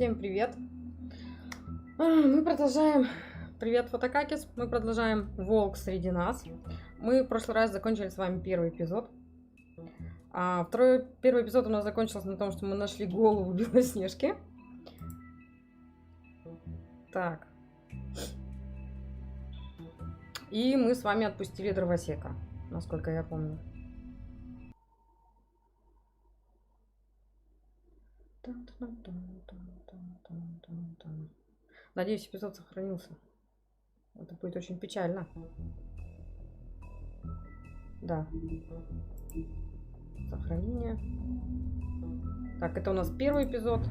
Всем привет! Мы продолжаем. Привет, Фотокакис. Мы продолжаем Волк среди нас. Мы в прошлый раз закончили с вами первый эпизод. Первый эпизод у нас закончился на том, что мы нашли голову Белоснежки. Так. И мы с вами отпустили дровосека, насколько я помню. Надеюсь, эпизод сохранился. Это будет очень печально. Да. Сохранение. Так, это у нас первый эпизод.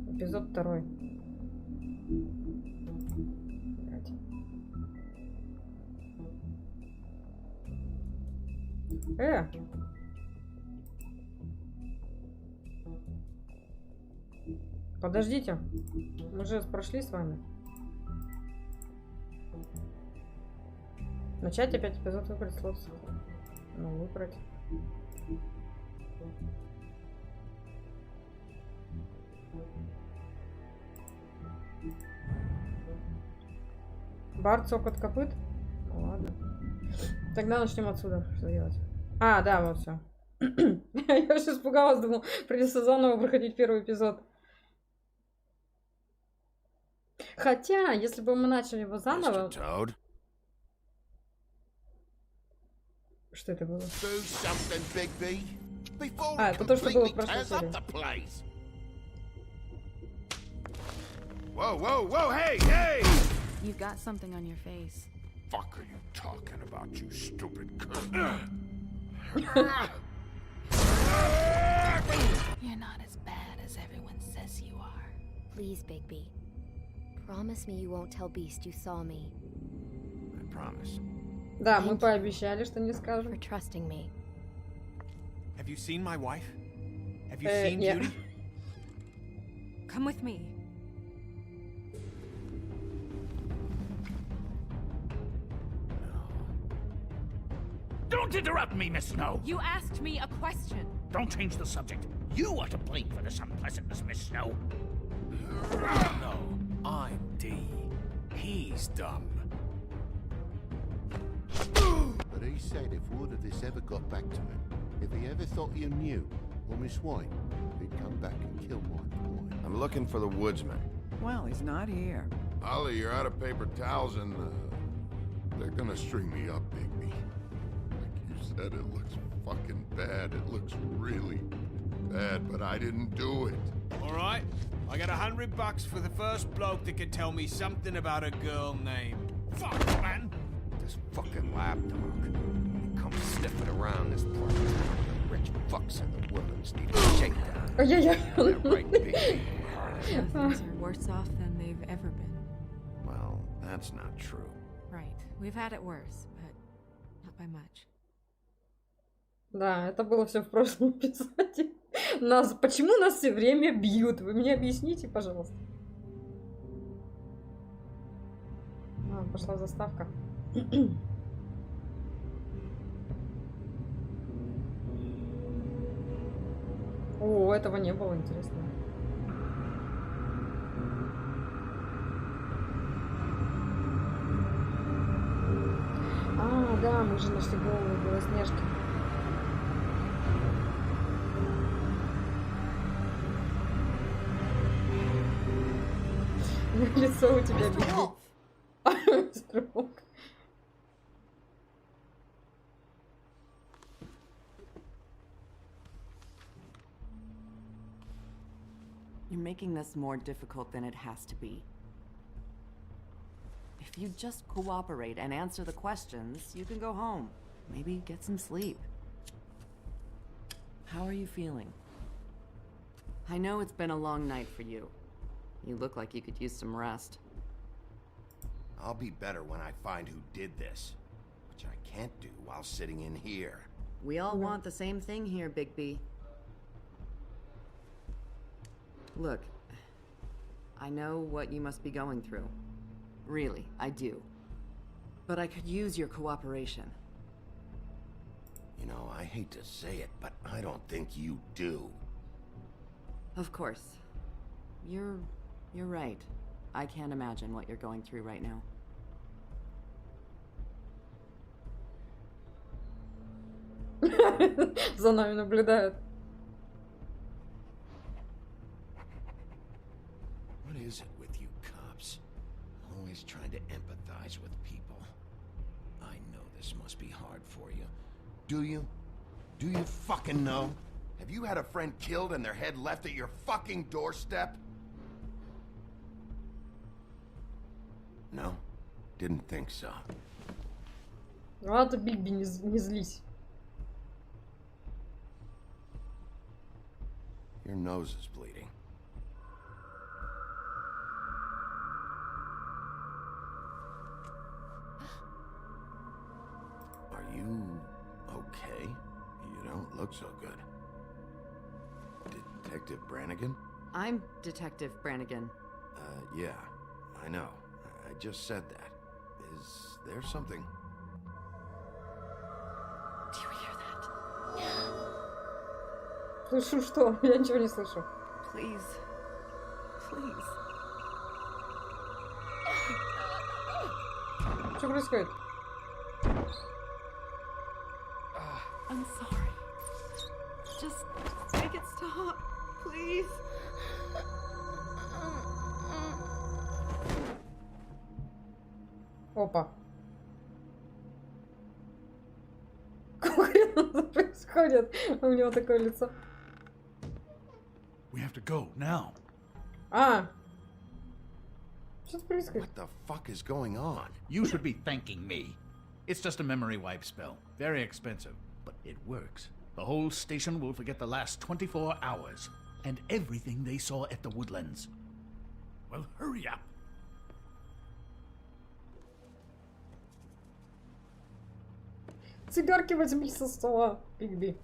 Эпизод второй. Подождите. Мы же прошли с вами. Начать опять эпизод, выбрать слот. Ну, выбрать. Бар, цокот копыт? Ну, ладно. Тогда начнем отсюда. Что делать? А, да, вот все. Я сейчас испугалась, думал, придется заново проходить первый эпизод. Хотя, если бы мы начали его заново... Что это было? А, это то, что было в прошлой серии. Whoa, whoa, whoa, hey, hey! You've got something on your face. Fuck are you talking about, you stupid cunt? You're not as bad as everyone says you are. Please, Bigby. Promise me you won't tell Beast you saw me. I promise. Да, мы пообещали, что не скажем. For trusting me. Have you seen my wife? Have you seen Beauty? Come with me. Don't interrupt me, Miss Snow! You asked me a question. Don't change the subject. You are to blame for this unpleasantness, Miss Snow. No, I'm D. He's dumb. But he said if word of this ever got back to him, if he ever thought you knew, or Miss White, he'd come back and kill my boy. I'm looking for the woodsman. Well, he's not here. Ollie, you're out of paper towels and they're gonna string me up, Bigby. Like you said, it looks fucking bad. It looks really bad, but I didn't do it. All right, I got $100 for the first bloke that can tell me something about a girl named. Fuck, man! This fucking lapdog. He comes sniffing around this place. Rich fucks in the woodlands need a shakedown. That right, Bigby? Things are worse off than they've ever been. Well, that's not true. Right. We've had it worse, but not by much. Да, это было все в прошлом эпизоде. Почему нас все время бьют? Вы мне объясните, пожалуйста. Пошла заставка. О, этого не было, интересно. А, да, мы же нашли голову Белоснежки. Лицо у тебя бегит. You're making this more difficult than it has to be. If you just cooperate and answer the questions, you can go home. Maybe get some sleep. How are you feeling? I know it's been a long night for you. You look like you could use some rest. I'll be better when I find who did this, which I can't do while sitting in here. We all want the same thing here, Bigby. Look, I know what you must be going through. Really, I do. But I could use your cooperation. You know, I hate to say it, but I don't think you do. Of course. you're right. I can't imagine what you're going through right now. За нами наблюдают. What is it with you cops? Always trying to empathize with people. I know this must be hard for you. Do you? Do you fucking know? Have you had a friend killed and their head left at your fucking doorstep? No? Didn't think so. Ладно, Бигби, не злись. Your nose is bleeding. Are you okay? You don't look so good. Detective Brannigan? I'm Detective Brannigan. Yeah, I know. I just said that. Is there something? Do you hear that? Слышу что? Я ничего не слышу. Please. Please. Что происходит? I'm sorry. Just make it stop, please. Опа. Какого хрена происходит? У него такое лицо. We have to go now. А. Что происходит? What the fuck is going on? You should be thanking me. It's just a memory wipe spell. Very expensive, but it works. The whole station will forget the last 24 hours and everything they saw at the Woodlands. Well, hurry up. Цигарки возьми со стола, Бигби.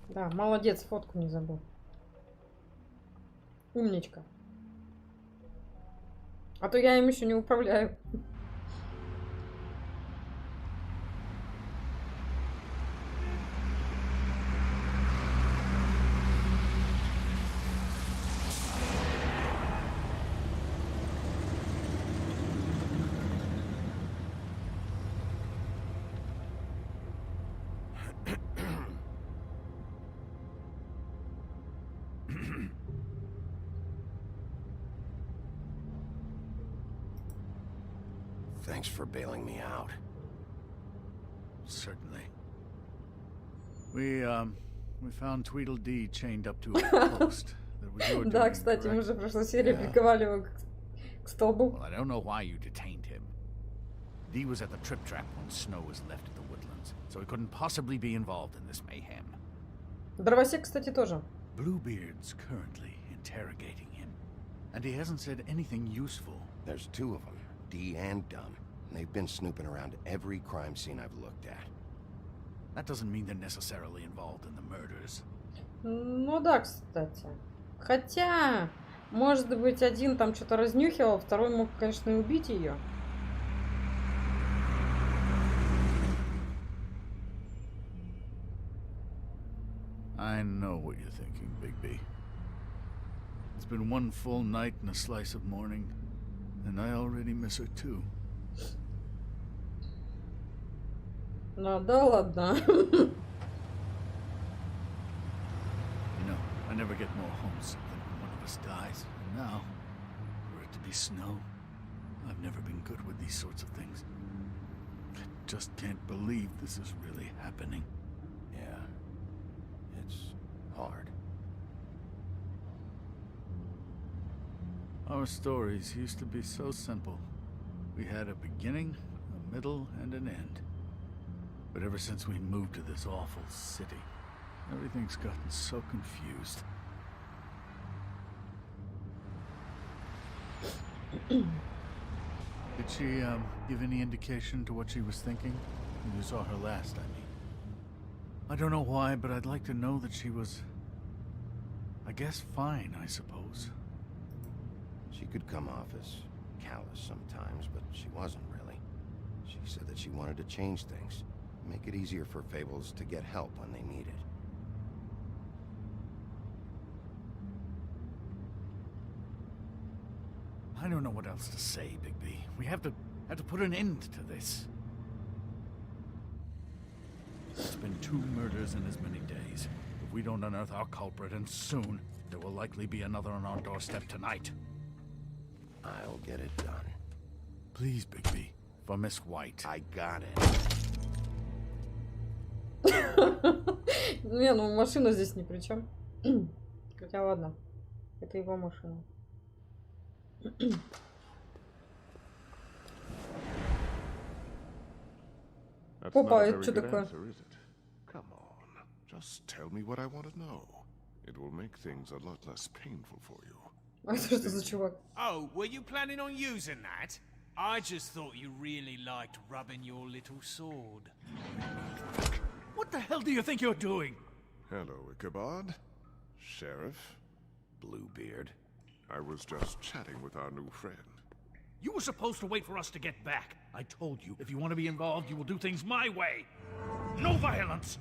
Да, молодец, фотку не забыл. Умничка. А то я им еще не управляю. Thanks for bailing me out. Certainly. We found Tweedledee chained up to a post. That was your Да, doing, кстати, мы correct? же в прошлой серии приковали его к столбу. Well, I don't know why you detained him. Dee was at the trip trap when Snow was left at the Woodlands, so he couldn't possibly be involved in this mayhem. Дровосек, кстати, тоже. Bluebeard's currently interrogating him, and he hasn't said anything useful. There's two of them, Dee and Dunn. And they've been snooping around every crime scene I've looked at. That doesn't mean they're necessarily involved in the murders. Ну да, кстати. Хотя, может быть, один там что-то разнюхивал, второй мог, конечно, и убить ее. I know what you're thinking, Bigby. It's been one full night and a slice of morning, and I already miss her too. Ну да ладно. You know, I never get more homesick than when one of us dies. And now, for it to be Snow, I've never been good with these sorts of things. I just can't believe this is really happening. Yeah. It's hard. Our stories used to be so simple. We had a beginning, a middle, and an end. But ever since we moved to this awful city, everything's gotten so confused. Did she give any indication to what she was thinking when you saw her last, I mean? I don't know why, but I'd like to know that she was, I guess, fine, I suppose. She could come off as callous sometimes, but she wasn't really. She said that she wanted to change things. Make it easier for Fables to get help when they need it. I don't know what else to say, Bigby. We have to put an end to this. It's been 2 murders in as many days. If we don't unearth our culprit, and soon, there will likely be another on our doorstep tonight. I'll get it done. Please, Bigby, for Miss White. I got it. Не, ну машина здесь ни при чем. Хотя ладно. Это его машина. That's Опа, not a это very что good такое? answer, is it? Come on, just tell me what I want to know. It will make things a lot less painful for you. А это что за чувак? Oh, were you planning on using that? I just thought you really liked rubbing your little sword. What the hell do you think you're doing? Hello, Ichabod. Sheriff. Bluebeard. I was just chatting with our new friend. You were supposed to wait for us to get back. I told you, if you want to be involved, you will do things my way. No violence!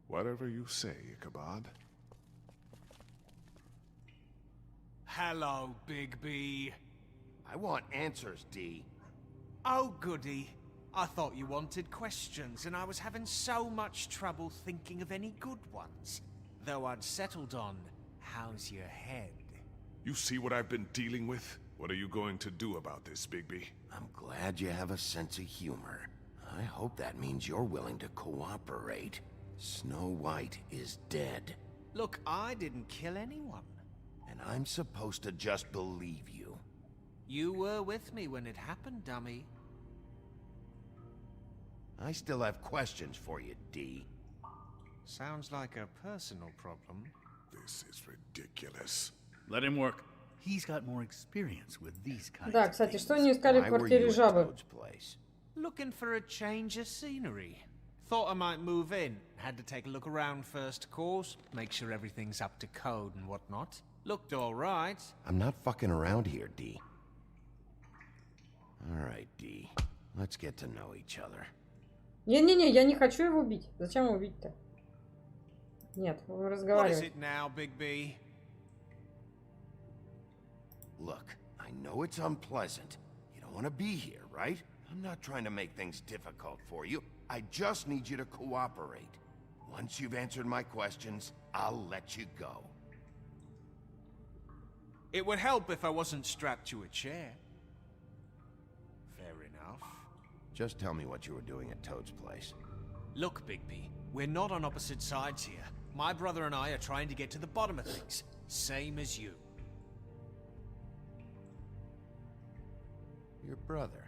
Whatever you say, Ichabod. Hello, Big B. I want answers, D. Oh, goody. I thought you wanted questions, and I was having so much trouble thinking of any good ones. Though I'd settled on, how's your head? You see what I've been dealing with? What are you going to do about this, Bigby? I'm glad you have a sense of humor. I hope that means you're willing to cooperate. Snow White is dead. Look, I didn't kill anyone. And I'm supposed to just believe you. You were with me when it happened, dummy. I still have questions for you, D. Sounds like a personal problem. This is ridiculous. Let him work. He's got more experience with these kinds Да, of кстати, things. что они искали в Why were квартире you at жабы? Toad's place? Looking for a change of scenery. Thought I might move in. Had to take a look around first, of course. Make sure everything's up to code and whatnot. Looked all right. I'm not fucking around here, D. Alright, D. Let's get to know each other. Не-не-не, я не хочу его убить. Зачем его убить-то? Нет, вы What is разговариваете. it now, Big B? Look, I know it's unpleasant. You don't want to be here, right? I'm not trying to make things difficult for you. I just need you to cooperate. Once you've answered my questions, I'll let you go. It would help if I wasn't strapped to a chair. Fair enough. Just tell me what you were doing at Toad's place. Look, Bigby, we're not on opposite sides here. My brother and I are trying to get to the bottom of things. Same as you. Your brother.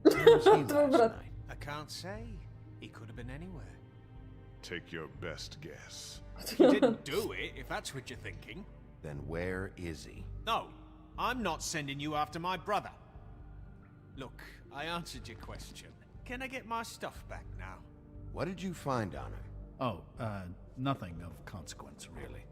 Where was he Твой last брат. night? I can't say. He could have been anywhere. Take your best guess. He didn't do it, if that's what you're thinking. Then where is he? No, I'm not sending you after my brother. Look, I answered your question. Can I get my stuff back now? What did you find on him? Oh, nothing of consequence, really.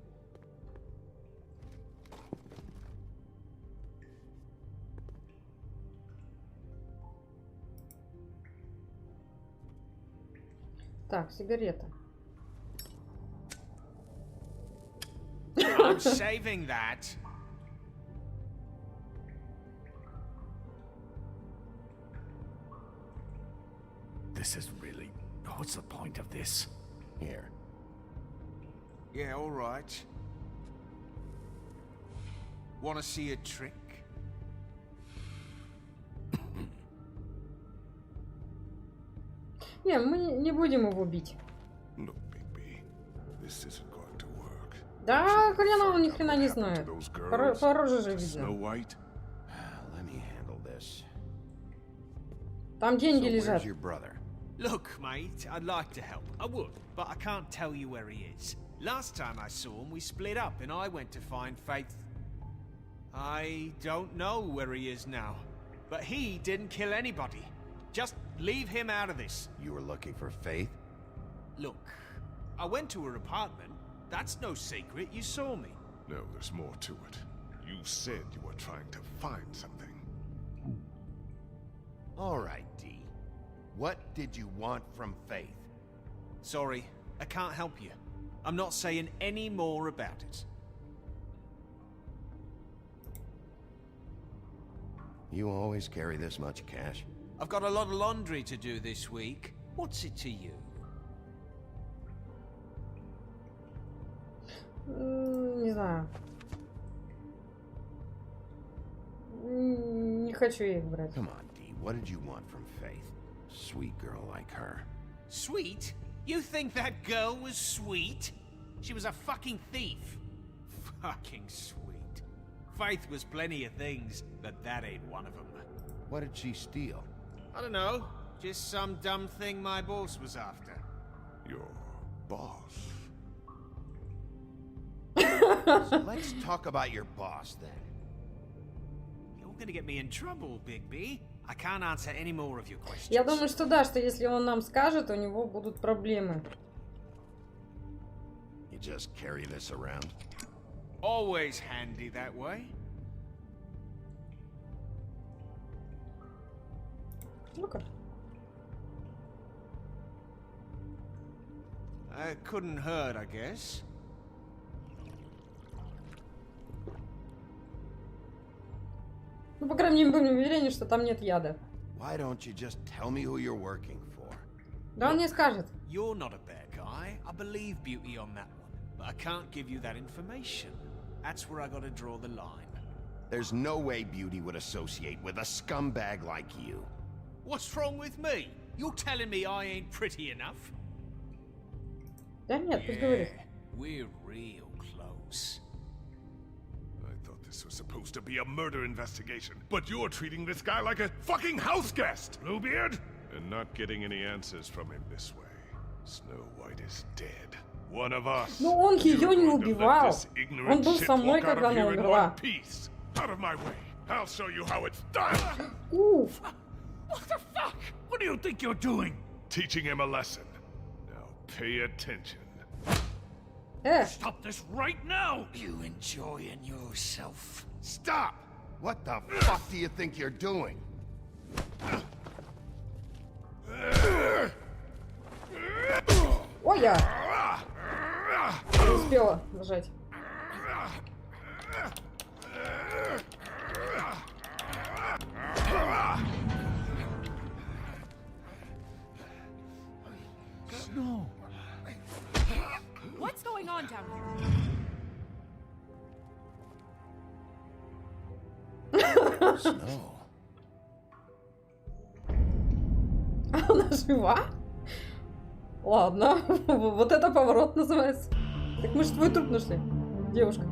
Так, сигарета. I'm saving that. This is really... What's the point of this? Here. Yeah, all right. Want to see a trick? Не, мы не будем его бить. Look, Bigby, this isn't going to work. Да, хрена он ни хрена не What happened знает. to those girls? По роже же To Snow видно. White? Let me handle this. Там So деньги where's лежат. your brother? Look, mate, I'd like to help. I would, but I can't tell you where he is. Last time I saw him, we split up and I went to find Faith. I don't know where he is now, but he didn't kill anybody. Just leave him out of this. You were looking for Faith? Look, I went to her apartment. That's no secret. You saw me. No, there's more to it. You said you were trying to find something. All right, D. What did you want from Faith? Sorry, I can't help you. I'm not saying any more about it. You always carry this much cash? I've got a lot of laundry to do this week. What's it to you? Не знаю. Не хочу я их брать. Come on, Dee. What did you want from Faith? Sweet girl like her. Sweet? You think that girl was sweet? She was a fucking thief. Fucking sweet. Faith was plenty of things, but that ain't one of them. What did she steal? I don't know. Just some dumb thing my boss was after. Your boss. So let's talk about your boss then. You're gonna get me in trouble, Bigby. I can't answer any more of your questions. Я думаю, что да, что если он нам скажет, у него будут проблемы. You just carry this around? Always handy that way. Ну-ка. Couldn't hurt, I guess. Ну, по крайней мере, будем уверены, что там нет яда. Why don't you just tell me who you're working for? Да он не скажет. You're not a bad guy. I believe Beauty on that one. But I can't give you that information. That's where I gotta draw the line. There's no way Beauty would associate with a scumbag like you. What's wrong with me? You're telling me I ain't pretty enough? Да нет, пусть говорит. We're real close. I thought this was supposed to be a murder investigation, but you're treating this guy like a fucking house guest, Bluebeard! And not getting any answers from him this way. Snow White is dead. One of us. Ну он ее не убивал. Он был со мной, Walk out когда of она here in умерла. one piece. Out of my way. I'll show you how it's done. Уф. What the fuck? What do you think you're doing? Teaching him a lesson. Now pay attention. Stop this right now! You enjoying yourself? Stop! What the fuck do you think you're doing? Ой, я не успела нажать. No. What's going on down here? Snow. Она жива? Ладно, вот это поворот называется. Так мы же твой труп нашли, девушка.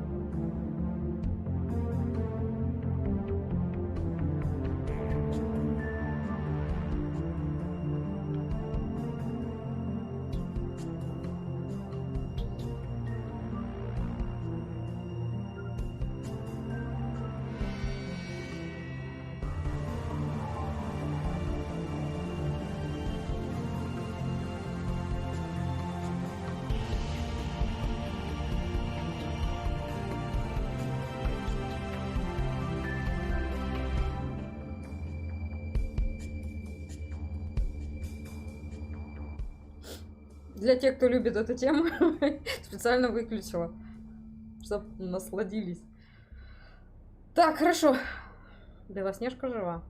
Для тех, кто любит эту тему, специально выключила, чтобы насладились. Так, хорошо. Белоснежка жива.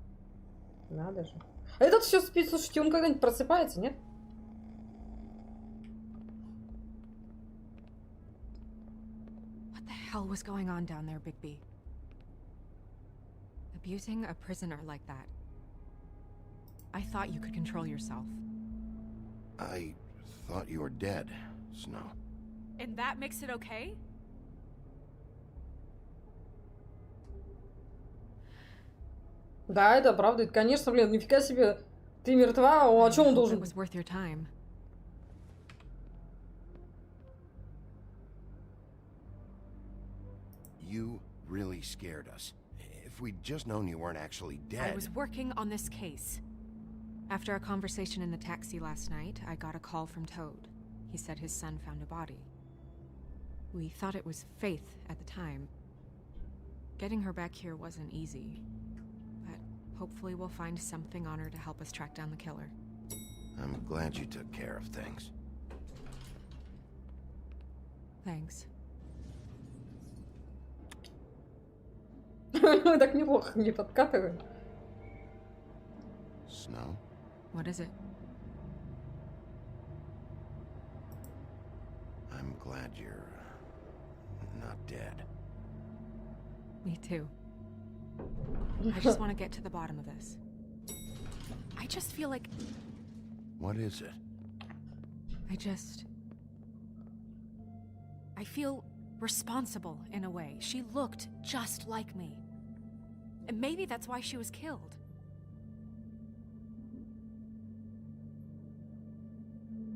Надо же. А этот все спит. Слушайте, он когда-нибудь просыпается, нет? What the hell was going on down there, Bigby? Abusing a prisoner like that. I thought you could control yourself. I thought you were dead, Snow. And that makes it okay? Да, это правда. Это, конечно, блин, нифига себе. Ты мертва, а о чем он должен... It was worth your time. You really scared us. If we'd just known you weren't actually I dead... was working on this case. After our conversation in the taxi last night, I got a call from Toad. He said his son found a body. We thought it was Faith at the time. Getting her back here wasn't easy. But hopefully we'll find something on her to help us track down the killer. I'm glad you took care of things. Thanks. Мы так неплохо не подкатываем. Snow? What is it? I'm glad you're not dead. Me too. I just want to get to the bottom of this. I just feel like What is it? I feel responsible in a way. She looked just like me. And maybe that's why she was killed.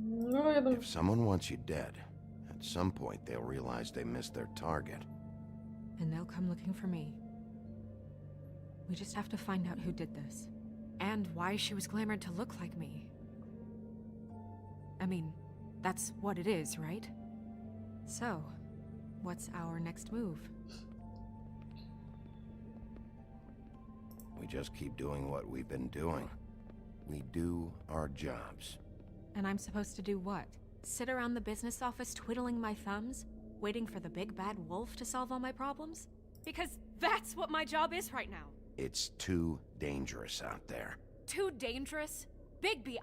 Ну, я думаю, If someone wants you dead, at some point they'll realize they missed their target. And they'll come looking for me. We just have to find out who did this. And why she was glamored to look like me. I mean, that's what it is, right? So, what's our next move? We just keep doing what we've been doing. We do our jobs. And I'm supposed to do what? Sit around the business office twiddling my thumbs? Waiting for the big bad wolf to solve all my problems? Because that's what my job is right now. It's too dangerous out there. Too dangerous? Bigby,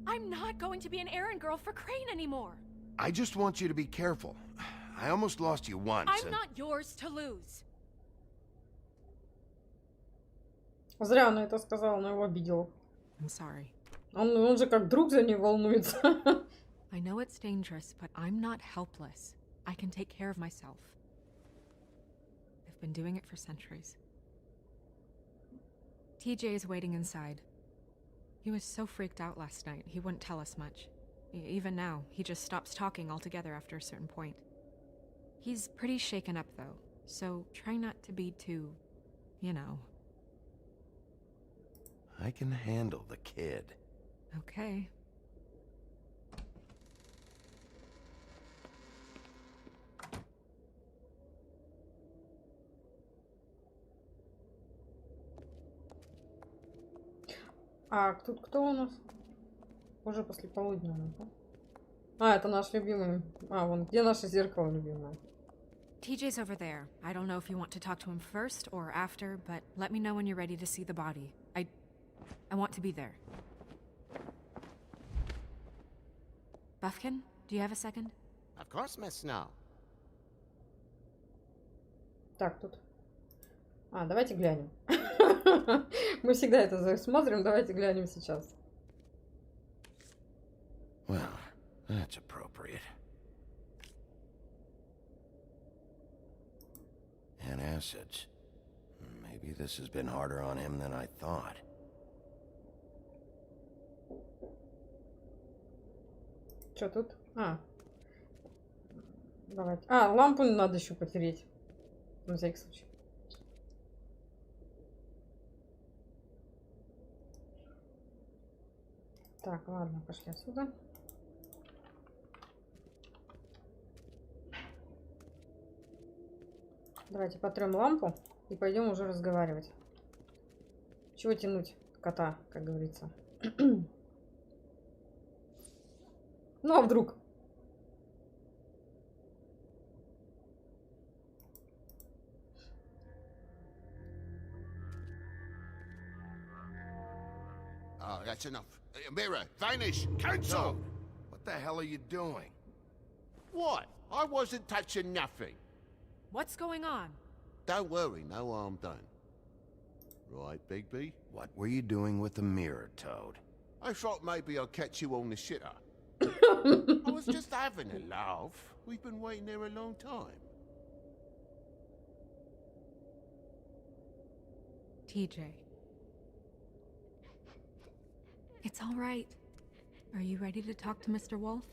I'm not going to be an errand girl for Crane anymore. I just want you to be careful. I almost lost you once. I'm not yours to lose. зря она это сказала, она его обидела. I'm sorry. Он же как друг за нее волнуется. I know it's dangerous, but I'm not helpless. I can take care of myself. I've been doing it for centuries. TJ is waiting inside. He was so freaked out last night, he wouldn't tell us much. Even now, he just stops talking altogether after a certain point. He's pretty shaken up, though, so try not to be too, you know. I can handle the kid. Okay. А тут кто у нас? Уже после полудня, да? А, это наш любимый. А, вон, где наше зеркало любимое? TJ's over there. I don't know if you want to talk to him first or after, but let me know when you're ready to see the body. I want to be there. Buffkin, do you have a second? Of course, Miss Snow. Так, тут. А, давайте глянем. Мы всегда это смотрим, давайте глянем сейчас. Well, that's appropriate. And acids. Maybe this has been harder on him than I thought. Что тут? А. Давайте. А, лампу надо еще потереть. На всякий случай. Так, ладно, пошли отсюда. Давайте потрем лампу и пойдем уже разговаривать. Чего тянуть кота, как говорится. Ну а вдруг? Oh, that's enough. Mirror, vanish, cancel! No. What the hell are you doing? What? I wasn't touching nothing. What's going on? Don't worry, no harm done. Right, Bigby? What were you doing with the mirror, Toad? I thought maybe I'd catch you on the shitter. I was just having a laugh. We've been waiting there a long time. TJ. It's all right. Are you ready to talk to Mr. Wolf?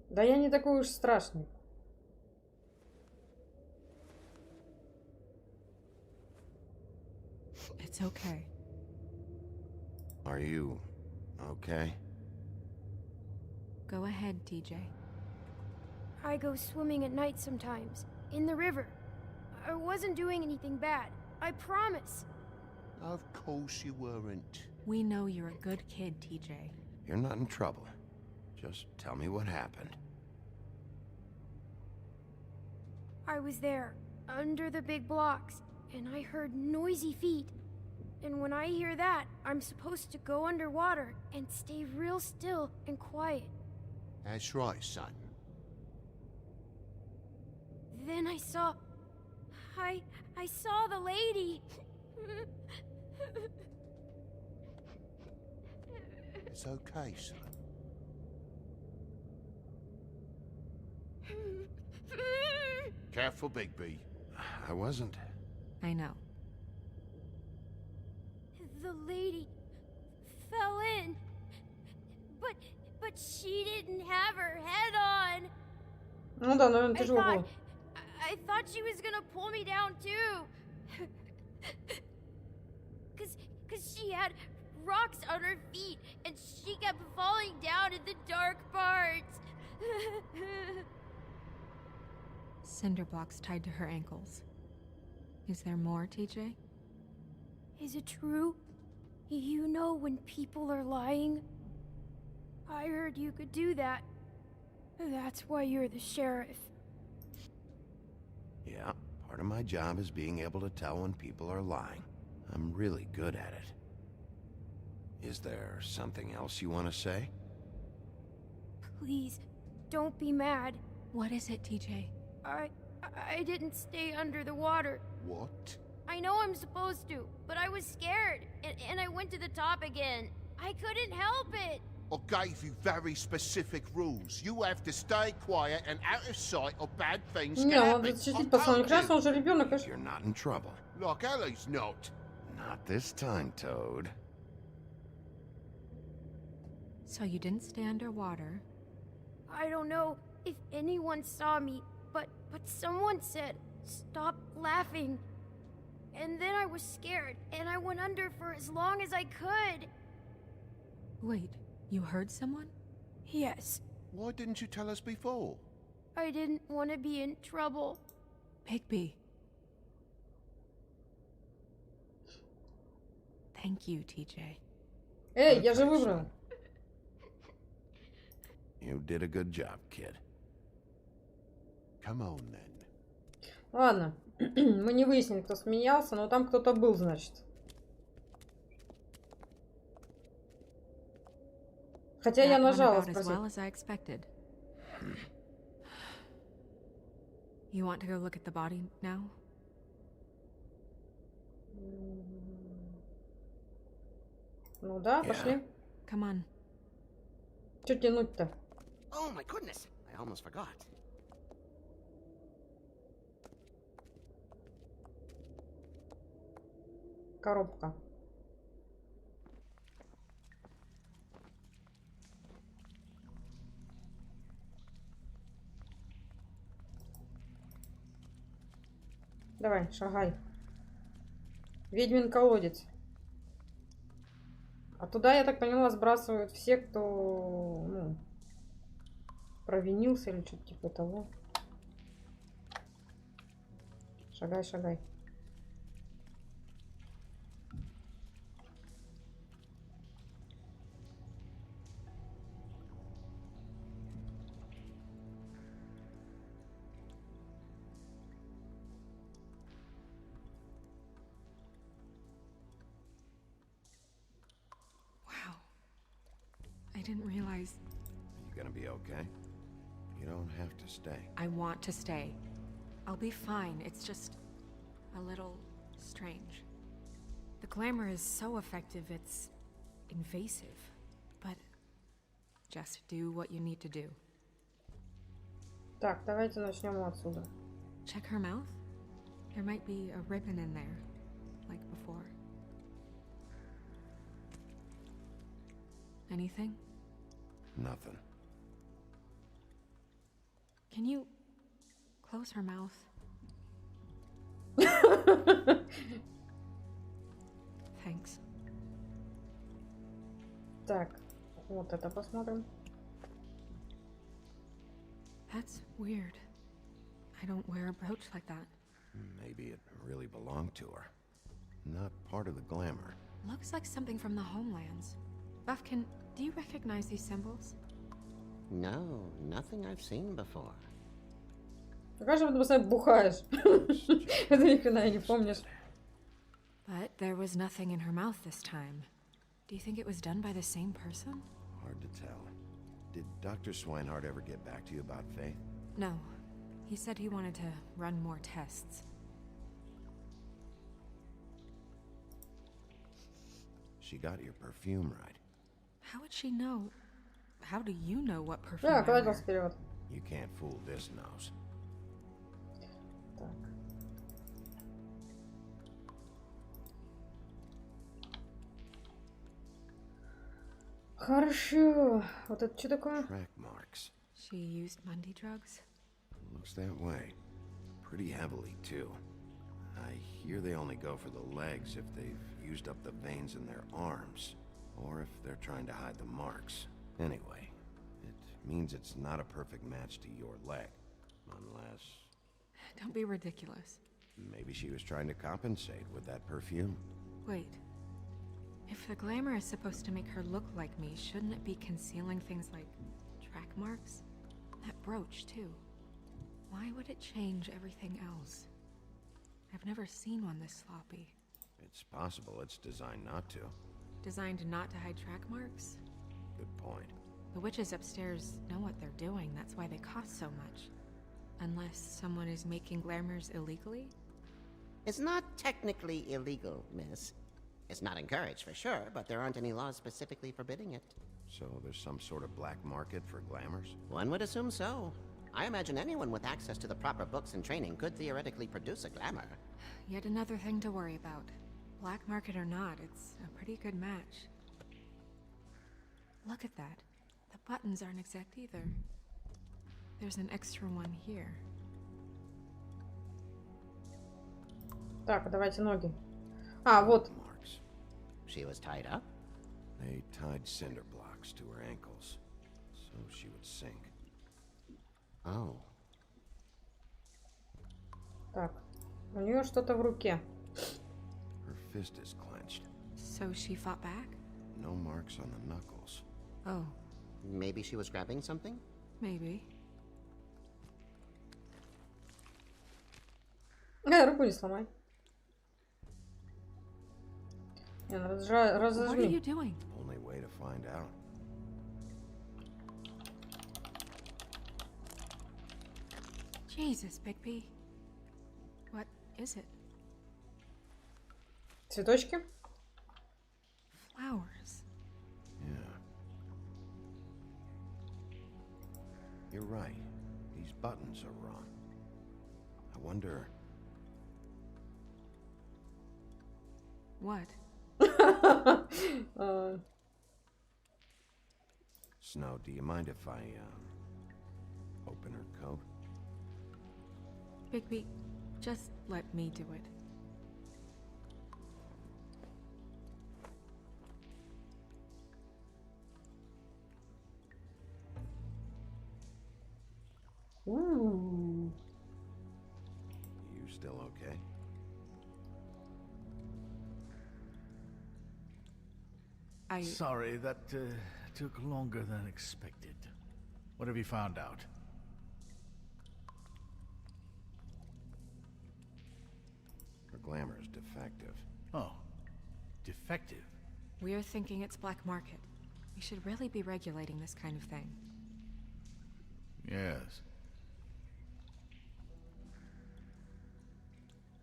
Да я не такой уж страшный. It's okay. Are you okay? Go ahead, TJ. I go swimming at night sometimes, in the river. I wasn't doing anything bad. I promise. Of course you weren't. We know you're a good kid, TJ. You're not in trouble. Just tell me what happened. I was there, under the big blocks, and I heard noisy feet. And when I hear that, I'm supposed to go underwater and stay real still and quiet. That's right, son. Then I saw the lady. It's okay, son. Careful, Bigby. I wasn't. I know. The lady fell in. But she didn't have her head on. Ну да, наверное, тяжело было. I thought she was gonna pull me down too. Cause she had rocks on her feet and she kept falling down in the dark parts. Cinder blocks tied to her ankles. Is there more, TJ? Is it true? You know when people are lying? I heard you could do that. That's why you're the sheriff. Yeah, part of my job is being able to tell when people are lying. I'm really good at it. Is there something else you want to say? Please, don't be mad. What is it, TJ? I didn't stay under the water. What? I know I'm supposed to, but I was scared, and I went to the top again. I couldn't help it. I gave you very specific rules. You have to stay quiet and out of sight or bad things can Не, надо happen. защитить пацана. Не красный, он же ребенок, конечно. You're not in trouble. Like Ellie's not. Not this time, Toad. So you didn't stay underwater. I don't know if anyone saw me, but someone said, "Stop laughing." And then I was scared, and I went under for as long as I could. Wait, you heard someone? Yes, Why didn't you tell us before? I didn't want to be in trouble. Bigby. Thank you, TJ. Эй, я же выбрал. You did a good job, kid. Come on then. Ладно. Мы не выяснили, кто смеялся, но там кто-то был, значит. Хотя я That went нажала about as спросить. well as I expected. You want to go look at the body now? Ну да, пошли. Come on. Че тянуть-то? Oh my goodness, I almost forgot. Коробка. Давай, шагай. Ведьмин колодец. А туда, я так поняла, сбрасывают все, кто, ну, провинился или что-то типа того. Шагай, шагай. Wow. I didn't realize. You gonna be okay? You don't have to stay. I want to stay. I'll be fine. It's just a little strange. The glamour is so effective, it's invasive. But just do what you need to do. Так, давайте начнем отсюда. Check her mouth. There might be a ribbon in there, like before. Anything? Nothing. Can you close her mouth? Thanks. Так, вот это посмотрим. That's weird. I don't wear a brooch like that. Maybe it really belonged to her. Not part of the glamour. Looks like something from the homelands. Buffkin, do you recognize these symbols? No, nothing I've seen before. Покажем, ты постоянно бухаешь. Это ни хрена не помнишь. But there was nothing in her mouth this time. Do you think it was done by the same person? Hard to tell. Did Dr. Swinehart ever get back to you about Faith? No. He said he wanted to run more tests. She got your perfume right. How would she know? How do you know what perfume Да, I кладем wear? вперед. You can't fool this nose. Так. Хорошо. Вот это что такое? Track marks. She used Mundy drugs? Looks that way. Pretty heavily, too. I hear they only go for the legs if they've used up the veins in their arms, or if they're trying to hide the marks. Anyway, it means it's not a perfect match to your leg, unless Don't be ridiculous. maybe she was trying to compensate with that perfume. Wait. If the glamour is supposed to make her look like me, shouldn't it be concealing things like track marks? That brooch, too. Why would it change everything else? I've never seen one this sloppy. It's possible it's designed not to. Designed not to hide track marks? Good point. The witches upstairs know what they're doing, that's why they cost so much. Unless someone is making glamours illegally? It's not technically illegal, miss. It's not encouraged for sure, but there aren't any laws specifically forbidding it. So there's some sort of black market for glamours? One would assume so. I imagine anyone with access to the proper books and training could theoretically produce a glamour. Yet another thing to worry about. Black market or not, it's a pretty good match. Look at that. The buttons aren't exact either. There's an extra one here. Так, давайте ноги. А, вот. Marks. She was tied up? They tied cinder blocks to her ankles, so she would sink. Oh. Так. У нее что-то в руке. Her fist is clenched. So she fought back? No marks on the knuckles. Oh, Maybe she was grabbing something? maybe. Руку не сломай. Не, ну What are you разожми. doing? Only way to find out. Jesus, Bigby. What is it? Цветочки? Flowers. Yeah. You're right. These buttons are wrong. I wonder... What? Snow, do you mind if I, open her coat? Bigby, just let me do it. Ooh. You still okay? Sorry, that took longer than expected. What have you found out? Her glamour is defective. Oh, defective. We're thinking it's black market. We should really be regulating this kind of thing. Yes.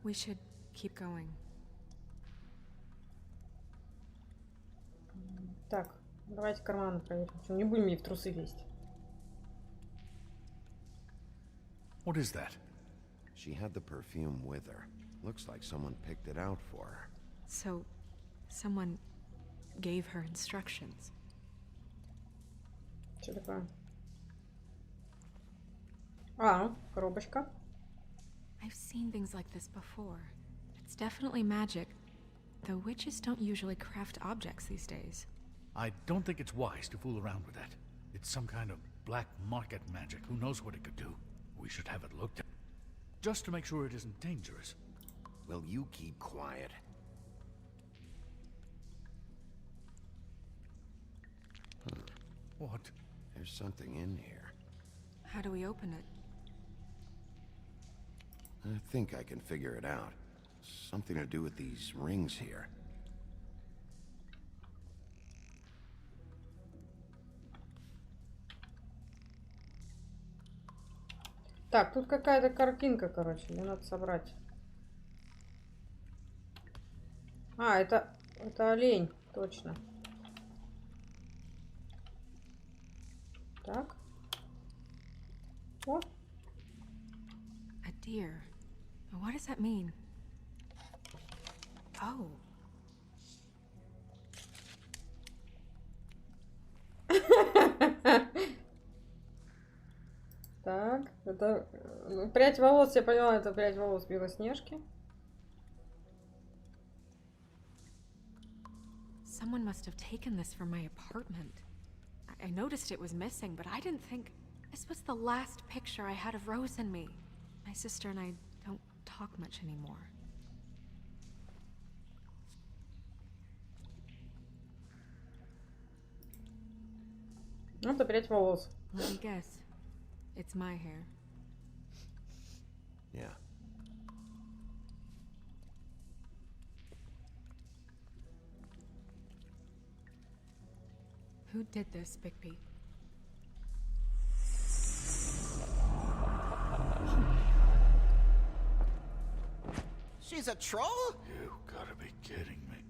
We should keep going. Так, давайте карманы проверим. Что, не будем ей в трусы лезть. What is that? She had the perfume with her. Looks like someone picked it out for her. So, someone gave her instructions. Что такое? А, коробочка. I've seen things like this before. It's definitely magic, though witches don't usually craft objects these days. I don't think it's wise to fool around with that. It's some kind of black market magic. Who knows what it could do? We should have it looked at. just to make sure it isn't dangerous. Will you keep quiet? What? There's something in here. How do we open it? I think I can figure it out. Something to do with these rings here. Так, тут какая-то картинка, короче. Мне надо собрать. А, это олень. Точно. Так. О. A deer. What does that mean? Oh. Так, это прядь волос, я поняла, это прядь волос Белоснежки. Someone must have taken this from my apartment. I noticed it was missing, but I didn't think this was the last picture I had of Rose and me. My sister and I don't talk much anymore. Ну, это прядь волос. Let me guess. It's my hair. Yeah. Who did this, Bigby? She's a troll? You gotta be kidding me.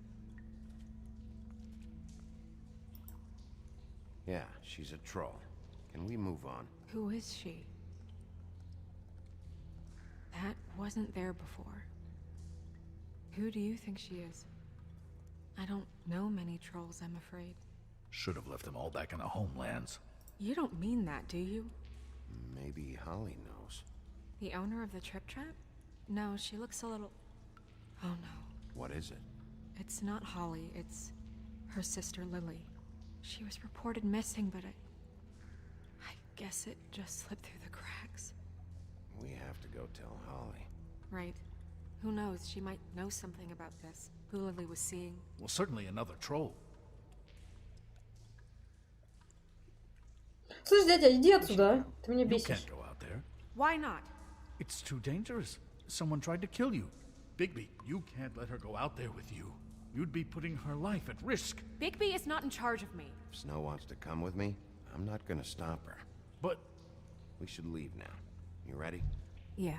Yeah, she's a troll. Can we move on? Who is she? That wasn't there before. Who do you think she is? I don't know many trolls, I'm afraid. Should have left them all back in the homelands. You don't mean that, do you? Maybe Holly knows. The owner of the Trip Trap? No, she looks a little... Oh no. What is it? It's not Holly, it's her sister Lily. She was reported missing, but I guess it just slipped through the cracks. We have to go tell Holly. Right. Who knows, she might know something about this. Who Lily was seeing. Well, certainly another troll. Слышь, дядя, иди отсюда. Ты меня You бесишь. can't go out there. Why not? It's too dangerous. Someone tried to kill you. Bigby, you can't let her go out there with you. You'd be putting her life at risk. Bigby is not in charge of me. If Snow wants to come with me, I'm not gonna stop her. But We should leave now. You ready? Yeah.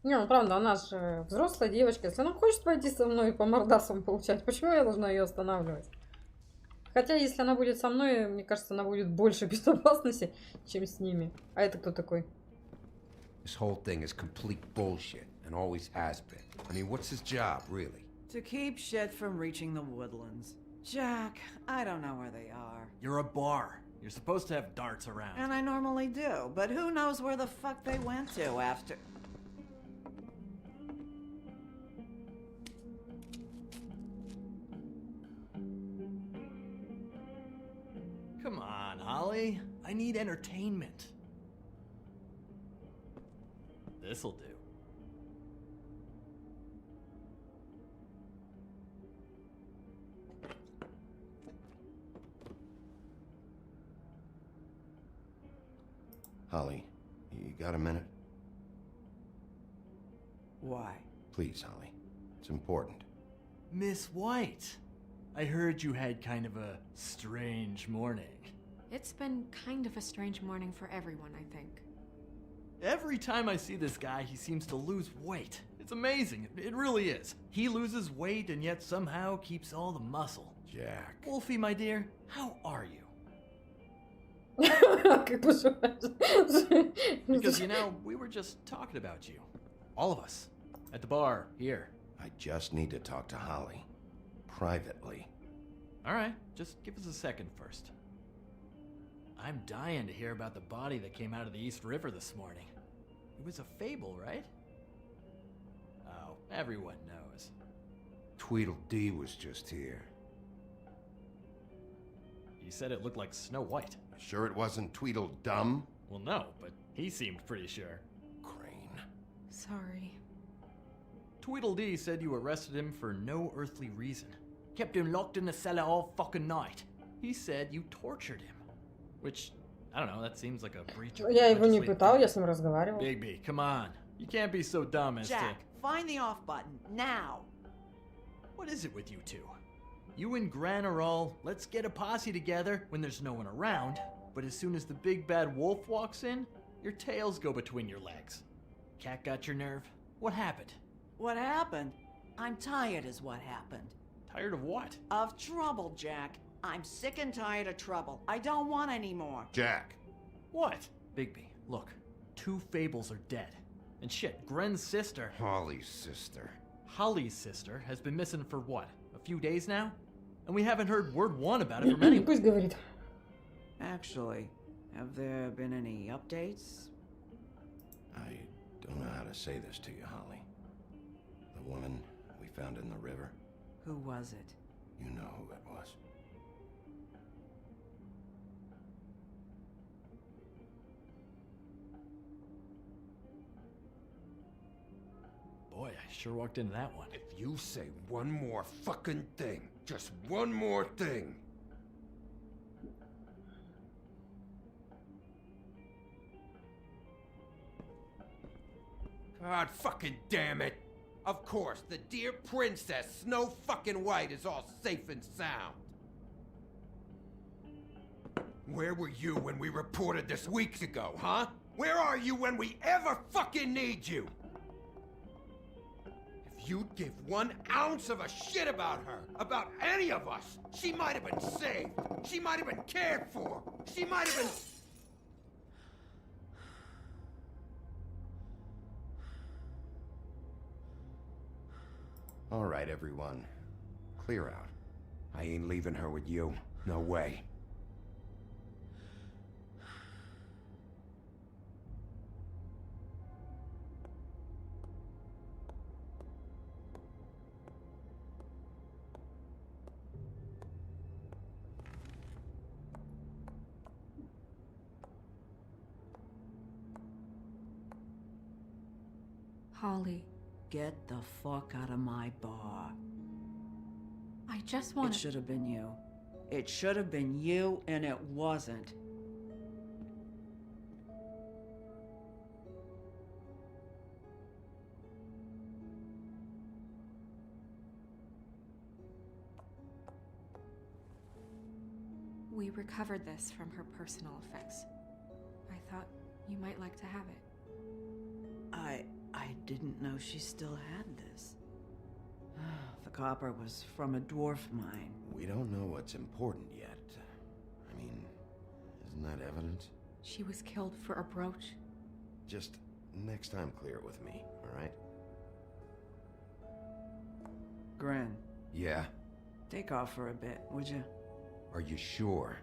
Не, ну правда, она же взрослая девочка. Если она хочет пойти со мной по мордасам получать, почему я должна ее останавливать? Хотя, если она будет со мной, мне кажется, она будет больше безопасности, чем с ними. А это кто такой? This whole thing is complete bullshit, and always has been. I mean, what's his job, really? To keep shit from reaching the woodlands. Jack, I don't know where they are. You're a bar. You're supposed to have darts around. And I normally do, but who knows where the fuck they went to after... Come on, Holly. I need entertainment. This'll do. Holly, you got a minute? Why? Please, Holly. It's important. Miss White, I heard you had kind of a strange morning. It's been kind of a strange morning for everyone, I think. Every time I see this guy, he seems to lose weight. It's amazing. It really is. He loses weight and yet somehow keeps all the muscle. Jack. Wolfie, my dear, how are you? Because, you know, we were just talking about you. All of us. At the bar, here. I just need to talk to Holly. Privately. All right, just give us a second first. I'm dying to hear about the body that came out of the East River this morning. It was a fable, right? Oh, everyone knows. Tweedledee was just here. He said it looked like Snow White. Sure it wasn't Tweedledum? Well, no, but he seemed pretty sure. Crane. Sorry. Tweedledee said you arrested him for no earthly reason. Kept him locked in the cellar all fucking night. He said you tortured him. Which, I don't know, that seems like a breach of Я его не legislative пытал, я duty. с ним разговаривал. Bigby, come on. You can't be so dumb as Jack, to... find the off button, now! What is it with you two? You and Gran are all, let's get a posse together when there's no one around, but as soon as the big bad wolf walks in, your tails go between your legs. Cat got your nerve? What happened? What happened? I'm tired is what happened. Tired of what? Of trouble, Jack. I'm sick and tired of trouble. I don't want any more. Jack. What? Bigby, look. 2 fables are dead. And shit, Gren's sister... Holly's sister. Holly's sister has been missing for what? A few days now? And we haven't heard word one about it from anyone. Пусть говорит. Actually, have there been any updates? I don't know how to say this to you, Holly. The woman we found in the river, Who was it? you know who it was. Boy, I sure walked into that one. If you say one more fucking thing, just one more thing. God fucking damn it! Of course, the dear princess, Snow fucking White, is all safe and sound. Where were you when we reported this weeks ago, huh? Where are you when we ever fucking need you? If you'd give 1 ounce of a shit about her, about any of us, she might have been saved. She might have been cared for. She might have been... All right, everyone. Clear out. I ain't leaving her with you. No way. Holly, Get the fuck out of my bar. I just It want to... should have been you. It should have been you, and it wasn't. We recovered this from her personal effects. I thought you might like to have it. I didn't know she still had this. The copper was from a dwarf mine. We don't know what's important yet. I mean, isn't that evidence? She was killed for a brooch. Just next time clear it with me, all right? Gren, Yeah? take off for a bit, would you? Are you sure?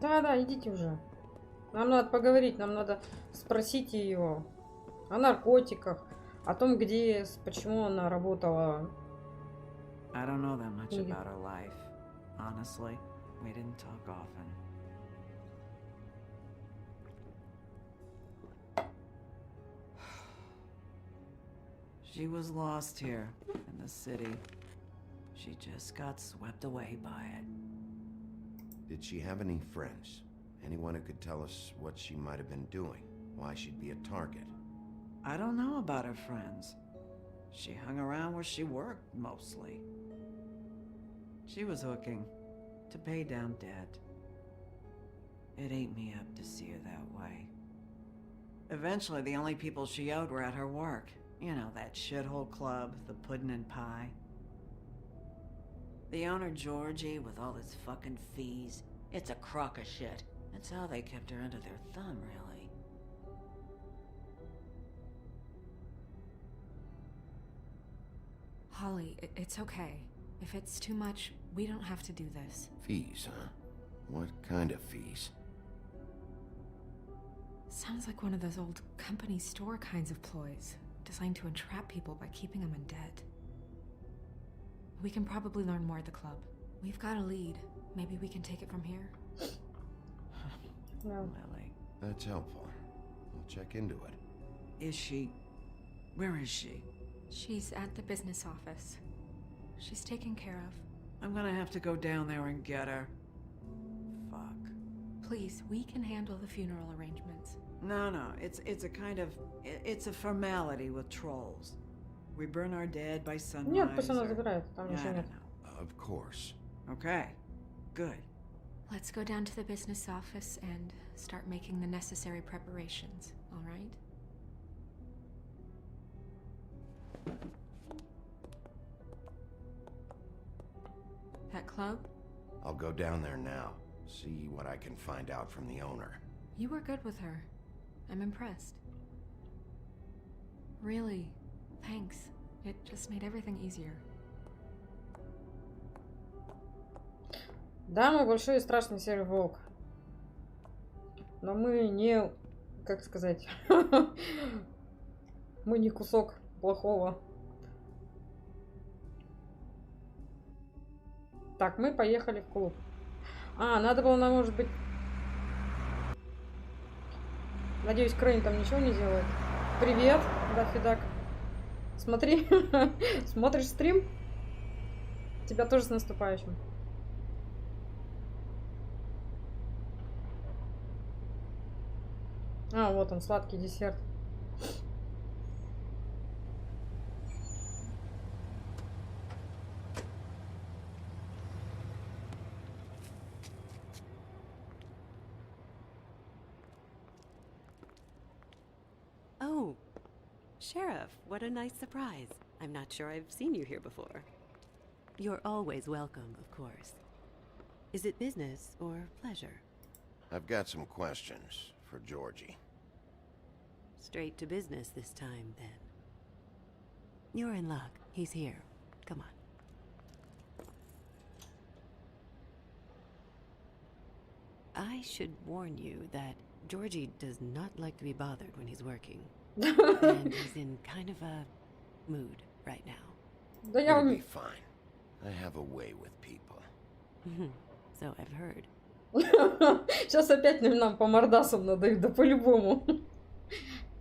Да, идите уже. Нам надо поговорить, нам надо спросить ее о наркотиках, о том, где, почему она работала. I don't know that much Yeah. about her life. Honestly, we didn't talk often. She was lost here in the city. She just got swept away by it. Did she have any friends? Anyone who could tell us what she might have been doing? Why she'd be a target? I don't know about her friends. She hung around where she worked, mostly. She was hooking to pay down debt. It ate me up to see her that way. Eventually, the only people she owed were at her work. You know, that shithole club, the Puddin' and Pie. The owner, Georgie, with all his fucking fees, it's a crock of shit. That's how they kept her under their thumb, really. Holly, it's okay. If it's too much, we don't have to do this. Fees, huh? What kind of fees? Sounds like one of those old company store kinds of ploys, designed to entrap people by keeping them in debt. We can probably learn more at the club. We've got a lead. Maybe we can take it from here. No. Lily. That's helpful. I'll check into it. Is she... Where is she? She's at the business office. She's taken care of. I'm gonna have to go down there and get her. Fuck. Please, we can handle the funeral arrangements. No, it's a kind of... It's a formality with trolls. We burn our dead by sunrise. Нет, пусть она забирает, там Yeah, ничего I нет. don't know. Of course. Okay, good. Let's go down to the business office and start making the necessary preparations, all right? That club? I'll go down there now. See what I can find out from the owner. You were good with her. I'm impressed. Really, thanks. It just made everything easier. Да, мы большой и страшный серый волк. Но мы не... Как сказать? Мы не кусок плохого. Так, мы поехали в клуб. А, надо было нам, может быть... Надеюсь, Крейн там ничего не делает. Привет, Даффидак. Смотри, смотришь стрим? Тебя тоже с наступающим. А, вот он, сладкий десерт. Oh, Sheriff, what a nice surprise. I'm not sure I've seen you here before. You're always welcome, of course. Is it business or pleasure? I've got some questions for Georgie. Straight to business this time, then. You're in luck. He's here. Come on. I should warn you that Georgie does not like to be bothered when he's working. And he's in kind of a mood right now. It'll be fine. I have a way with people. So I've heard. Сейчас опять нам по мордасам надают, да по-любому.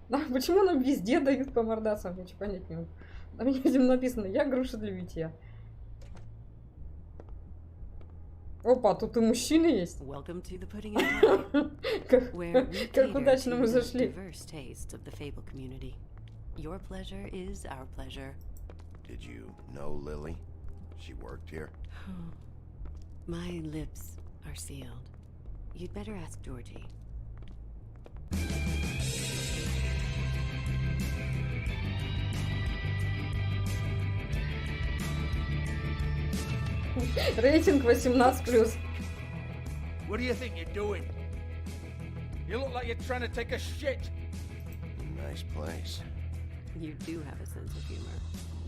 Да, почему нам везде дают по мордасам? Я ничего понять не могу. На меня здесь написано, я груша для битья. Опа, тут и мужчины есть. Welcome to the Pudding and Pie, Как удачно мы зашли. Diverse tastes of the Fable community. Your pleasure is our pleasure. Did you know Lily? She worked here? My lips are sealed. You'd better ask Georgie. Рейтинг 18+. What do you think you're doing? You look like you're trying to take a shit. Nice place. You do have a sense of humor.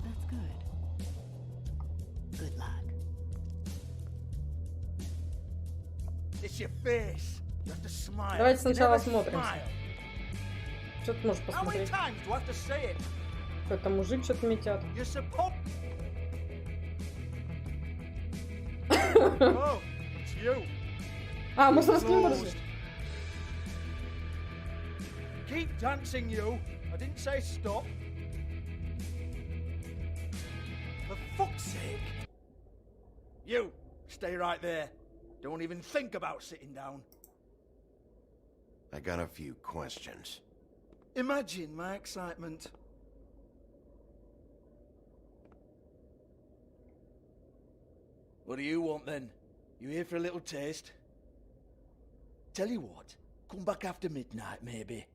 That's good. Good luck. It's your face. You have to smile. Давайте сначала You never смотрим. smile. Что ты можешь How many посмотреть? times do I have to say it? Какой-то мужик что-то метет. You're supposed. Oh, it's you. А, мы сразу к ним подошли. Keep dancing, you. I didn't say stop. For fuck's sake. You, stay right there. Don't even think about sitting down. I got a few questions. Imagine my excitement. What do you want then? You here for a little taste? Tell you what, come back after midnight maybe.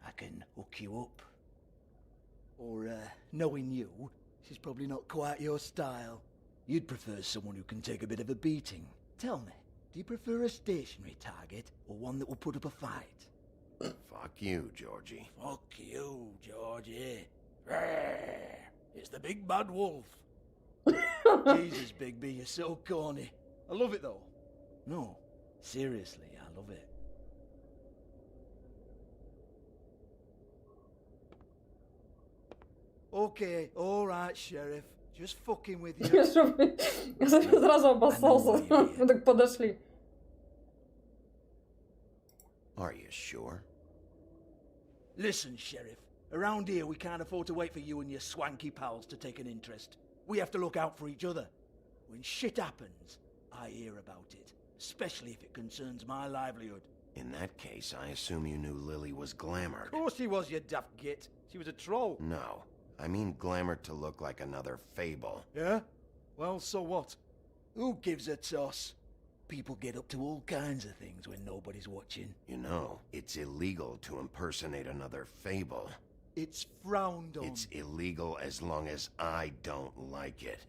I can hook you up. Or, knowing you, she's probably not quite your style. You'd prefer someone who can take a bit of a beating. Tell me, do you prefer a stationary target or one that will put up a fight? Fuck you, Georgie. Fuck you, Georgie. It's the big bad wolf. Jesus, Bigby, you're so corny. I love it though. No, seriously, I love it. Okay, alright, Sheriff. Just fucking with you. Сразу обоссался. Мы так подошли. Are you sure? Listen, Sheriff. Around here, we can't afford to wait for you and your swanky pals to take an interest. We have to look out for each other. When shit happens, I hear about it. Especially if it concerns my livelihood. In that case, I assume you knew Lily was glamored. Of course she was, you daft git. She was a troll. No. I mean glamored to look like another fable. Yeah? Well, so what? Who gives a toss? People get up to all kinds of things when nobody's watching. You know, it's illegal to impersonate another fable. It's frowned on. It's illegal as long as I don't like it.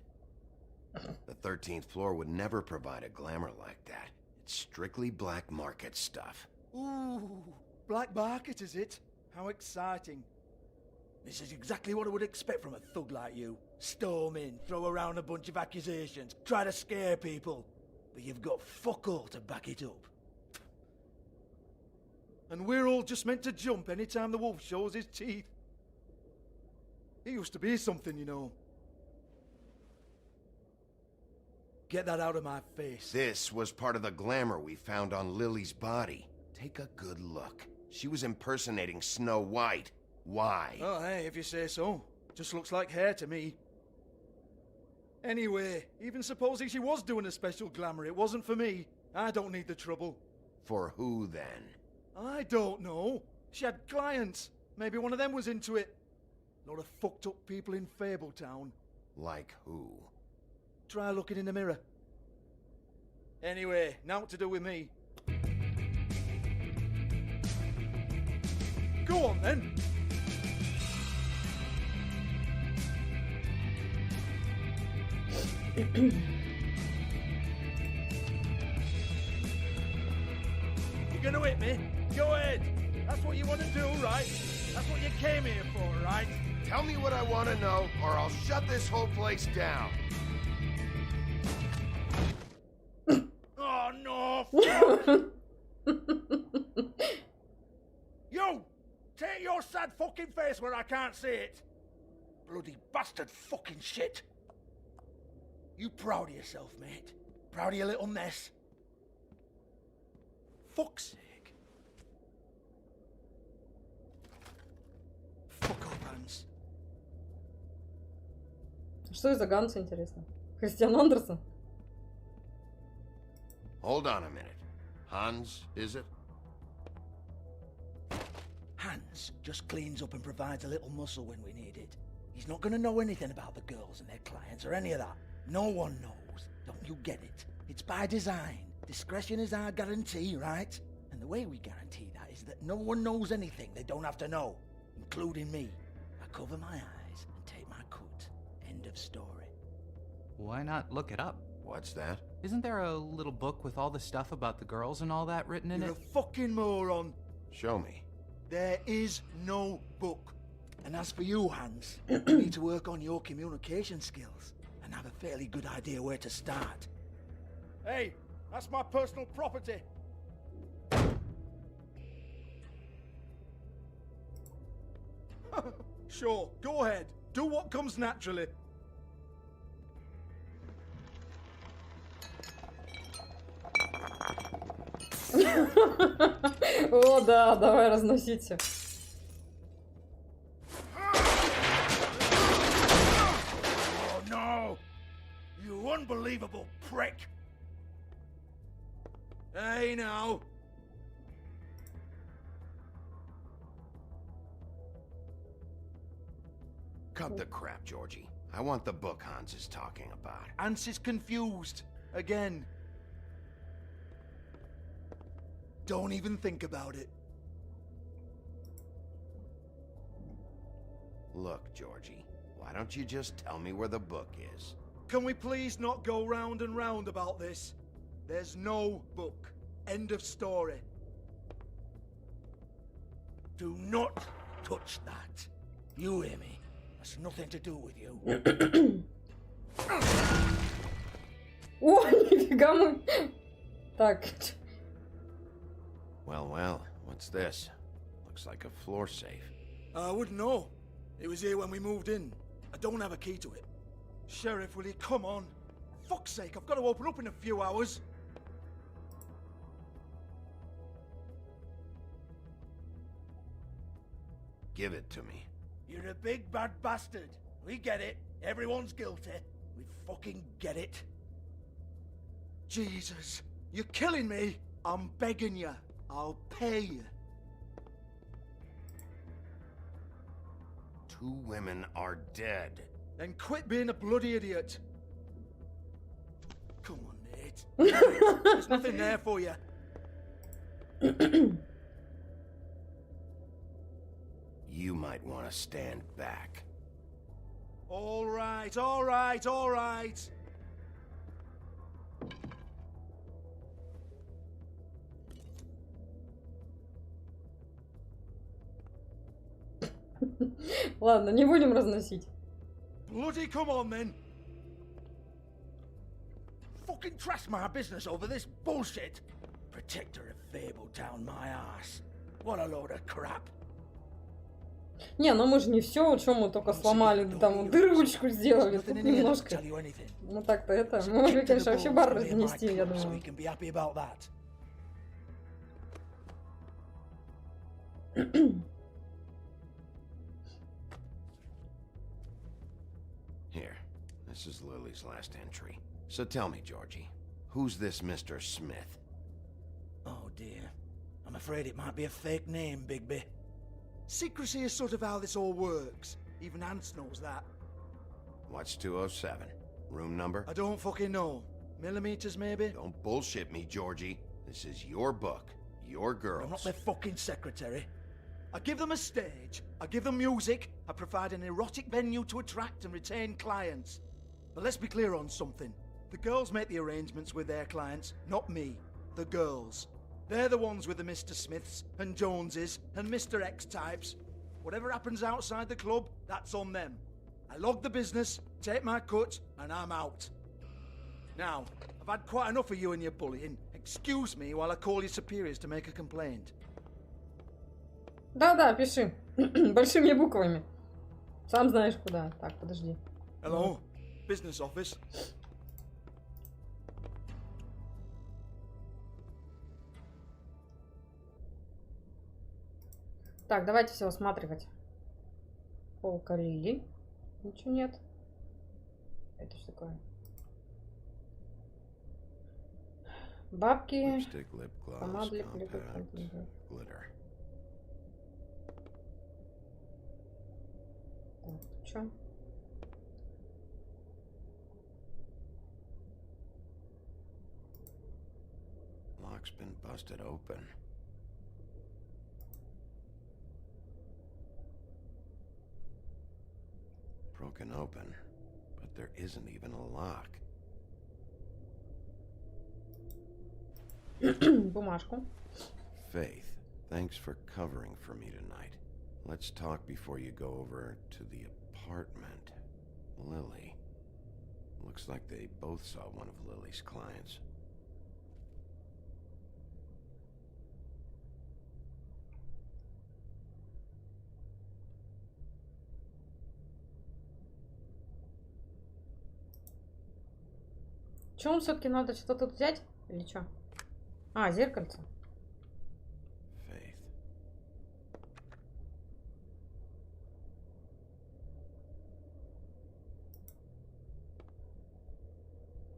The 13th floor would never provide a glamour like that. It's strictly black market stuff. Ooh, black market is it? How exciting. This is exactly what I would expect from a thug like you. Storm in, throw around a bunch of accusations, try to scare people. But you've got fuck all to back it up. And we're all just meant to jump any time the wolf shows his teeth. He used to be something, you know. Get that out of my face. This was part of the glamour we found on Lily's body. Take a good look. She was impersonating Snow White. Why? Oh, hey, if you say so. Just looks like hair to me. Anyway, even supposing she was doing a special glamour, it wasn't for me. I don't need the trouble. For who, then? I don't know. She had clients. Maybe one of them was into it. A lot of fucked up people in Fabletown. Like who? Try looking in the mirror. Anyway, now what to do with me. Go on, then. You're gonna hit me? Go ahead. That's what you want to do, right? That's what you came here for, right? Tell me what I want to know, or I'll shut this whole place down. Oh, no! Fuck! You! Take your sad fucking face where I can't see it! Bloody bastard fucking shit! You proud of yourself, mate? Proud of your little mess? Fuck's sake. Fuck off, Hans. Что из-за Ганса, интересно? Кристиан Андерсон? Hold on a minute. Hans, is it? Hans just cleans up and provides a little muscle when we need it. He's not gonna know anything about the girls and their clients or any of that. No one knows. Don't you get it? It's by design. Discretion is our guarantee, right? And the way we guarantee that is that no one knows anything they don't have to know, including me. I cover my eyes and take my cut. End of story. Why not look it up? What's that? Isn't there a little book with all the stuff about the girls and all that written in You're it? a fucking moron. Show me. There is no book. And as for you, Hans, you need to work on your communication skills and have a fairly good idea where to start. Hey, that's my personal property. Sure, go ahead. Do what comes naturally. О, да, давай разносите. Oh no! You unbelievable prick! Hey now! Cut the crap, Georgie. I want the book Hans is talking about. Hans is confused. Again. Don't even think about it. Look, Georgie, why don't you just tell me where the book is? Can we please not go round and round about this? There's no book. End of story. Do not touch that. You hear me? That's nothing to do with you. О, нифига мы. Так. Well, what's this? Looks like a floor safe. I wouldn't know. It was here when we moved in. I don't have a key to it. Sheriff, will you come on? Fuck's sake, I've got to open up in a few hours. Give it to me. You're a big bad bastard. We get it. Everyone's guilty. We fucking get it. Jesus, you're killing me. I'm begging you. I'll pay you. 2 women are dead. Then quit being a bloody idiot. Come on, Nate. There's nothing there for you. You might want to stand back. All right, all right, all right. Ладно, не будем разносить. Bloody come on then. Fucking trash my business over this bullshit. Protector of Fabletown, my ass. What a load of crap. Не, ну мы же не все, что мы только сломали, там дырочку сделали, тут немножко. Ну так-то это, мы могли, конечно, вообще бар разнести, я думаю. Here, this is Lily's last entry. So tell me, Georgie, who's this Mr. Smith? Oh dear. I'm afraid it might be a fake name, Bigby. Secrecy is sort of how this all works. Even Ants knows that. What's 207? Room number? I don't fucking know. Millimeters, maybe? Don't bullshit me, Georgie. This is your book. Your girls. I'm not their fucking secretary. I give them a stage, I give them music, I provide an erotic venue to attract and retain clients. But let's be clear on something. The girls make the arrangements with their clients, not me. The girls. They're the ones with the Mr. Smiths and Joneses and Mr. X types. Whatever happens outside the club, that's on them. I log the business, take my cut, and I'm out. Now, I've had quite enough of you and your bullying. Excuse me while I call your superiors to make a complaint. Да-да, пиши. Большими буквами. Сам знаешь куда. Так, подожди. Hello, business office. Так, давайте все осматривать. Полка Лили. Ничего нет. Это что такое? Бабки. Lipstick, lip gloss, Помада для compact, glitter. Так, что? Lock's been busted open. Broken open, but there isn't even a lock. Бумажку. Faith, thanks for covering for me tonight. Let's talk before you go over to the apartment. Lily. Looks like they both saw one of Lily's clients. Че, он все-таки надо что-то тут взять? Или что? А, зеркальце. Faith.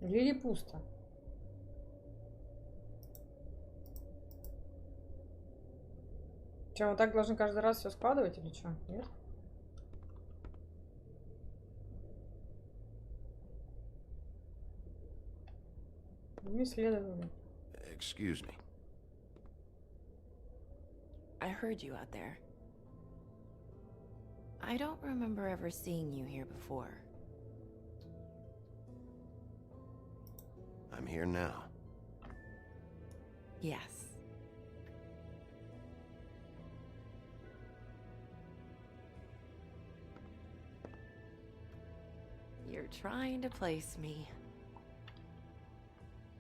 Лили пусто. Че, мы так должны каждый раз все складывать или что? Нет? Не следовали. Excuse me. I heard you out there. I don't remember ever seeing you here before. I'm here now. Yes. You're trying to place me.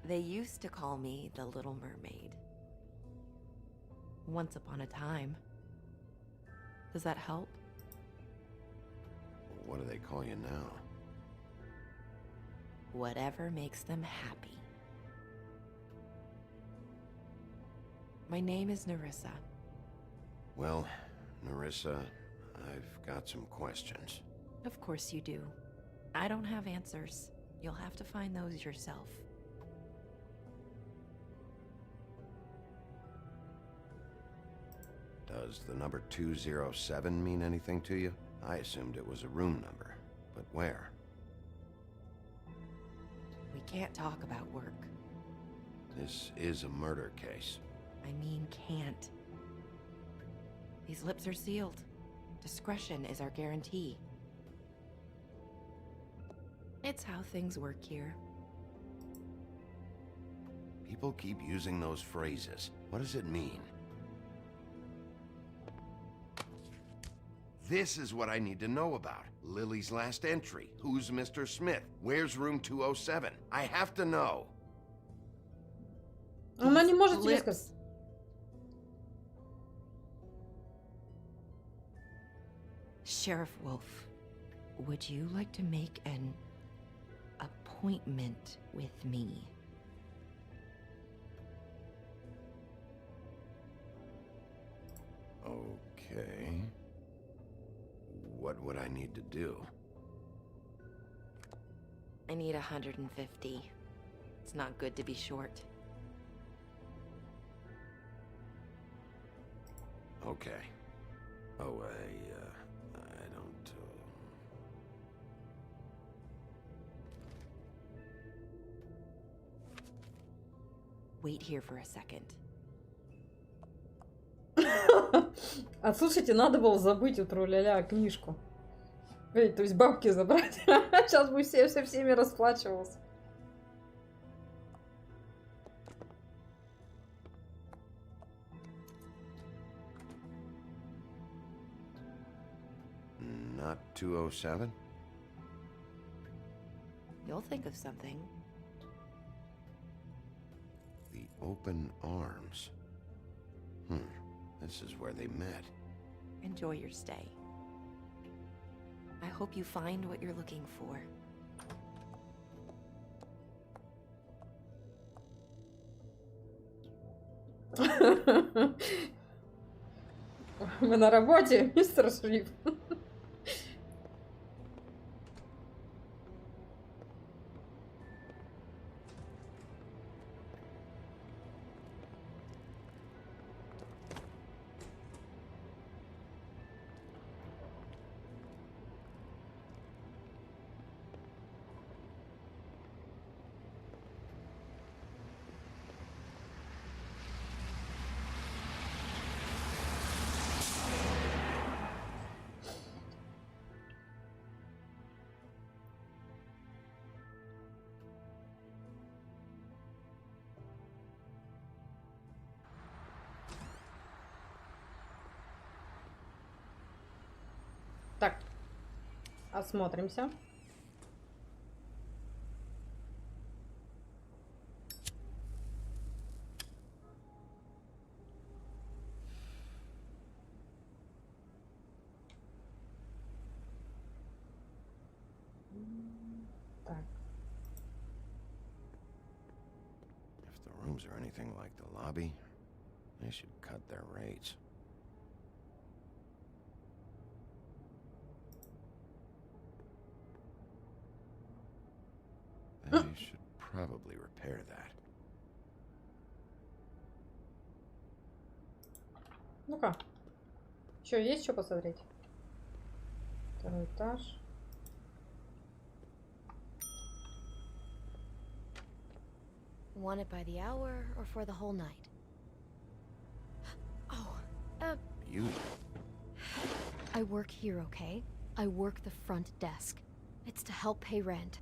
They used to call me the Little Mermaid. Once upon a time. Does that help? What do they call you now? Whatever makes them happy. My name is Nerissa. Well, Nerissa, I've got some questions. Of course you do. I don't have answers. You'll have to find those yourself. Does the number 207 mean anything to you? I assumed it was a room number, but where? We can't talk about work. This is a murder case. I mean can't. These lips are sealed. Discretion is our guarantee. It's how things work here. People keep using those phrases. What does it mean? This is what I need to know about. Lily's last entry. Who's Mr. Smith? Where's room 207? I have to know. Она не может тебе сказать. Sheriff Wolf, would you like to make an appointment with me? Okay. What would I need to do? I need 150. It's not good to be short. Okay. Oh, I don't, Wait here for a second. А слушайте, надо было забыть у тру-ля-ля книжку. То есть бабки забрать. Сейчас бы все со всеми расплачивался. Not 207? You'll think of something. The open arms. This is where they met. Enjoy your stay. I hope you find what you're looking for. Мы на работе, мистер Шриф. Так, осмотримся. Так. If the rooms are anything like the lobby, they should cut their rates. They should probably repair that. Ну-ка. Еще есть что посмотреть? Второй этаж. Want it by the hour or for the whole night? Oh, You? I work here, okay? I work the front desk. It's to help pay rent.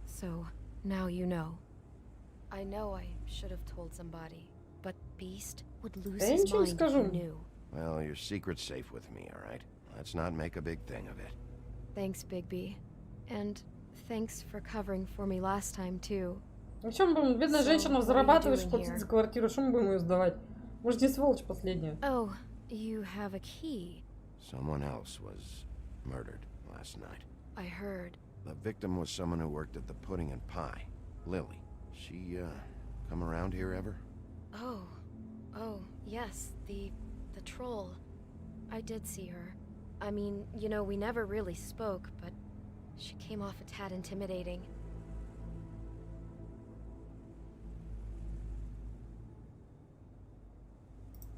So, now you know. I know I should have told somebody, but Beast would lose his mind if he knew. Well, your secret's safe with me, all right? Let's not make a big thing of it. Thanks, Bigby. And thanks for covering for me last time, too. Ну что мы будем? Бедная женщина зарабатывает, платит за квартиру. Что мы будем ее сдавать? Может, не сволочь последняя. Oh, you have a key. Someone else was murdered last night. I heard. The victim was someone who worked at the Pudding and Pie. Lily. She, come around here ever? Oh, yes, the troll. I did see her. I mean, you know, we never really spoke, but she came off a tad intimidating.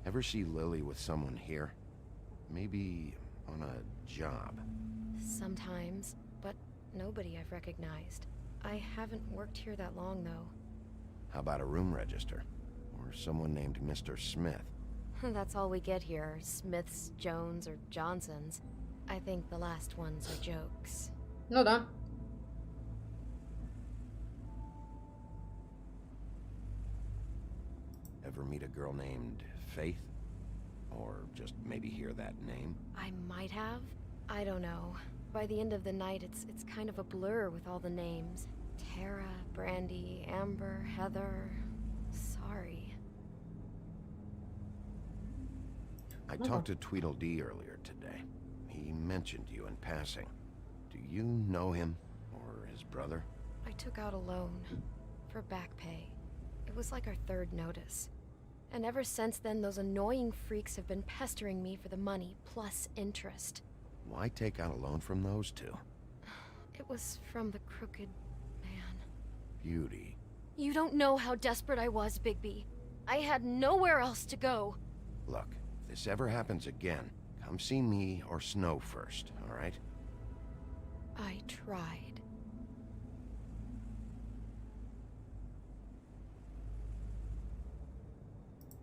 Ever see Lily with someone here? Maybe on a job? Sometimes, but nobody I've recognized. I haven't worked here that long, though. How about a room register? Or someone named Mr. Smith? That's all we get here, Smiths, Jones, or Johnsons. I think the last ones are jokes. Ну да. Ever meet a girl named Faith? Or just maybe hear that name? I might have. I don't know. By the end of the night, it's kind of a blur with all the names. Tara, Brandy, Amber, Heather. Sorry. I talked to Tweedledee earlier today. He mentioned you in passing. Do you know him? Or his brother? I took out a loan. For back pay. It was like our third notice. And ever since then, those annoying freaks have been pestering me for the money, plus interest. Why take out a loan from those two? It was from the crooked man. Beauty. You don't know how desperate I was, Bigby. I had nowhere else to go. Look, if this ever happens again, come see me or Snow first, all right? I tried.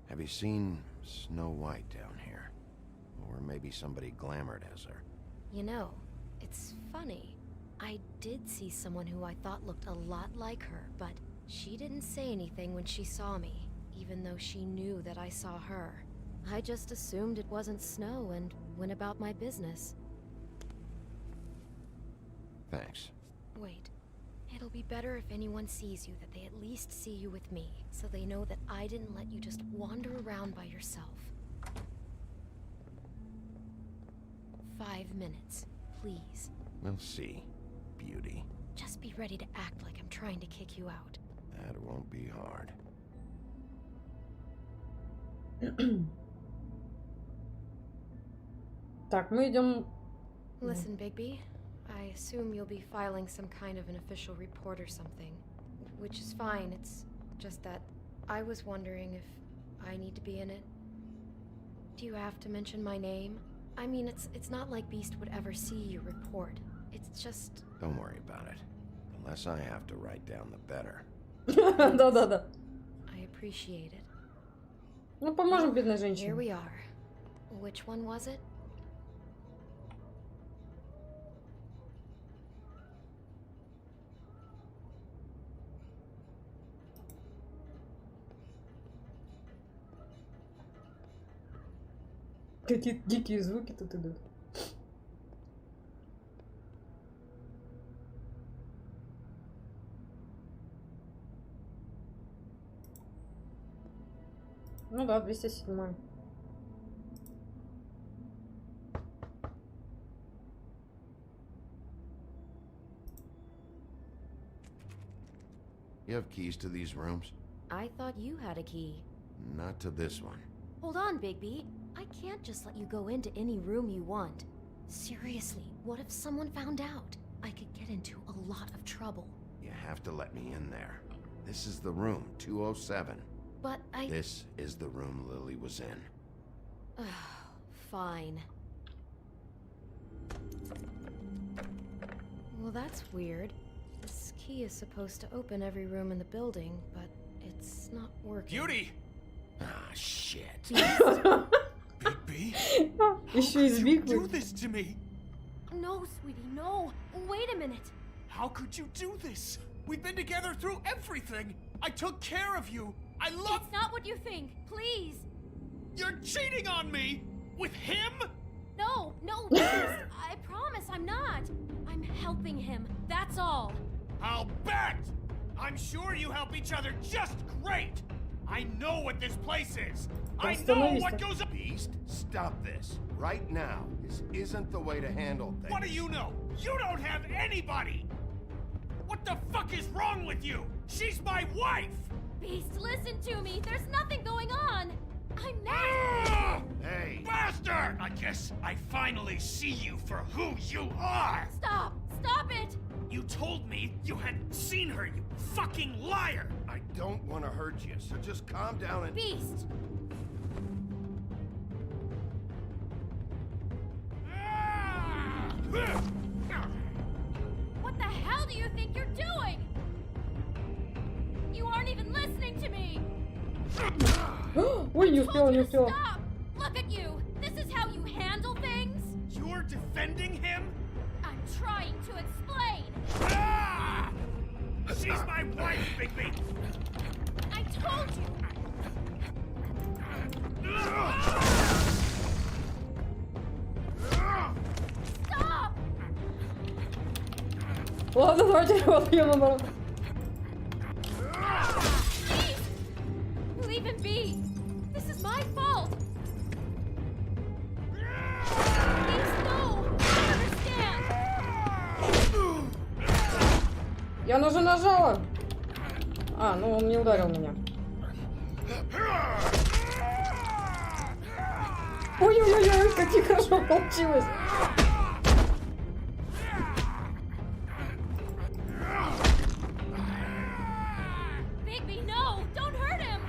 Have you seen Snow White down here? Or maybe somebody glamored as her? You know, it's funny. I did see someone who I thought looked a lot like her, but she didn't say anything when she saw me, even though she knew that I saw her. I just assumed it wasn't Snow and went about my business. Thanks. Wait. It'll be better if anyone sees you that they at least see you with me, so they know that I didn't let you just wander around by yourself. 5 minutes, please. We'll see, Beauty. Just be ready to act like I'm trying to kick you out. That won't be hard. Так, мы идем. Listen, Bigby. I assume you'll be filing some kind of an official report or something. Which is fine, it's just that I was wondering if I need to be in it. Do you have to mention my name? I mean, it's not like Beast would ever see your report. It's just... Don't worry about it. The less I have to write down, the better. Да-да-да. I appreciate it. Ну, поможем бедной Here женщине. we are. Which one was it? Какие дикие звуки тут идут. Ну да, 207. You have keys to these rooms? I thought you had a key. Not to this one. Hold on, Bigby. I can't just let you go into any room you want. Seriously, what if someone found out? I could get into a lot of trouble. You have to let me in there. This is the room, 207. But I... This is the room Lily was in. Fine. Well, that's weird. This key is supposed to open every room in the building, but it's not working. Beauty! Ah, shit. Bigby? Еще и you do this to me? No, sweetie, no. Wait a minute. How could you do this? We've been together through everything. I took care of you. I love... It's not what you think. Please. You're cheating on me! With him? No, please. I promise I'm not. I'm helping him. That's all. I'll bet! I'm sure you help each other just great! I know what this place is! I know what goes on! Beast, stop this. Right now. This isn't the way to handle things. What do you know? You don't have anybody! What the fuck is wrong with you? She's my wife! Beast, listen to me. There's nothing going on. I'm not. Hey! Bastard! I guess I finally see you for who you are! Stop! Stop it! You told me you had seen her, you fucking liar! I don't want to hurt you, so just calm down and... Beast! What the hell do you think you're doing? You aren't even listening to me! Ой, не успела, не успела. Stop! Look at you! This is how you handle things? You're defending him? I'm trying to explain! Ah! She's my wife, Bigby! I told you! Stop! Ладно, давайте возьмем наоборот. Leave him be! This is my fault! Please, no! I understand! Я уже нажала. А, ну он не ударил меня. Ой-ой-ой, как нехорошо получилось. Bigby, no! Don't hurt him!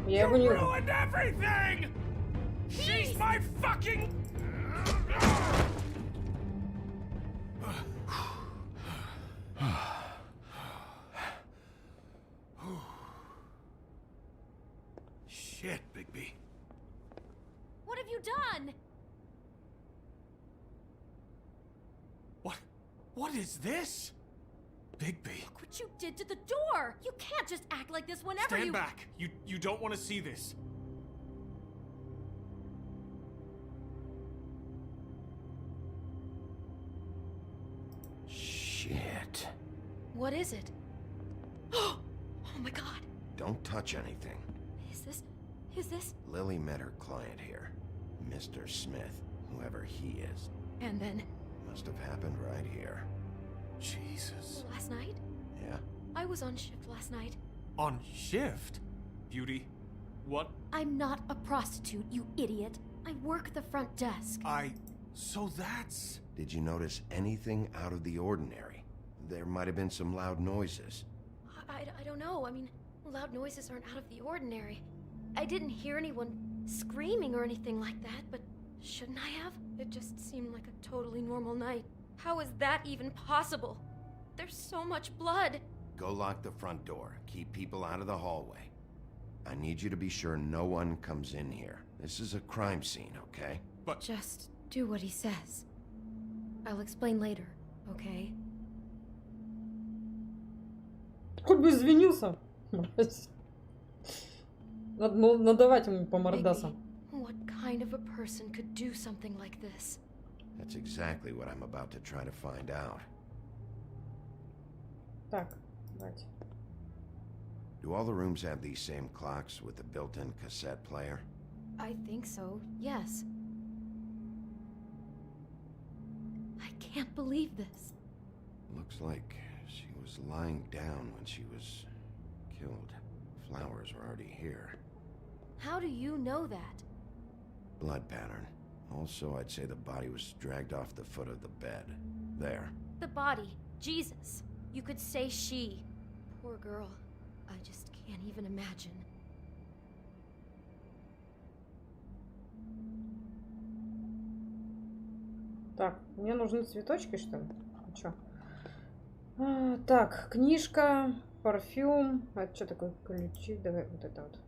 Я его не... Ruined everything! She's my fucking... Shit, Bigby. What have you done? What is this? Bigby. Look what you did to the door! You can't just act like this whenever Stand you- back. You don't want to see this. Shit. What is it? Oh my god. Don't touch anything. Is this? Lily met her client here. Mr. Smith, whoever he is. And then? Must have happened right here. Jesus. Last night? Yeah? I was on shift last night. On shift? Beauty, what? I'm not a prostitute, you idiot. I work the front desk. So that's... Did you notice anything out of the ordinary? There might have been some loud noises. I don't know. I mean, loud noises aren't out of the ordinary. I didn't hear anyone screaming or anything like that, but shouldn't I have? It just seemed like a totally normal night. How is that even possible? There's so much blood. Go lock the front door. Keep people out of the hallway. I need you to be sure no one comes in here. This is a crime scene, okay? But... Just do what he says. I'll explain later, okay? Хоть бы извинился. Надо надавать ему по мордасам. What kind of a person could do something like this? That's exactly what I'm about to try to find out. Так, давайте. Do all the rooms have these same clocks with the built-in cassette player? I think so, yes. I can't believe this. Looks like she was lying down when she was killed. Flowers were already here. How do you know that? Blood pattern. Also, I'd say the body was dragged off the foot of the bed. There. The body. Jesus. You could say she. Poor girl. I just can't even imagine. Так, мне нужны цветочки, что ли? Чё? Так, книжка, парфюм. А это что такое? Ключи. Давай вот это вот.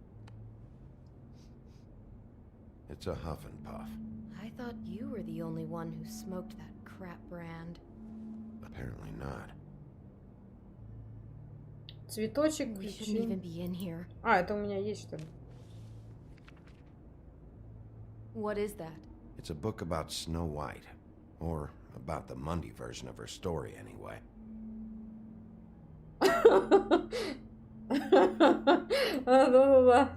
It's a huff and puff. I thought you were the only one who smoked that crap brand. Apparently not. Цветочек, We ключи. shouldn't even be in here. А, это у меня есть, что ли? What is that? It's a book about Snow White. Or About the Monday version of her story, anyway. Да-да-да.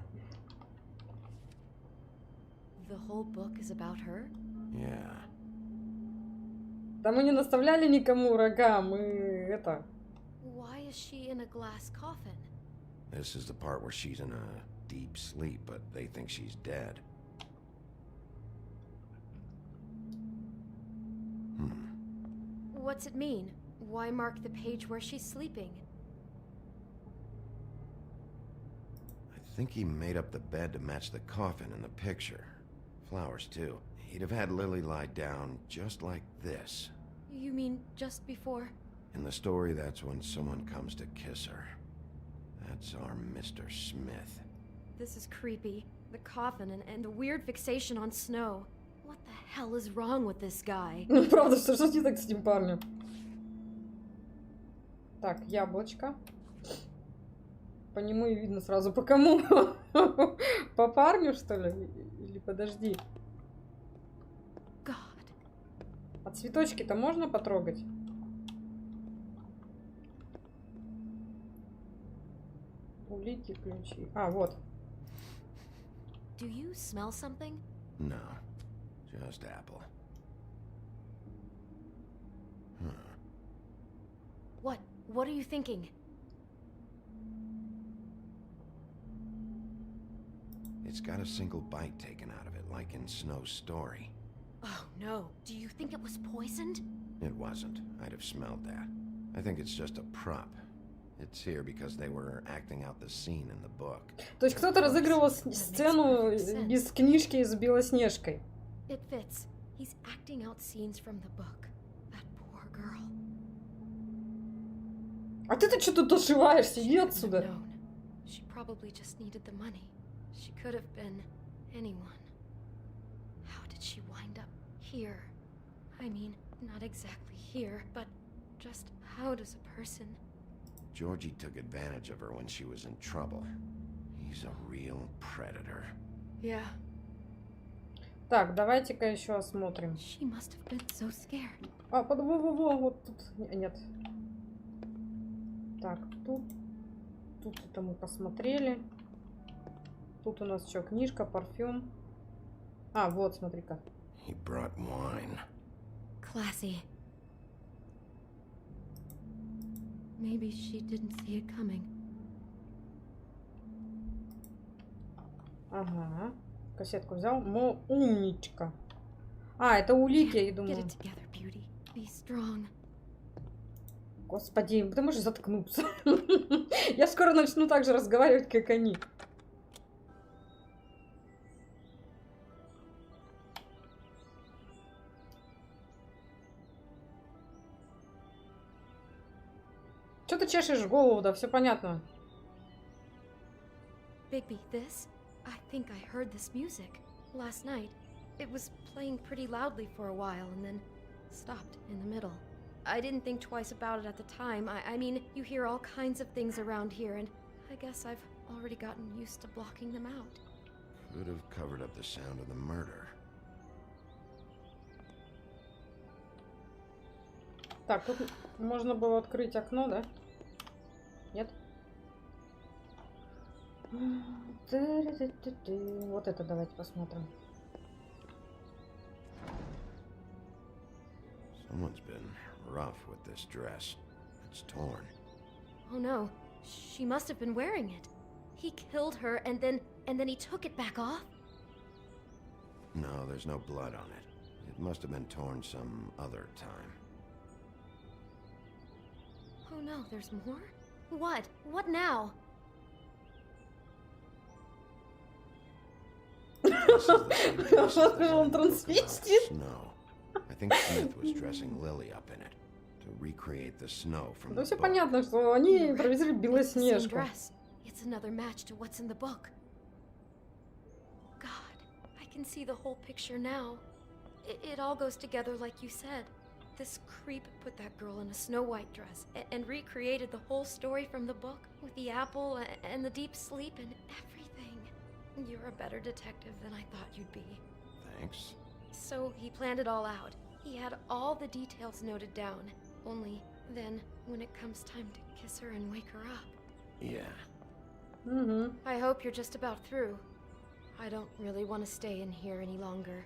The whole book is about her? Yeah. Да мы не наставляли никому рога, мы это... Why is she in a glass coffin? This is the part where she's in a deep sleep, but they think she's dead. What's it mean? Why mark the page where she's sleeping? I think he made up the bed to match the coffin in the picture. Flowers, too. He'd have had Lily lie down just like this. You mean just before? In the story, that's when someone comes to kiss her. That's our Mr. Smith. This is creepy. The coffin and the weird fixation on snow. What the hell is wrong with this guy? Ну, правда, что ж не так с этим парнем? Так, яблочко. По нему и видно сразу. По кому? По парню, что ли? Или подожди. А цветочки-то можно потрогать? Улики, ключи. А, вот. Do you smell something? No, just apple. What? What are you thinking? It's got a single bite taken out of it, like in Snow's story. Oh no. Do you think it was poisoned? It wasn't. I'd have smelled that. I think it's just a prop. It's here because they were acting out the scene in the book. То есть кто-то разыгрывал сцену из книжки с Белоснежкой. It fits. He's acting out scenes from the book. That poor girl. А ты-то что тут ошиваешься? Иди отсюда. She probably just needed the money. She could have been anyone. How did she wind up here? I mean, not exactly here, but just how does a person... Georgie took advantage of her when she was in trouble. He's a real predator. Yeah. Так, давайте-ка еще осмотрим. She must have been so scared. А, во-во-во, вот тут. Нет. Так, тут. Тут это мы посмотрели. Тут у нас что, книжка, парфюм. А, вот, смотри-ка. He brought wine. Classy. Maybe she didn't see it coming. Ага. Кассетку взял. Умничка. А, это улики, я и думаю. Get it together, beauty. Be strong. Господи, ты можешь заткнуться? Я скоро начну так же разговаривать, как они. Что ты чешешь голову, да? Все понятно. Bigby, this? I think I heard this music last night. It was playing pretty loudly for a while and then stopped in the middle. I didn't think twice about it at the time. I mean, you hear all kinds of things around here, and I guess I've already gotten used to blocking them out. Could have covered up the sound of the murder. Так, тут можно было открыть окно, да? Нет? Вот это давайте посмотрим. Someone's been rough with this dress. It's torn. Oh no, she must have been wearing it. He killed her and then he took it back off? No, there's no blood on it. It must have been torn some other time. Oh no, there's more? What? What now? Он трансвестит? Snow. I think Smith was dressing Lily up in it to recreate the snow from Да the все book. понятно, что они импровизировали It's the same Белоснежку. dress. It's another match to what's in the book. God, I can see the whole picture now. It all goes together like you said. This creep put that girl in a Snow White dress and recreated the whole story from the book with the apple and the deep sleep and everything. You're a better detective than I thought you'd be. Thanks. So he planned it all out. He had all the details noted down. Only then, when it comes time to kiss her and wake her up. Yeah. I hope you're just about through. I don't really want to stay in here any longer.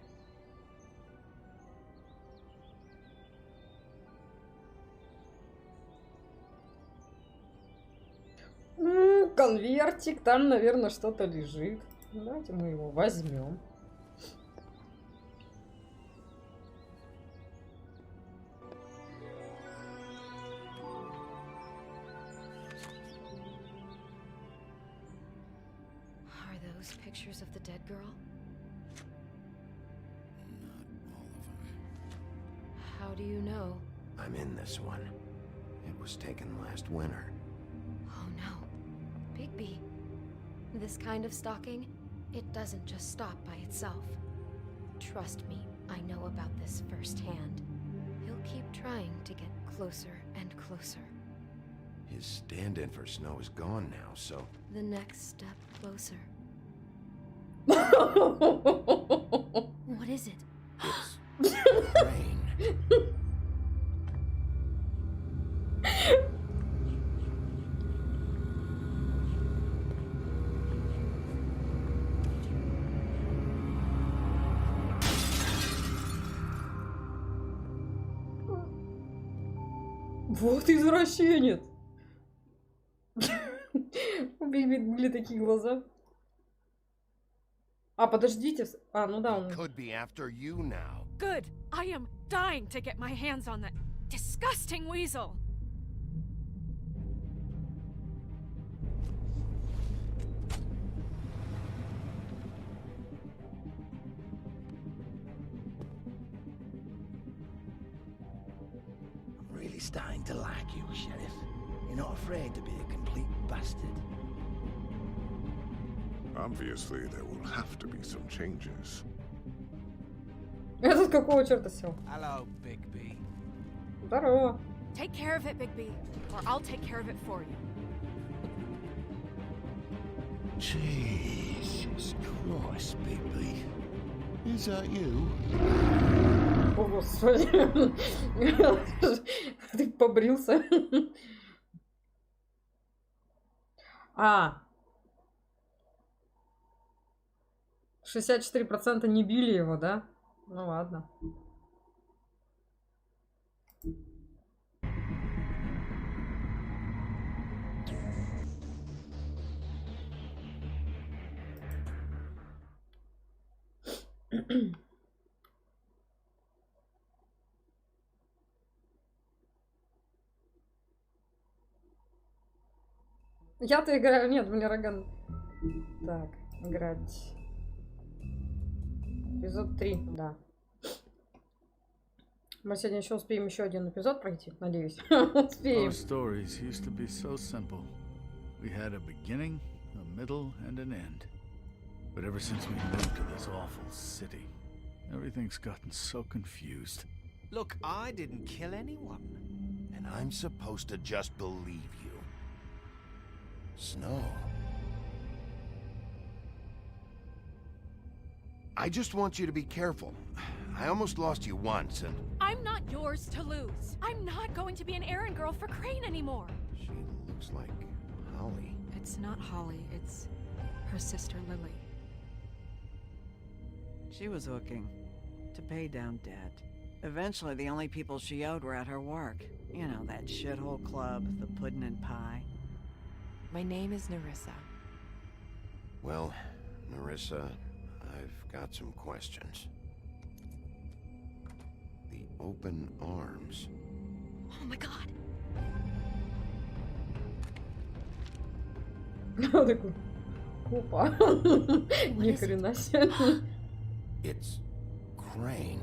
Конвертик, там, наверное, что-то лежит. Давайте мы его возьмем. Are those pictures of the dead girl? Not all of them. How do you know? I'm in this one. It was taken last winter. Oh no. Bigby. This kind of stalking, it doesn't just stop by itself. Trust me, I know about this firsthand. He'll keep trying to get closer and closer. His stand-in for Snow is gone now, so... The next step closer. What is it? It's... rain. Вот извращенец. У Бигби были такие глаза. А, подождите. А, ну да, он... Could be after you now. Good. I am dying to get my hands on that disgusting weasel. Really starting to like you, Sheriff. You're not afraid to be a complete bastard. Obviously, there will have to be some changes. Этот какого черта сел? Hello, Bigby. Здорово. Take care of it, Bigby, or I'll take care of it for you. Jesus Christ, Bigby. Is that you? О, Господи. Ты побрился. А. 64% не били его, да? Ну ладно. Я-то играю... Нет, мне Роган... Так, играть... Эпизод 3, да. Мы сегодня еще успеем еще один эпизод пройти, надеюсь. Успеем. Our stories used to be so simple. We had a beginning, a middle, and an end. But ever since we moved to this awful city, everything's gotten so confused. Look, I didn't kill anyone. And I'm supposed to just believe you. Snow. I just want you to be careful. I almost lost you once, and... I'm not yours to lose. I'm not going to be an errand girl for Crane anymore. She looks like Holly. It's not Holly, it's her sister Lily. She was hooking to pay down debt. Eventually, the only people she owed were at her work. You know, that shithole club, the pudding and pie. My name is Nerissa. Well, Nerissa, I've got some questions. The open arms. Oh my god. Такой, опа, ни хрена себе. It's Crane.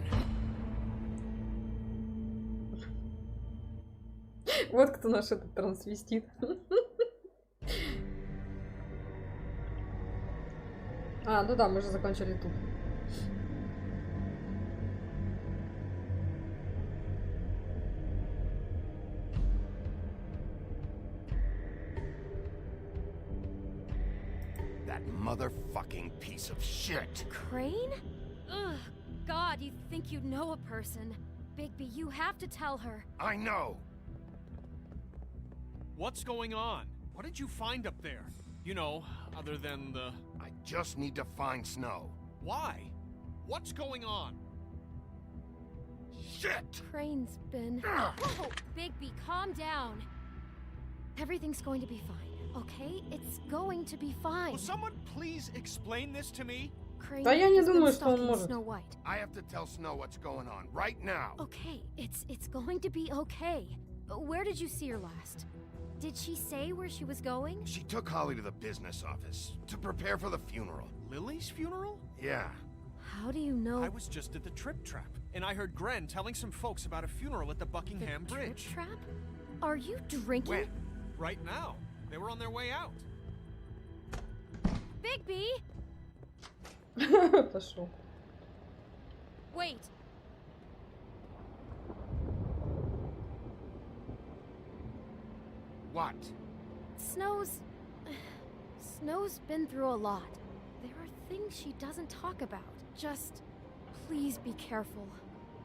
Вот кто наш этот трансвестит. А, ну да, мы же закончили тут. That motherfucking piece of shit. Crane? Ugh, God, you'd think you'd know a person. Bigby, you have to tell her. I know. What's going on? What did you find up there? You know, other than the... I just need to find Snow. Why? What's going on? Shit! Crane's been... Whoa! Bigby, calm down. Everything's going to be fine, okay? It's going to be fine. Will someone please explain this to me? Crane Да я не has been думаю, что он stalking может. Snow White. I have to tell Snow what's going on right now. Okay, it's going to be okay. Where did you see her last? Did she say where she was going? She took Holly to the business office to prepare for the funeral. Lily's funeral? Yeah. How do you know? I was just at the Trip Trap, and I heard Gren telling some folks about a funeral at the Buckingham the Bridge. Trip Trap? Are you drinking? When? Right now. They were on their way out. Bigby! Пошел. Wait. What? Snow's been through a lot. There are things she doesn't talk about. Just please be careful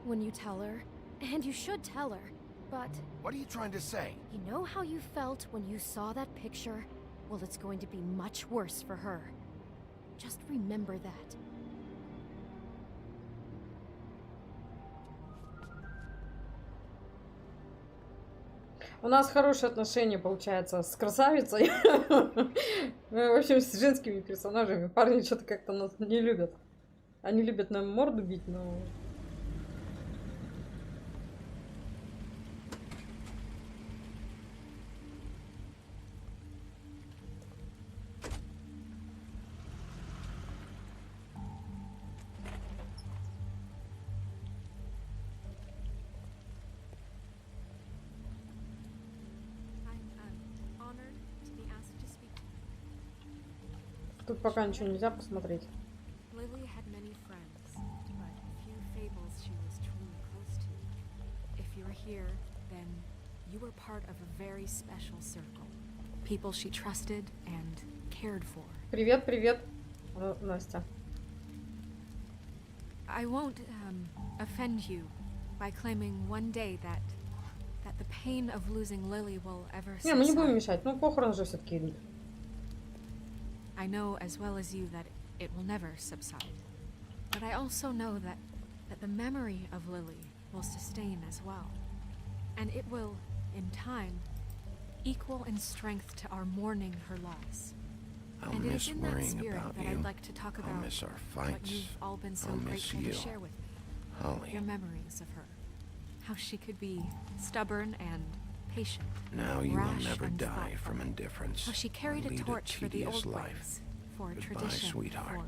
when you tell her. And you should tell her. But What are you trying to say? you know how you felt when you saw that picture? Well, it's going to be much worse for her. Just remember that. У нас хорошие отношения, получается, с красавицей. В общем, с женскими персонажами. Парни что-то как-то нас не любят. Они любят нам морду бить, но... I'm honored to be asked to speak. Тут пока ничего нельзя посмотреть. Lily had many friends, but few fables she was truly close to. If you're here, then you were part of a very special circle. People she trusted and cared for. Привет, привет, Настя. I won't offend you by claiming one day that the pain of losing Lily will ever Не, мы не будем subside. мешать. Ну, похороны же все-таки идут. I know as well as you that it will never subside. But I also know that the memory of Lily will sustain as well. And it will, in time, equal in strength to our mourning her loss. I'll And it miss is in that worrying spirit about that you. I'd like to talk I'll about miss our what fights. you've all been so I'll miss grateful you. to share with me. Holly. Your memories of her. How she could be stubborn and patient. Now you will rash never and die thoughtful. from indifference. How she carried or a lead torch for the tedious old life. ways, for Goodbye, tradition, sweetheart. for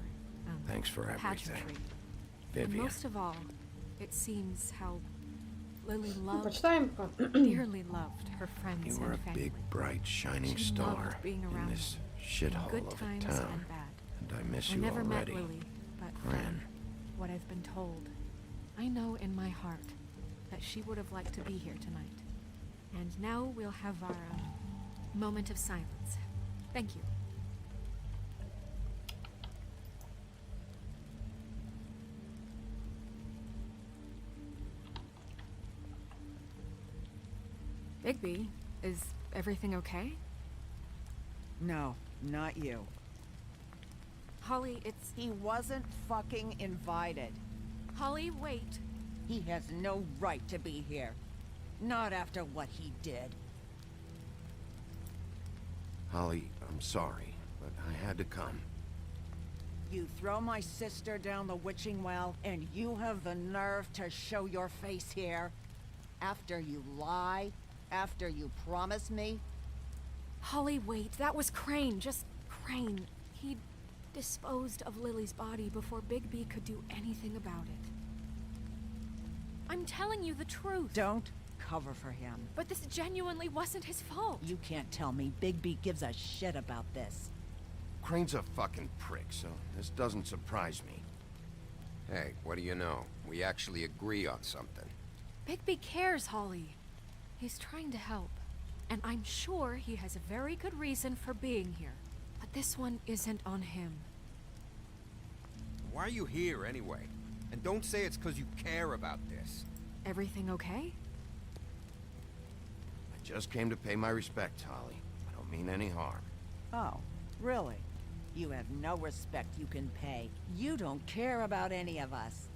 Thanks for everything. pageantry. And Vivian. most of all, it seems how Lily loved, Почитаем пока. dearly loved her friends You were and a family. big, bright, shining She star loved being in around this them, in shithole good of a times town. and bad. And I miss I you never already. met Lily, but Ren. from what I've been told, I know in my heart that she would have liked to be here tonight. And now we'll have our moment of silence. Thank you. Bigby, is everything okay? No, not you. Holly, it's... He wasn't fucking invited. Holly, wait. He has no right to be here. Not after what he did. Holly, I'm sorry, but I had to come. You throw my sister down the witching well, and you have the nerve to show your face here? After you lie? After you promise me? Holly, wait. That was Crane. Just Crane. He disposed of Lily's body before Bigby could do anything about it. I'm telling you the truth. Don't cover for him. But this genuinely wasn't his fault. You can't tell me Bigby gives a shit about this. Crane's a fucking prick, so this doesn't surprise me. Hey, what do you know? We actually agree on something. Bigby cares, Holly. He's trying to help. And I'm sure he has a very good reason for being here. But this one isn't on him. Why are you here anyway? And don't say it's because you care about this. Everything okay? I just came to pay my respect, Holly. I don't mean any harm. Oh, really? You have no respect you can pay. You don't care about any of us.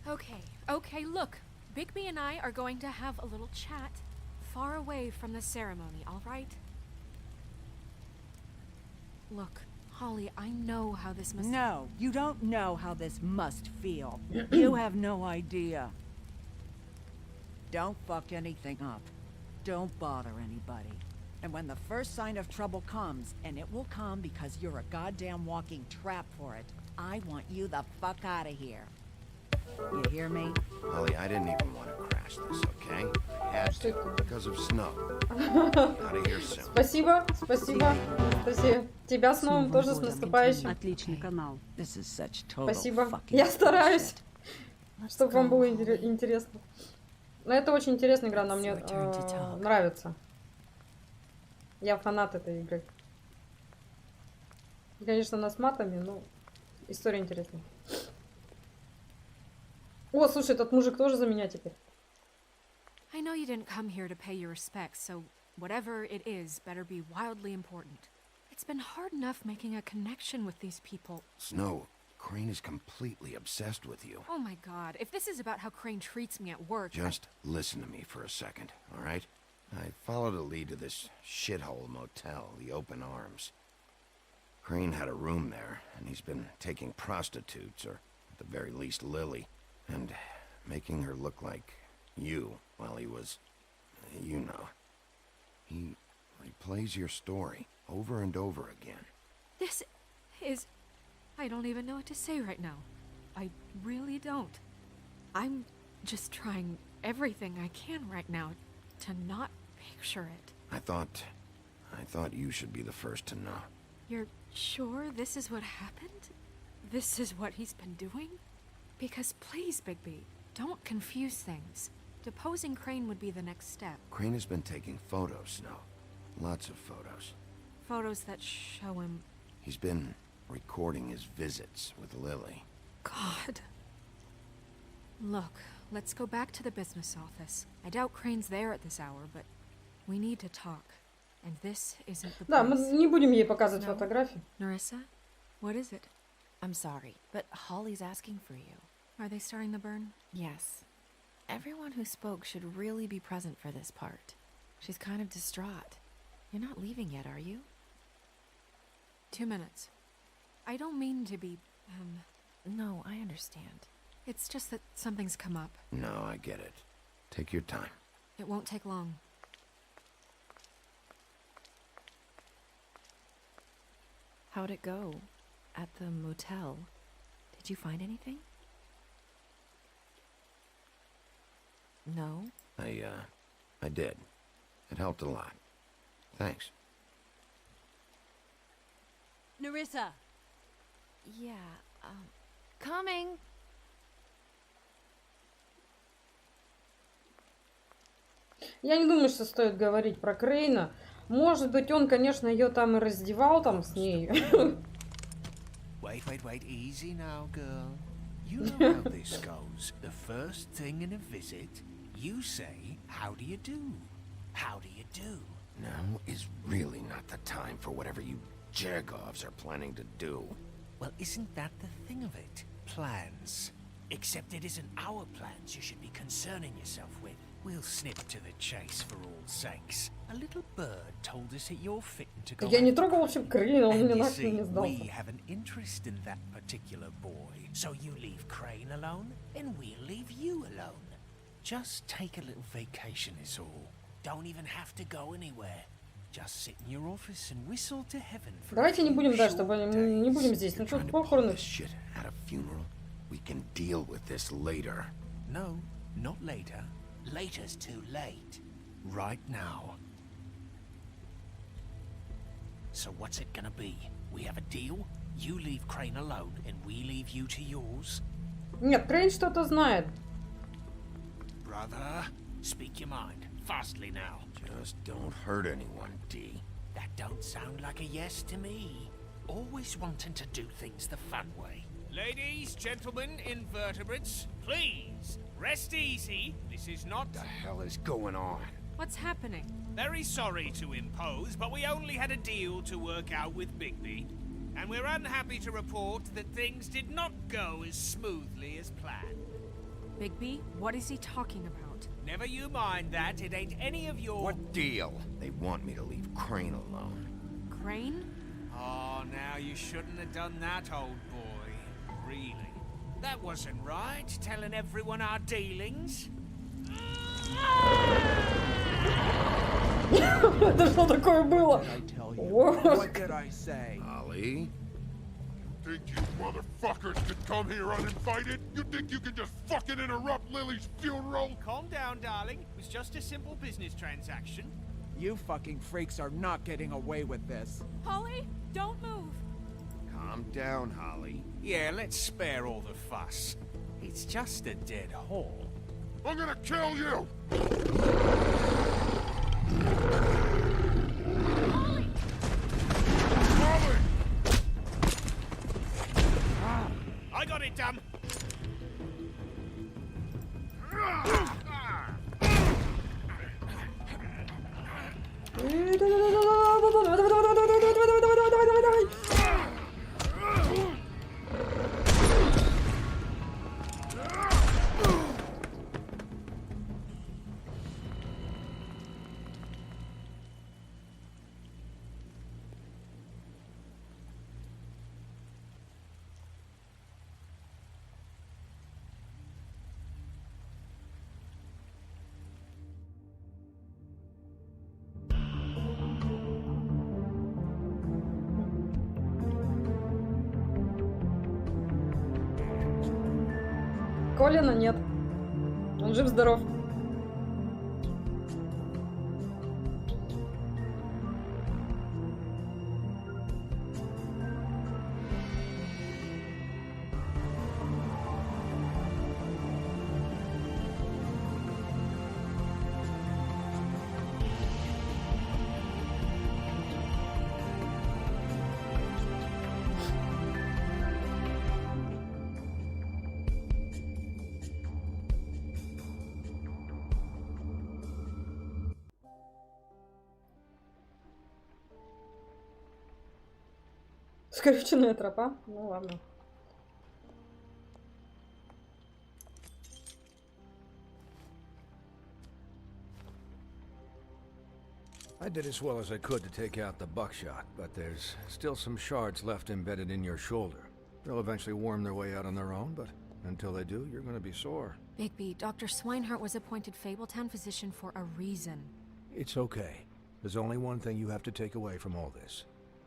Okay, look. Bigby and I are going to have a little chat far away from the ceremony, all right? Look, Holly, I know how this must... No, you don't know how this must feel. You have no idea. Don't fuck anything up. Don't bother anybody. And when the first sign of trouble comes, and it will come because you're a goddamn walking trap for it, I want you the fuck out of here. You hear me? Holly, I didn't even want to crash this, okay? I had to because of snow. Out of here soon. Спасибо, спасибо. Анастасия. Тебя с новым тоже с наступающим. Отличный канал. This is such total Спасибо. fucking Я стараюсь, bullshit. чтобы вам было интересно. Но это очень интересная игра, она мне нравится. Я фанат этой игры. И, конечно, она с матами, но история интересная. О, слушай, этот мужик тоже за меня теперь. I know you didn't come here to pay your respects, so whatever it is better be wildly important. It's been hard enough making a connection with these people. Snow, Crane is completely obsessed with you. Oh my god, if this is about how Crane treats me at work... Just listen to me for a second, all right? I followed a lead to this shithole motel, the Open Arms. Crane had a room there, and he's been taking prostitutes, or at the very least Lily, and making her look like you while he was, you know. He replays your story over and over again. This is... I don't even know what to say right now. I really don't. I'm just trying everything I can right now to not picture it. I thought you should be the first to know. You're sure this is what happened? This is what he's been doing? Because please, Bigby, don't confuse things. Deposing Crane would be the next step. Crane has been taking photos, Snow. Lots of photos. Photos that show him... He's been recording his visits with Lily. God. Look, let's go back to the business office. I doubt Crane's there at this hour, but we need to talk. And this isn't the place. Да, мы не будем ей показывать фотографии. Narissa, what is it? I'm sorry, but Holly's asking for you. Are they starting the burn? Yes. Everyone who spoke should really be present for this part. She's kind of distraught. You're not leaving yet, are you? 2 minutes. I don't mean to be, No, I understand. It's just that something's come up. No, I get it. Take your time. It won't take long. How'd it go? At the motel? Did you find anything? No? I did. It helped a lot. Thanks. Narissa! Yeah, Coming! Я не думаю, что стоит говорить про Крейна. Может быть, он, конечно, ее там и раздевал там с ней. Wait, easy now, girl. You know how this goes. The first thing in a visit, you say, how do you do? How do you do? Now is really not the time for whatever you Jergovs are planning to do. Well, isn't that the thing of it? Plans. Except it isn't our plans you should be concerning yourself with. We'll snip to the chase for all sakes. A little bird told us that you're fitting to go. Я не трогал вообще Крейна, он мне нахрен не we сдался. have an interest in that particular boy. So you leave Crane alone, and we'll leave you alone. Just take a little vacation is all. Don't even have to go anywhere. Just sit in your office and whistle to heaven for Давайте не будем, да, чтобы не будем здесь. Ну что, похороны. Shit at a funeral. We can deal with this later. No, not later. Later's too late. Right now. So what's it gonna be? We have a deal? You leave Crane alone, and we leave you to yours? Нет, Крейн что-то знает. Brother, speak your mind. Fastly now. Just don't hurt anyone, D. That don't sound like a yes to me. Always wanting to do things the fun way. Ladies, gentlemen, invertebrates, please, rest easy. This is not... What the hell is going on? What's happening? Very sorry to impose, but we only had a deal to work out with Bigby. And we're unhappy to report that things did not go as smoothly as planned. Bigby, what is he talking about? Never you mind that, it ain't any of your... What deal? They want me to leave Crane alone. Crane? Oh, now you shouldn't have done that, old boy. Really. That wasn't right, telling everyone our dealings. Это что такое было? What did I say? Ollie? You think you motherfuckers could come here uninvited? You think you can just fucking interrupt Lily's funeral? Calm down, darling. It was just a simple business transaction. You fucking freaks are not getting away with this. Holly, don't move. Calm down, Holly. Yeah, let's spare all the fuss. It's just a dead hole. I'm gonna kill you! Holly! Holly! I got it, damn. Колина нет. Он жив-здоров. Скрюченная тропа. Ну ладно. I did as well as I could to take out the buckshot, but there's still some shards left embedded in your shoulder. They'll eventually worm their way out on their own, but until they do, you're gonna be sore. Bigby, Dr. Swinehart was appointed Fabletown physician for a reason. It's okay. There's only one thing you have to take away from all this.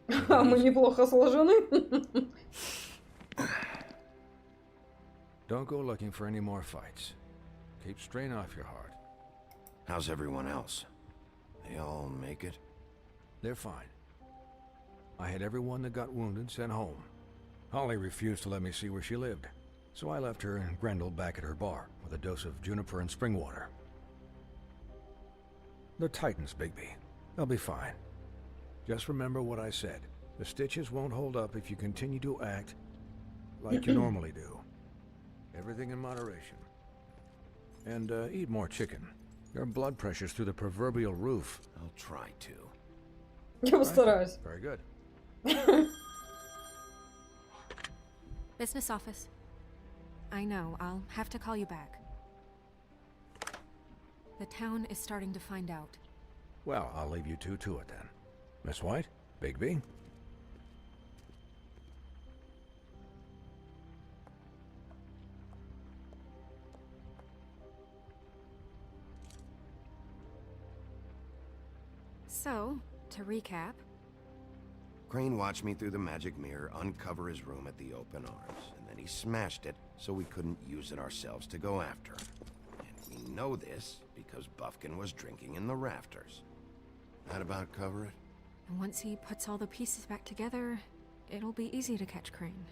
Мы неплохо сложены. Don't go looking for any more fights. Keep strain off your heart. How's everyone else? They all make it? They're fine. I had everyone that got wounded sent home. Holly refused to let me see where she lived, so I left her and Grendel back at her bar with a dose of juniper and spring water. They're Titans, Bigby. They'll be fine. Just remember what I said. The stitches won't hold up if you continue to act like you normally do. Everything in moderation. And eat more chicken. Your blood pressure's through the proverbial roof. I'll try to. Я постараюсь. Very good. Business office. I know, I'll have to call you back. The town is starting to find out. Well, I'll leave you two to it then. Miss White? Bigby? So, to recap... Crane watched me through the magic mirror uncover his room at the open arms, and then he smashed it so we couldn't use it ourselves to go after him. And we know this because Buffkin was drinking in the rafters. That about cover it? And once he puts all the pieces back together, it'll be easy to catch Crane.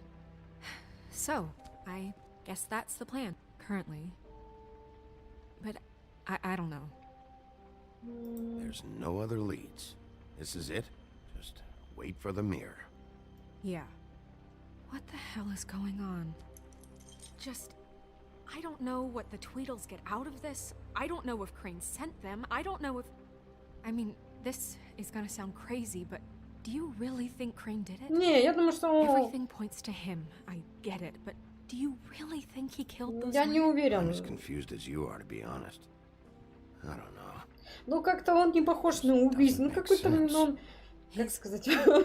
So, I guess that's the plan, currently. But I don't know. There's no other leads. This is it. Just wait for the mirror. Yeah. What the hell is going on? Just... I don't know what the Tweedles get out of this. I don't know if Crane sent them. I don't know if... I mean, this is gonna sound crazy, but do you really think Crane did it? Не, я думаю, что он... Everything points to him. I get it, but do you really think he killed those Я не women? уверен. I'm as confused as you are, to be honest. I don't know. Ну, как-то он не похож на убийцу. Ну, какой-то, он... Как сказать?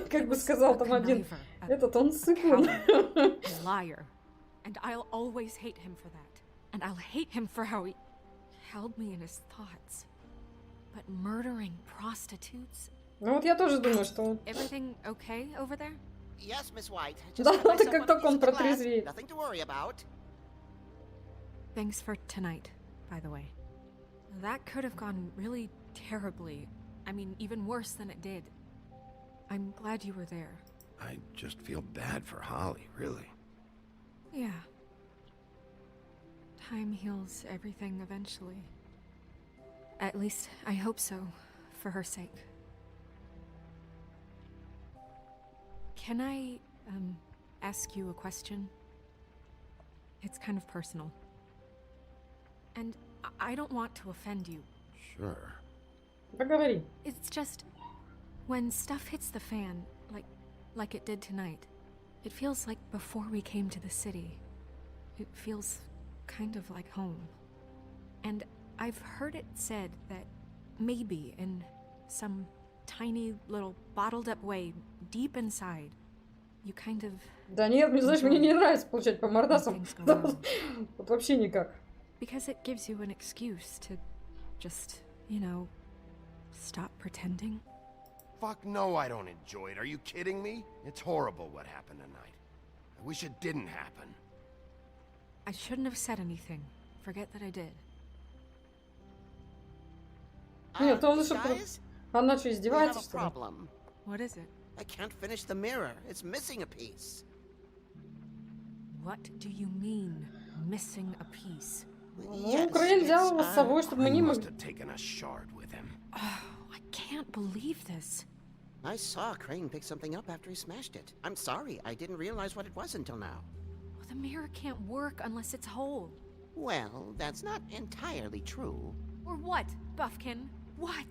Как бы сказал там один... Этот, он сыкун. Liar. And I'll always hate him for that. And I'll hate him for how he held me in his thoughts. But murdering prostitutes? Ну вот я тоже думаю, что он... Everything okay over there? Yes, Miss White. Да, ты как только он протрезвеет. Nothing to worry about. Thanks for tonight, by the way. That could have gone really terribly. I mean, even worse than it did. I'm glad you were there. I just feel bad for Holly, really. Yeah. Time heals everything eventually. At least, I hope so, for her sake. Can I, ask you a question? It's kind of personal. And I don't want to offend you. Sure. Поговори. It's just, when stuff hits the fan, like it did tonight, it feels like before we came to the city. It feels kind of like home. And I've heard it said that maybe in some tiny little bottled up way deep inside, you kind of... Да нет, мне, знаешь, мне не нравится получать по мордасам. Вот вообще никак. Because it gives you an excuse to just, you know, stop pretending. Fuck no, I don't enjoy it. Are you kidding me? It's horrible what happened tonight. I wish it didn't happen. I shouldn't have said anything. Forget that I did. Нет, он же... Guys, Она что, we have издевается, a что ли? problem. What is it? I can't finish the mirror. It's missing a piece. What do you mean, missing a piece? Ну, Крейн взял его с собой, чтобы мы не must могли... have taken a shard with him. Oh, I can't believe this. I saw Crane pick something up after he smashed it. I'm sorry, I didn't realize what it was until now. Well, the mirror can't work unless it's whole. Well, that's not entirely true. Or what, Buffkin? What?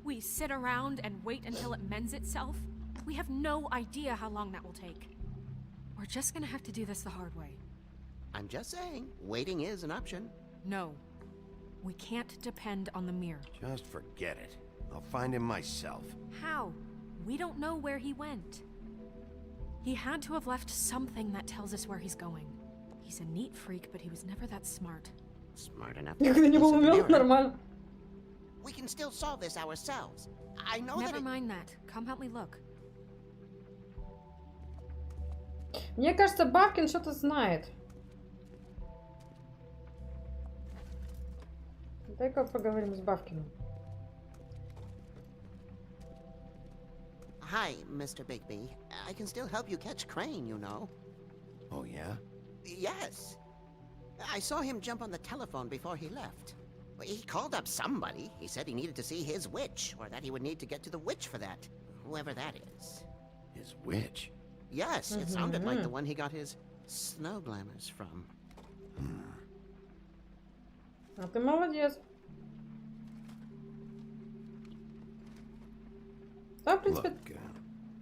We sit around and wait until it mends itself? We have no idea how long that will take. We're just gonna have to do this the hard way. I'm just saying, waiting is an option. No. We can't depend on the mirror. Just forget it. I'll find him myself. How? We don't know where he went. He had to have left something that tells us where he's going. He's a neat freak, but he was never that smart. Smart enough. Никогда не был умен, нормально. We can still solve this ourselves. I know Never that. mind that. Come help me look. Мне кажется, Бабкин что-то знает. Дай-ка поговорим с Бабкиным. Hi, Mr. Bigby. I can still help you catch Crane, you know. Oh, yeah? Yes. I saw him jump on the telephone before he left. He called up somebody. He said he needed to see his witch, or that he would need to get to the witch for that. Whoever that is. His witch? Yes, it sounded like the one he got his snow glamours from. А ты молодец. Да, в принципе... Look,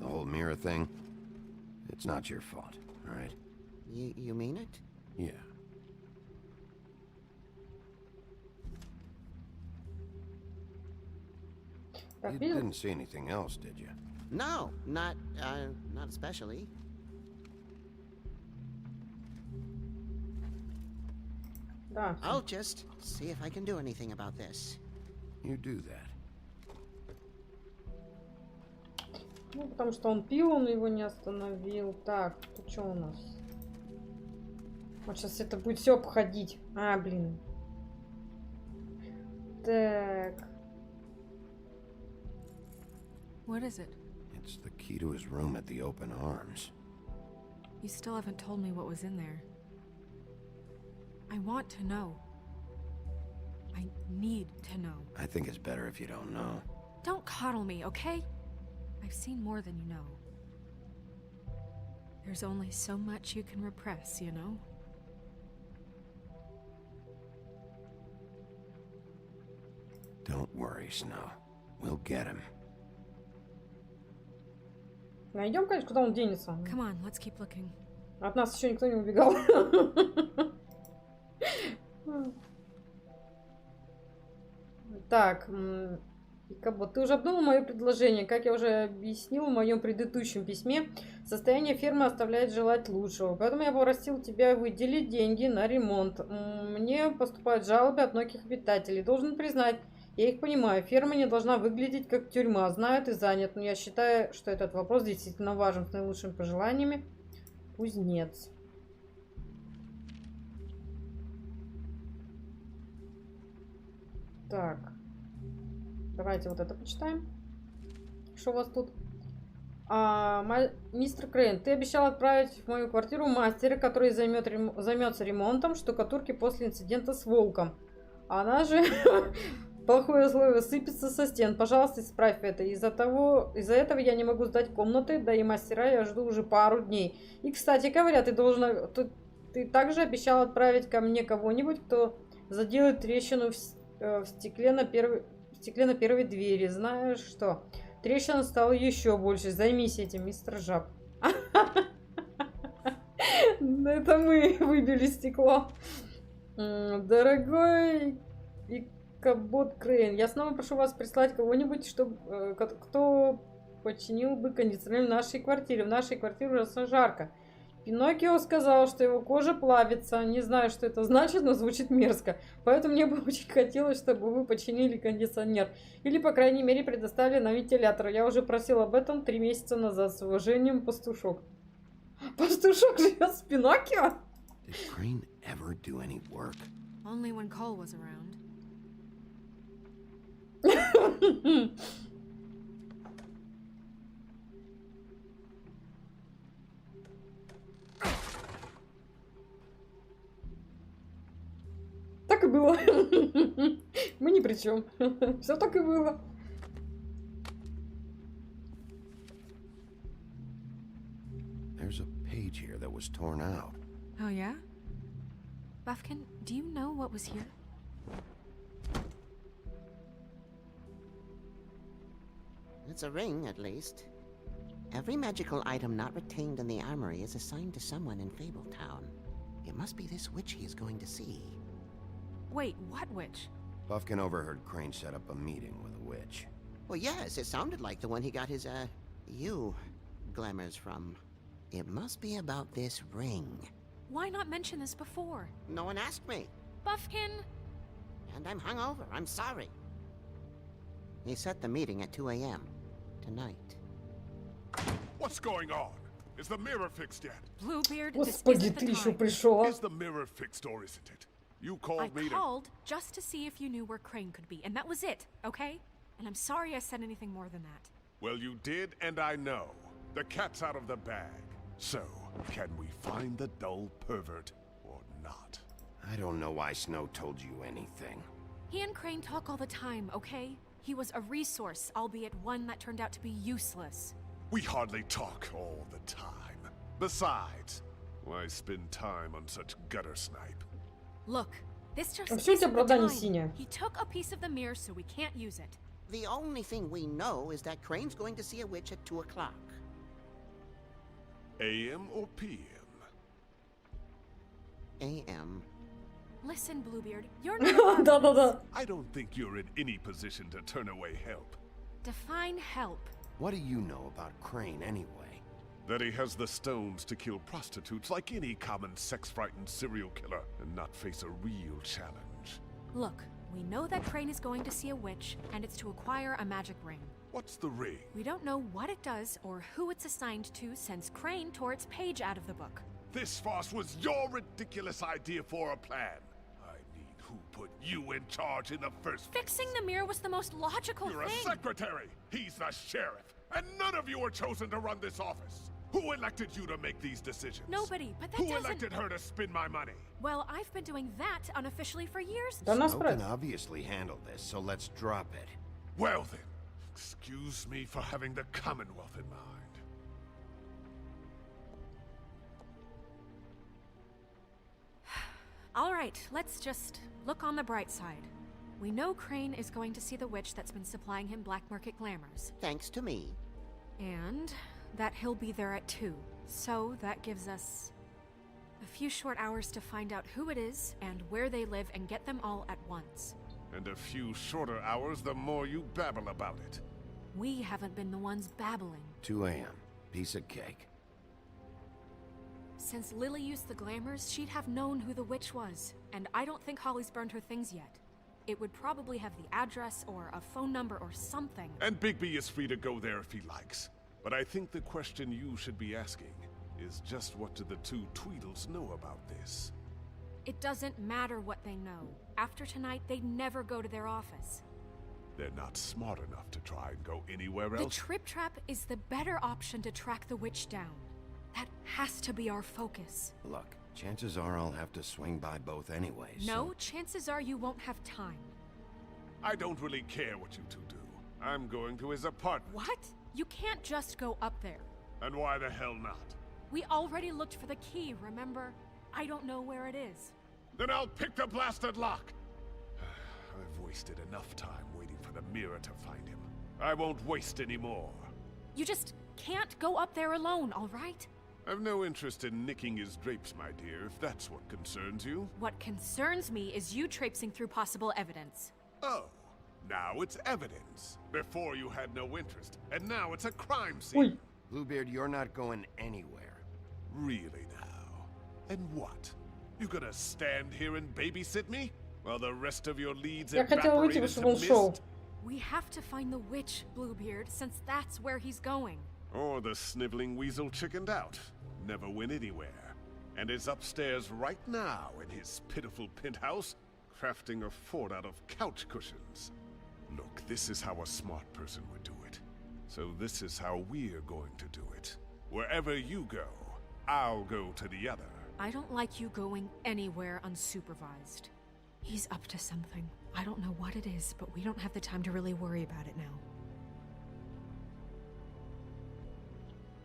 the whole mirror thing, it's not your fault, all right? You mean it? Yeah. You didn't see anything else, did you? No, not especially. Да. I'll just see if I can do anything about this. You do that. Ну, потому что он пил, он его не остановил. Так, тут что у нас? Вот сейчас это будет все обходить. А, блин. Так. What is it? It's the key to his room at the Open Arms. You still haven't told me what was in there. I want to know. I need to know. I think it's better if you don't know. Don't coddle me, okay? I've seen more than you know. There's only so much you can repress, you know? Don't worry, Snow. We'll get him. Найдем, конечно, куда он денется. Come on, let's keep looking. От нас еще никто не убегал. Так, Икабот, ты уже обдумал мое предложение? Как я уже объяснил в моем предыдущем письме, состояние фермы оставляет желать лучшего. Поэтому я попросил тебя выделить деньги на ремонт. Мне поступают жалобы от многих обитателей. Должен признать, я их понимаю. Ферма не должна выглядеть как тюрьма. Знаю, ты занят, но я считаю, что этот вопрос действительно важен. С наилучшими пожеланиями. Кузнец. Так. Давайте вот это почитаем. Что у вас тут? Мистер Крейн, ты обещал отправить в мою квартиру мастера, который займется ремонтом штукатурки после инцидента с волком. Она же плохое слово сыпется со стен. Пожалуйста, исправь это. Из-за этого я не могу сдать комнаты, да и мастера я жду уже пару дней. И, кстати говоря, ты также обещал отправить ко мне кого-нибудь, кто заделает трещину в стекле на первой двери. Знаешь что? Трещина стала еще больше. Займись этим, мистер Жаб. Это мы выбили стекло. Дорогой Икабот Крейн, я снова прошу вас прислать кого-нибудь, кто починил бы кондиционер в нашей квартире. В нашей квартире ужасно жарко. Пиноккио сказал, что его кожа плавится. Не знаю, что это значит, но звучит мерзко. Поэтому мне бы очень хотелось, чтобы вы починили кондиционер. Или, по крайней мере, предоставили нам вентилятор. Я уже просил об этом 3 месяца назад. С уважением, Пастушок. Пастушок живет с Пиноккио? Did Crane ever do any work? Only when Cole was around. Так и было. Мы ни при чем. Все так и было. There's a page here that was torn out. Oh, yeah? Buffkin, do you know what was here? It's a ring, at least. Every magical item not retained in the armory is assigned to someone in Fabletown. It must be this witch he is going to see. Wait, what witch? Buffkin overheard Crane set up a meeting with a witch. Well, yes, it sounded like the one he got his, glamours from. It must be about this ring. Why not mention this before? No one asked me. Buffkin! And I'm hungover. I'm sorry. He set the meeting at 2 a.m. tonight. What's going on? Is the mirror fixed yet? Bluebeard, Господи, ты еще пришел. Is the mirror fixed or isn't it? You called me to... I called just to see if you knew where Crane could be, and that was it, okay? And I'm sorry I said anything more than that. Well, you did, and I know. The cat's out of the bag. So, can we find the dull pervert or not? I don't know why Snow told you anything. He and Crane talk all the time, okay? He was a resource, albeit one that turned out to be useless. We hardly talk all the time. Besides, why spend time on such gutter snipe? Look, this just Все у тебя isn't the оправдание time. синее. He took a piece of the mirror, so we can't use it. The only thing we know is that Crane's going to see a witch at 2 o'clock. AM or PM? AM. Listen, Bluebeard, you're not... Да-да-да. I don't think you're in any position to turn away help. Define help. What do you know about Crane anyway? That he has the stones to kill prostitutes like any common sex-frightened serial killer and not face a real challenge. Look, we know that Crane is going to see a witch, and it's to acquire a magic ring. What's the ring? We don't know what it does or who it's assigned to since Crane tore its page out of the book. This farce was your ridiculous idea for a plan. I mean, who put you in charge in the first place? Fixing the mirror was the most logical You're thing. a secretary! He's the sheriff! And none of you were chosen to run this office! Who elected you to make these decisions? Nobody, but that Who doesn't... elected her to spend my money? Well, I've been doing that unofficially for years. Snow can obviously handle this, so let's drop it. Well then, excuse me for having the Commonwealth in mind. All right, let's just look on the bright side. We know Crane is going to see the witch that's been supplying him black market glamours. Thanks to me. And that he'll be there at 2. So that gives us a few short hours to find out who it is and where they live and get them all at once. And a few shorter hours the more you babble about it. We haven't been the ones babbling. 2 a.m. Piece of cake. Since Lily used the glamours, she'd have known who the witch was. And I don't think Holly's burned her things yet. It would probably have the address or a phone number or something. And Bigby is free to go there if he likes. But I think the question you should be asking is just what do the 2 Tweedles know about this? It doesn't matter what they know. After tonight, they'd never go to their office. They're not smart enough to try and go anywhere else. The Trip Trap is the better option to track the witch down. That has to be our focus. Look, chances are I'll have to swing by both anyways. No, chances are you won't have time. I don't really care what you 2 do. I'm going to his apartment. What? You can't just go up there. And why the hell not? We already looked for the key, remember? I don't know where it is. Then I'll pick the blasted lock! I've wasted enough time waiting for the mirror to find him. I won't waste any more. You just can't go up there alone, all right? I've no interest in nicking his drapes, my dear, if that's what concerns you. What concerns me is you traipsing through possible evidence. Oh, now it's evidence. Before you had no interest, and now it's a crime scene. Bluebeard, you're not going anywhere. Really now? And what? You gonna stand here and babysit me? While the rest of your leads evaporate into mist? We have to find the witch, Bluebeard, since that's where he's going. Or the sniveling weasel chickened out. Never went anywhere. And is upstairs right now in his pitiful penthouse, crafting a fort out of couch cushions. Look, this is how a smart person would do it. So this is how we're going to do it. Wherever you go, I'll go to the other. I don't like you going anywhere unsupervised. He's up to something. I don't know what it is, but we don't have the time to really worry about it now.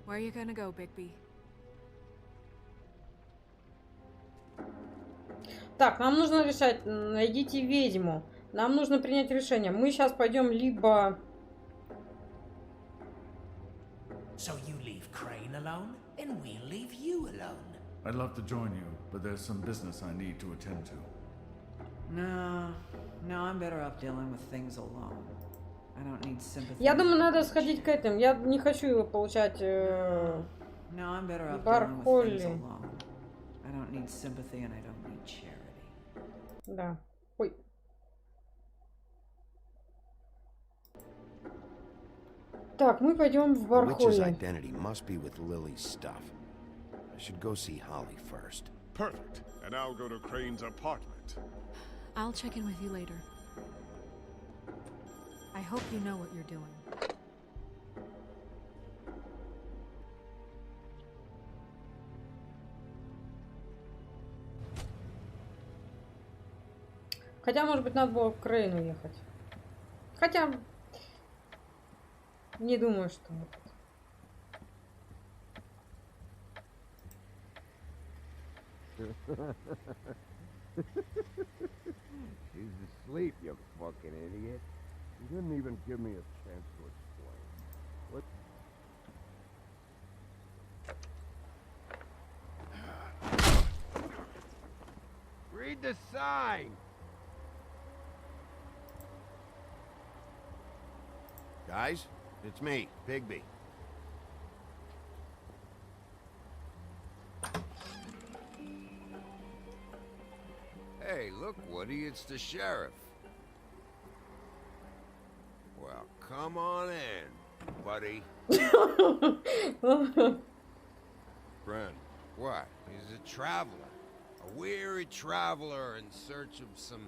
Where are you gonna go, Bigby? Так, нам нужно решать. Найдите ведьму. Нам нужно принять решение. Мы сейчас пойдем либо... So you leave Crane alone, and we'll leave you alone. I'd love to join you, but there's some business I need to attend to. No, I'm better off dealing with things alone. I don't need sympathy. Я думаю, надо сходить к этим. Я не хочу его получать No, I'm better off dealing with things alone. I don't need sympathy and I don't need charity. Да. Ой. Так, мы пойдем в The witch's Бархоле. identity must be with Lily's stuff. I should go see Holly first. Perfect. And I'll go to Crane's apartment. I'll check in with you later. I hope you know what you're doing. Хотя, может быть, надо было к Крейну ехать. Хотя... Не думаю, что... She's asleep, you fucking idiot. You didn't even give me a chance to explain. What? Read the sign! Guys, it's me, Bigby. Hey, look, Woody, it's the sheriff. Well, come on in, buddy. Friend, what? He's a traveler. A weary traveler in search of some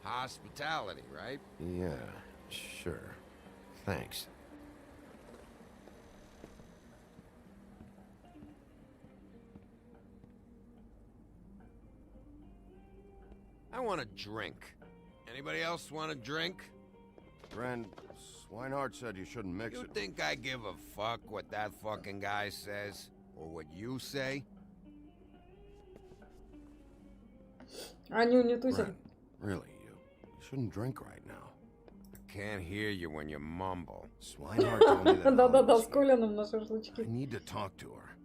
hospitality, right? Yeah, sure. Thanks. I want a drink. Anybody else want a drink? Friend, Swinehart said you shouldn't mix it. You think I give a fuck what that fucking guy says? Or what you say? Они не тусят. Really, you shouldn't drink right now. I can't hear you when you mumble. Swinehart told me that Да-да-да, с Колином на шашлычки. I need to talk to her.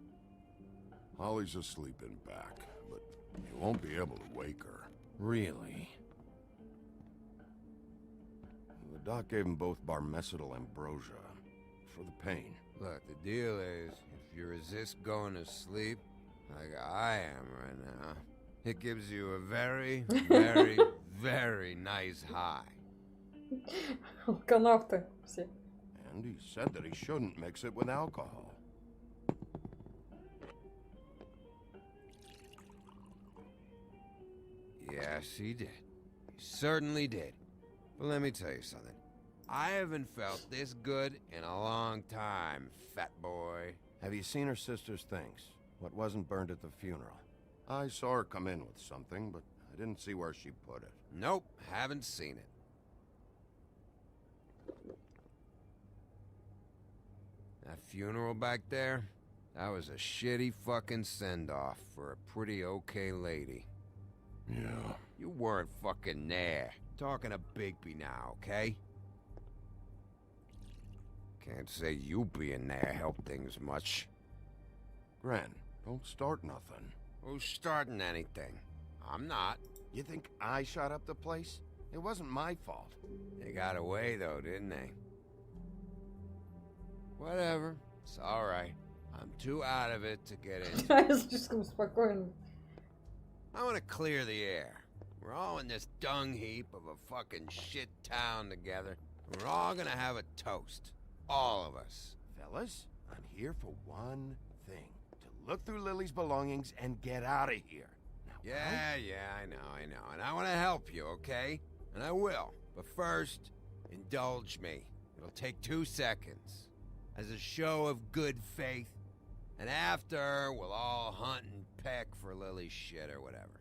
Holly's asleep in back, but you won't be able to wake her. Really? The doc gave them both barmecidal ambrosia for the pain. Look, the deal is, if you resist going to sleep, like I am right now, it gives you a very, very, very nice high. Алканавты все. And he said that he shouldn't mix it with alcohol. Yes, he did. He certainly did. But let me tell you something. I haven't felt this good in a long time, fat boy. Have you seen her sister's things? What wasn't burned at the funeral? I saw her come in with something, but I didn't see where she put it. Nope, haven't seen it. That funeral back there, that was a shitty fucking send-off for a pretty okay lady. Yeah. You weren't fucking there. Talking to Bigby now, okay? Can't say you being there helped things much. Gren, don't start nothing. Who's starting anything? I'm not. You think I shot up the place? It wasn't my fault. They got away though, didn't they? Whatever. It's alright. I'm too out of it to get in. Я слишком спокойный. I want to clear the air. We're all in this dung heap of a fucking shit town together. We're all gonna have a toast. All of us. Fellas, I'm here for one thing. To look through Lily's belongings and get out of here. Now, Yeah, I know. And I want to help you, okay? And I will. But first, indulge me. It'll take 2 seconds. As a show of good faith. And after, we'll all hunt and peck for Lily's shit or whatever.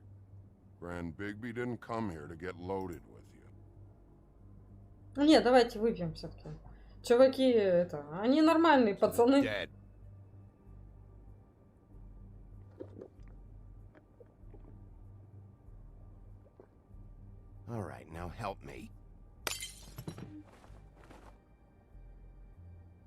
Grand Bigby didn't come here to get loaded with you. Не, давайте выпьем все-таки. Чуваки, это, они нормальные пацаны. Dead. All right, now help me.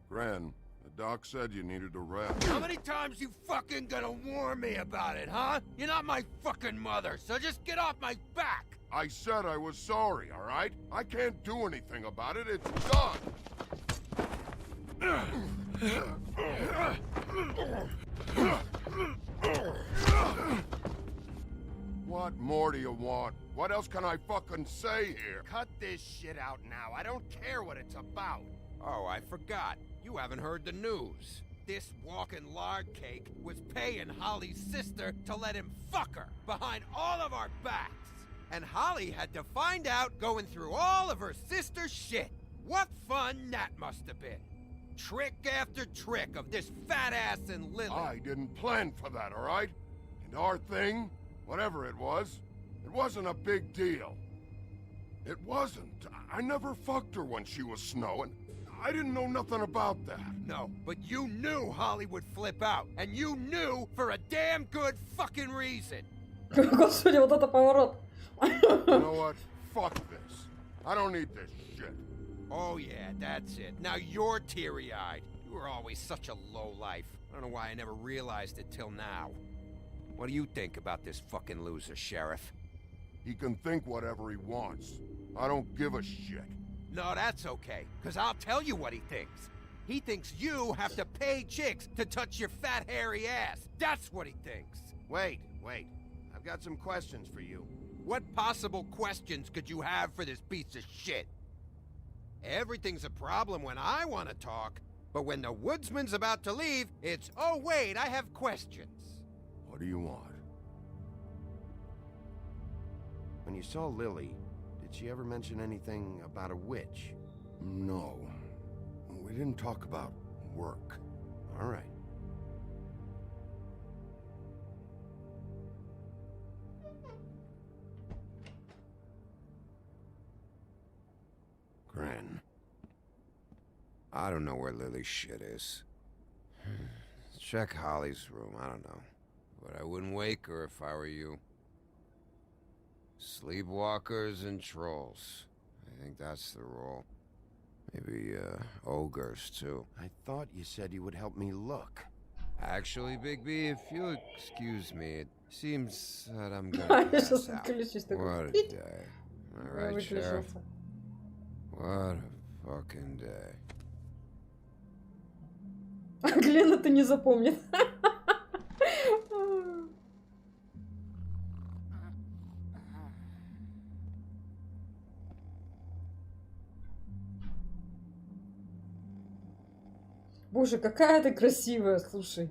Gran, the doc said you needed a rest. How many times you fucking gonna warn me about it, huh? You're not my fucking mother, so just get off my back! I said I was sorry, all right? I can't do anything about it. It's done. What more do you want? What else can I fucking say here? Cut this shit out now. I don't care what it's about. Oh, I forgot. You haven't heard the news. This walking lard cake was paying Holly's sister to let him fuck her behind all of our backs. And Holly had to find out going through all of her sister's shit. What fun that must have been. Trick after trick of this fat ass and Lily. I didn't plan for that, all right? And our thing, whatever it wasn't a big deal. It wasn't. I never fucked her when she was snowing. I didn't know nothing about that. No, but you knew Holly would flip out. And you knew for a damn good fucking reason. Господи, вот это поворот. You know what? Fuck this. I don't need this shit. Oh yeah, that's it. Now you're teary-eyed. You were always such a lowlife. I don't know why I never realized it till now. What do you think about this fucking loser, Sheriff? He can think whatever he wants. I don't give a shit. No, that's okay, because I'll tell you what he thinks. He thinks you have to pay chicks to touch your fat, hairy ass. That's what he thinks. Wait. I've got some questions for you. What possible questions could you have for this piece of shit? Everything's a problem when I want to talk, but when the woodsman's about to leave, it's, oh wait, I have questions. What do you want? When you saw Lily, did she ever mention anything about a witch? No. We didn't talk about work. All right. Gran. I don't know where Lily's shit is. Check Holly's room, I don't know. But I wouldn't wake her if I were you. Sleepwalkers and trolls. I think that's the rule. Maybe, ogres, too. I thought you said you would help me look. Actually, Bigby, if you'll excuse me, it seems that I'm gonna pass out. What a day. Alright, Sheriff? What a fucking day. Глен это не запомнит. Боже, какая ты красивая, слушай.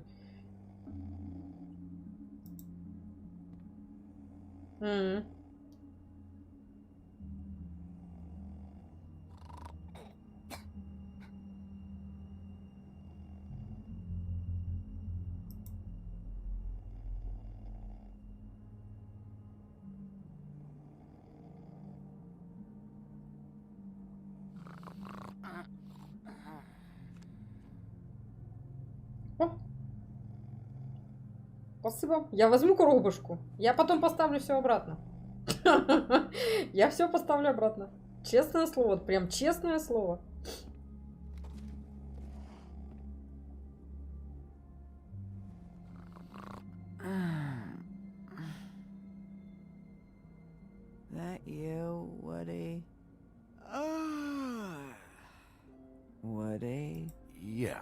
Спасибо. Я возьму коробушку. Я потом поставлю все обратно. Я все поставлю обратно. Честное слово. Прям честное слово. That you, Woody? Woody? Yeah,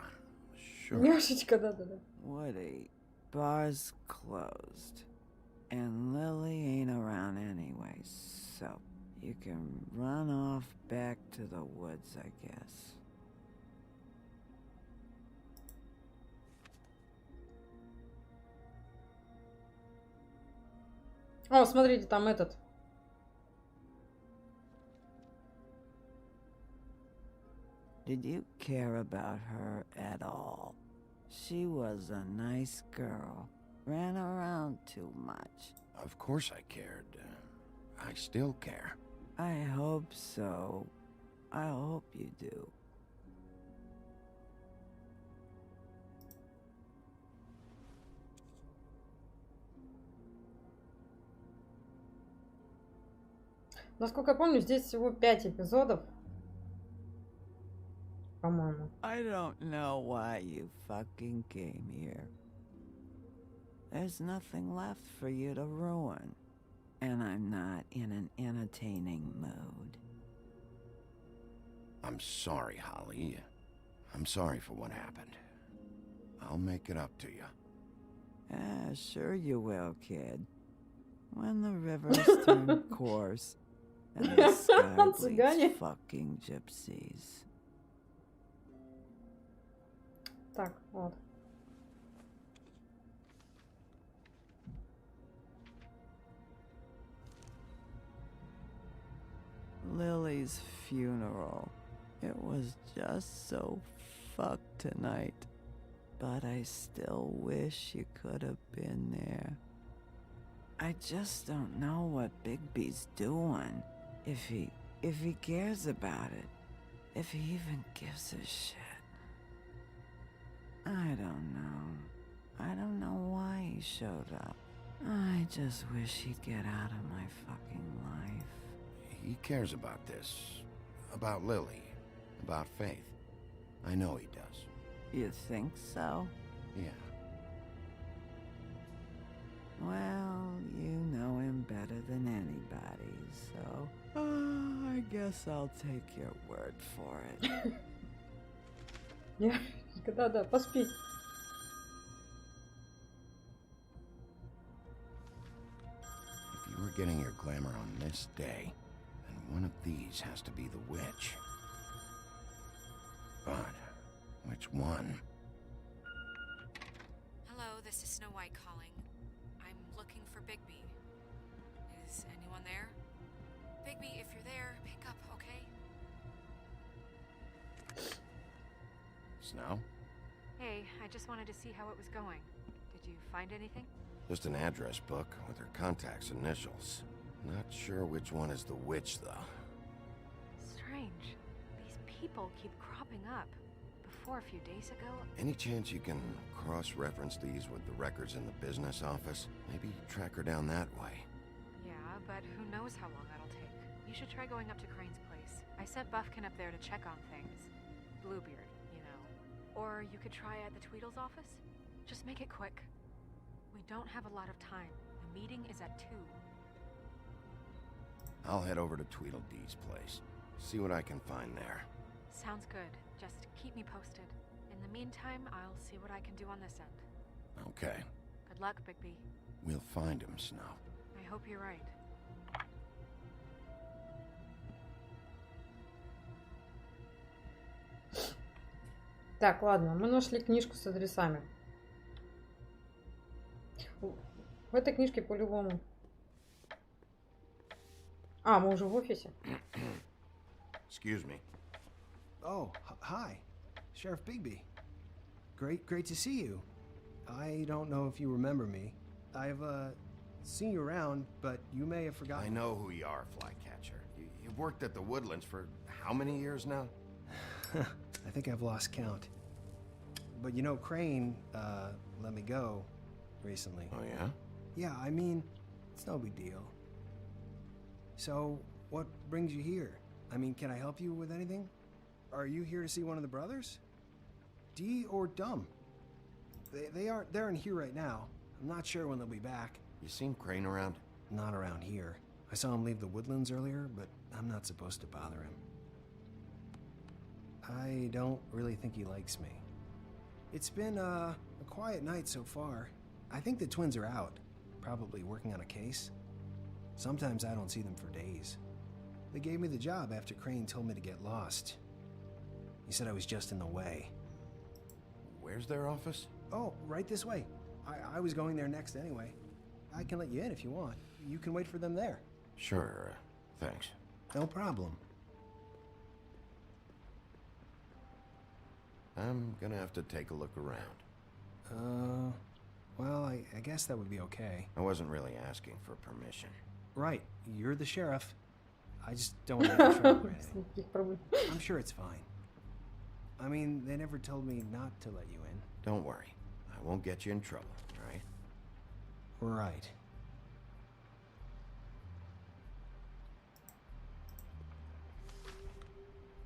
sure. Няшечка, да-да-да. Woody, bar's closed. And Lily ain't around anyway, so you can run off back to the woods, I guess. О, смотрите, там этот. Did you care about her at all? She was a nice girl. Ran around too much. Of course I cared. I still care. I hope so. I hope you do. Насколько я помню, здесь всего 5 эпизодов. По-моему. I don't know why you fucking came here. There's nothing left for you to ruin. And I'm not in an entertaining mood. I'm sorry, Holly. I'm sorry for what happened. I'll make it up to you. Ah, sure you will, kid. When the rivers turn coarse and the sky bleeds fucking gypsies. Так, вот. Lily's funeral. It was just so fucked tonight. But I still wish you could have been there. I just don't know what Bigby's doing. If he cares about it. If he even gives a shit. I don't know. I don't know why he showed up. I just wish he'd get out of my fucking life. He cares about this. About Lily. About Faith. I know he does. You think so? Yeah. Well, you know him better than anybody, so... I guess I'll take your word for it. Да-да, поспи. If you were getting your glamour on this day, then one of these has to be the witch. But which one? Hello, this is Snow White calling. I'm looking for Bigby. Is anyone there? Bigby, if you're there, pick up, okay? Snow? Hey, I just wanted to see how it was going. Did you find anything? Just an address book with her contact's initials. Not sure which one is the witch, though. Strange. These people keep cropping up. Before a few days ago... Any chance you can cross-reference these with the records in the business office? Maybe track her down that way. Yeah, but who knows how long that'll take. You should try going up to Crane's place. I sent Buffkin up there to check on things. Bluebeard, you know. Or you could try at the Tweedle's office. Just make it quick. We don't have a lot of time. The meeting is at 2. I'll head over to Tweedledee's place. See what I can find there. Sounds good. Just keep me posted. In the meantime, I'll see what I can do on this end. Okay. Good luck, Bigby. We'll find him, Snow. I hope you're right. Так, ладно, мы нашли книжку с адресами. В этой книжке по-любому. А, мы уже в офисе. Excuse me. Oh, hi. Sheriff Bigby. Great to see you. I don't know if you remember me. I've, seen you around, but you may have forgotten. I know who you are, Flycatcher. You've worked at the Woodlands for how many years now? I think I've lost count. But you know, Crane, let me go recently. Oh, yeah? Yeah, I mean, it's no big deal. So, what brings you here? I mean, can I help you with anything? Are you here to see one of the brothers? Dee or Dumb? They're in here right now. I'm not sure when they'll be back. You seen Crane around? Not around here. I saw him leave the Woodlands earlier, but I'm not supposed to bother him. I don't really think he likes me. It's been, a quiet night so far. I think the twins are out, probably working on a case. Sometimes I don't see them for days. They gave me the job after Crane told me to get lost. He said I was just in the way. Where's their office? Oh, right this way. I was going there next anyway. I can let you in if you want. You can wait for them there. Sure, thanks. No problem. I'm gonna have to take a look around. Well, I guess that would be okay. I wasn't really asking for permission. Right, you're the sheriff. I just don't want to get in trouble or anything. I'm sure it's fine. I mean, they never told me not to let you in. Don't worry. I won't get you in trouble, all right? Right.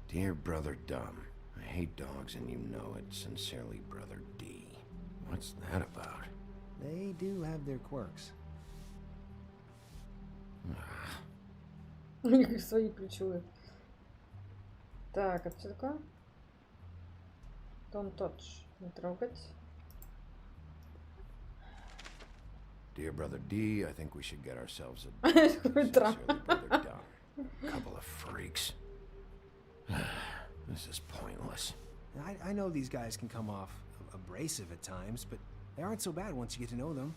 Dear Brother Dumb, I hate dogs and you know it. Sincerely, Brother D. What's that about? They do have their quirks. У них свои причуды. Так, это что такое? Don't touch. Не трогать. Dear Brother D, I think we should get ourselves a Sincerely, Brother Dumb. Couple of freaks. This is pointless. I know these guys can come off abrasive at times, but they aren't so bad once you get to know them.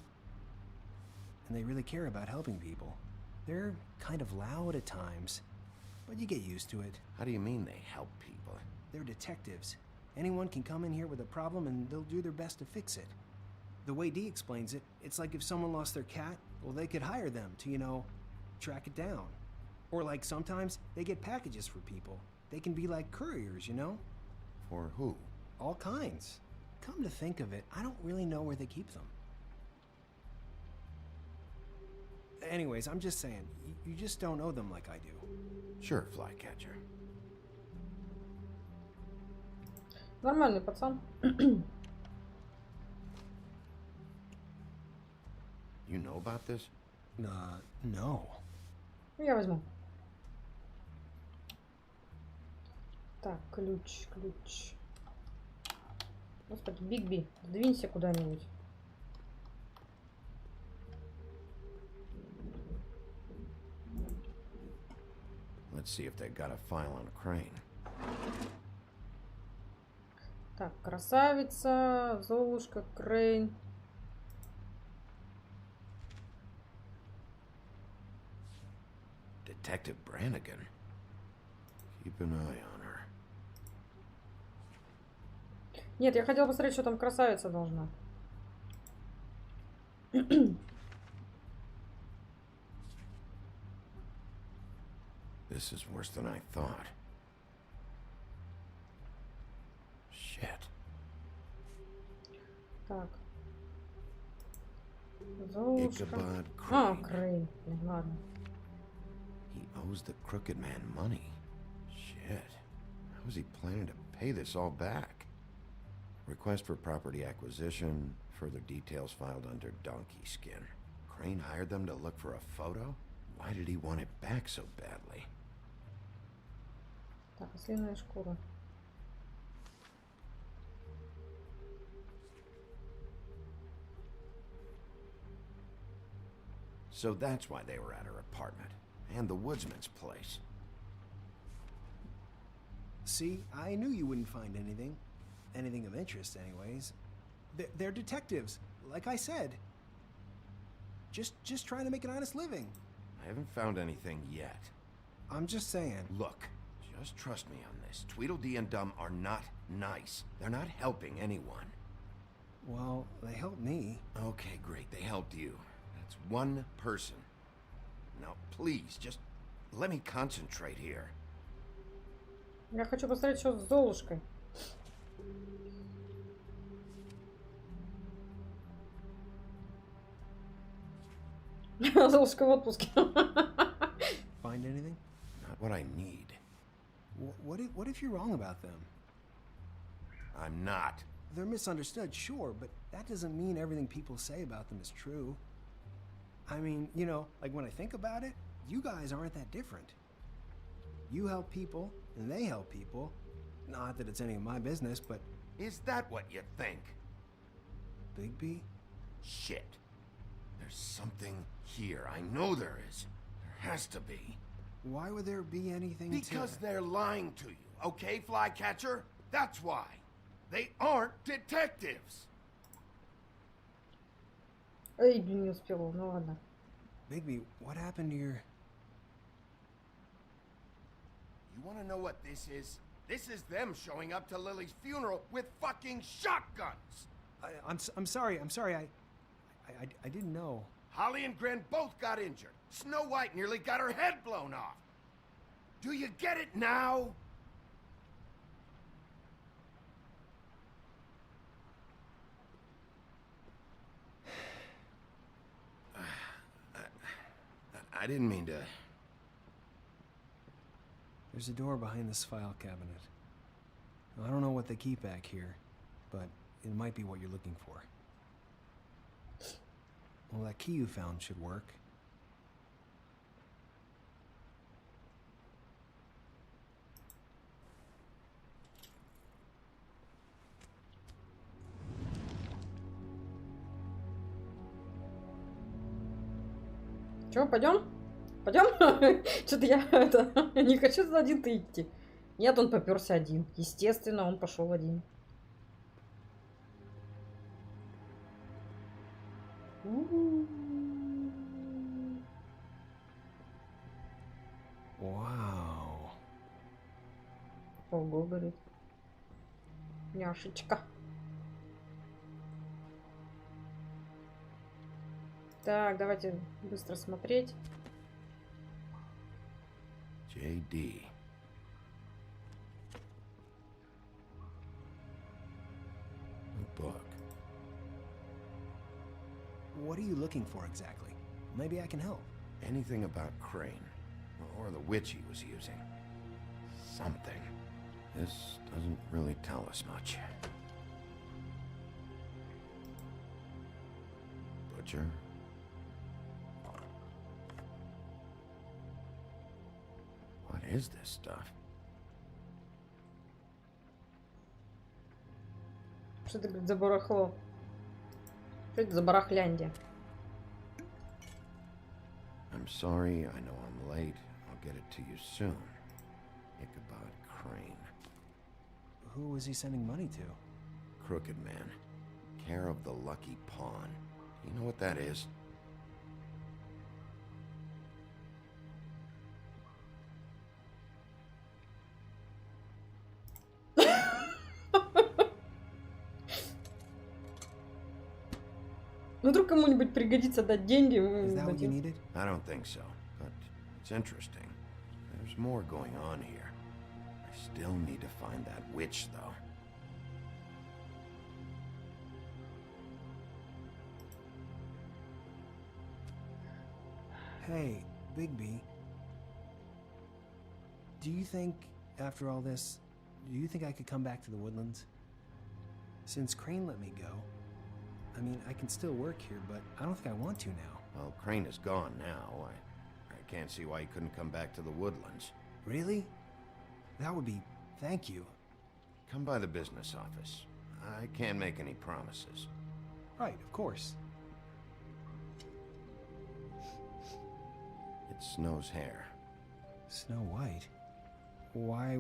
And they really care about helping people. They're kind of loud at times, but you get used to it. How do you mean they help people? They're detectives. Anyone can come in here with a problem and they'll do their best to fix it. The way Dee explains it, it's like if someone lost their cat, well, they could hire them to, you know, track it down. Or like sometimes they get packages for people. They can be like couriers, you know? For who? All kinds. Come to think of it, I don't really know where they keep them. Anyways, I'm just saying, you just don't know them like I do. Sure, Flycatcher. Нормальный пацан. You know about this? No. Я возьму. Так, ключ. Господи, Бигби, сдвинься куда-нибудь. Let's see if they got a file on Crane. Так, красавица, Золушка, Крейн. Detective Brannigan. Keep an eye on her. Нет, я хотела посмотреть, что там красавица должна. This is worse than I thought. Shit. Так. Золушка. Ichabod А, Crane. Крейн. Ладно. owes the crooked man money. Shit. How is he planning to pay this all back? Request for property acquisition. Further details filed under donkey skin. Crane hired them to look for a photo? Why did he want it back so badly? Так, ослиная шкура. So that's why they were at her apartment. And the woodsman's place. See, I knew you wouldn't find anything. Anything of interest, anyways. They're detectives, like I said. Just trying to make an honest living. I haven't found anything yet. I'm just saying. Look, just trust me on this. Tweedledee and Dum are not nice. They're not helping anyone. Well, they helped me. Okay, great. They helped you. That's one person. Now, please, just let me concentrate here. Я хочу посмотреть, что с Золушкой. Золушка в отпуске. Find anything? Not what I need. What if you're wrong about them? I'm not. They're misunderstood, sure, but that doesn't mean everything people say about them is true. I mean, you know, like when I think about it, you guys aren't that different. You help people, and they help people. Not that it's any of my business, but... Is that what you think? Bigby? Shit. There's something here. I know there is. There has to be. Why would there be anything Because they're lying to you, okay, Flycatcher? That's why. They aren't detectives. Эй, блин, не успела, ну ладно. Bigby, what happened to your... You want to know what this is? This is them showing up to Lily's funeral with fucking shotguns. I'm sorry. I didn't know. Holly and Gren both got injured. Snow White nearly got her head blown off. Do you get it now? I didn't mean to... There's a door behind this file cabinet. I don't know what they keep back here, but it might be what you're looking for. Well, that key you found should work. Чё, пойдем? Пойдем? Что-то я не хочу за один-то идти. Нет, он попёрся один. Естественно, он пошел один. Вау. Ого, говорит. Няшечка. Так, давайте быстро смотреть. JD. A book. What are you looking for exactly? Maybe I can help. Anything about Crane, or the witch he was using. Something. This doesn't really tell us much. Butcher. What is this stuff? Что это, говорит, за барахло? Что это за барахляндия? I'm sorry, I know I'm late. I'll get it to you soon. Ichabod Crane. Who was he sending money to? Crooked Man. Care of the Lucky Pawn. You know what that is? Ну, вдруг кому-нибудь пригодится дать деньги. Is that what you needed? I don't think so, but it's interesting. There's more going on here. I still need to find that witch, though. Hey, Bigby. Do you think, after all this, do you think I could come back to the Woodlands? Since Crane let me go, I mean, I can still work here, but I don't think I want to now. Well, Crane is gone now. I can't see why he couldn't come back to the Woodlands. Really? That would be... thank you. Come by the business office. I can't make any promises. Right, of course. It's Snow's hair. Snow White? Why...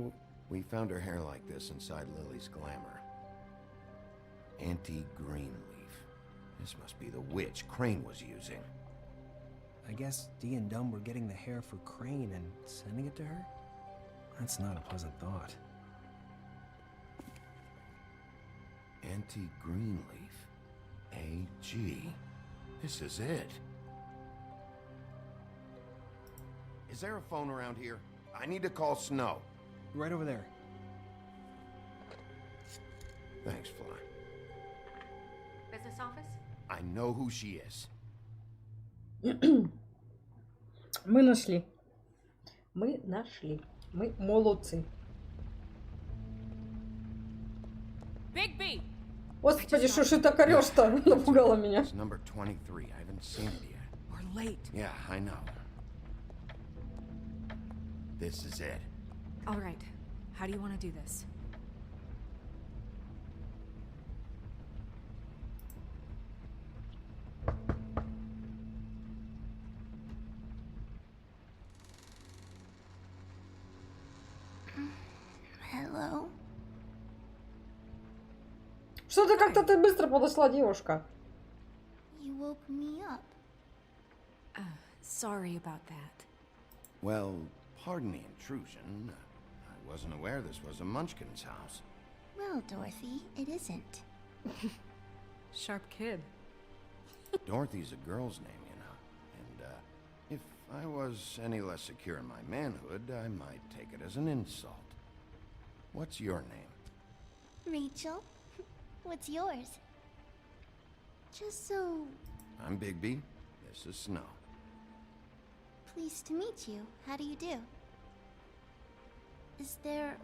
We found her hair like this inside Lily's glamour. Anti-green leaf. This must be the witch Crane was using. I guess Dee and Dumb were getting the hair for Crane and sending it to her? That's not a pleasant thought. Anti-green leaf. AG. This is it. Is there a phone around here? I need to call Snow. Right over there. Thanks, Fly. Business office? I know who she is. Мы нашли. Мы нашли. Мы молодцы. Bigby! Господи, что ж ты так орёшь-то? Напугала меня. It's number 23. I haven't seen it yet. We're late. Yeah, I know. This is it. All right. How do you want to do this? Hello? Что-то как-то ты быстро подошла, девушка. You woke me up. Sorry about that. Well, pardon the intrusion. I wasn't aware this was a Munchkin's house. Well, Dorothy, it isn't. Sharp kid. Dorothy's a girl's name, you know. And, if I was any less secure in my manhood, I might take it as an insult. What's your name? Rachel? What's yours? Just so... I'm Bigby. This is Snow. Pleased to meet you. How do you do? Is there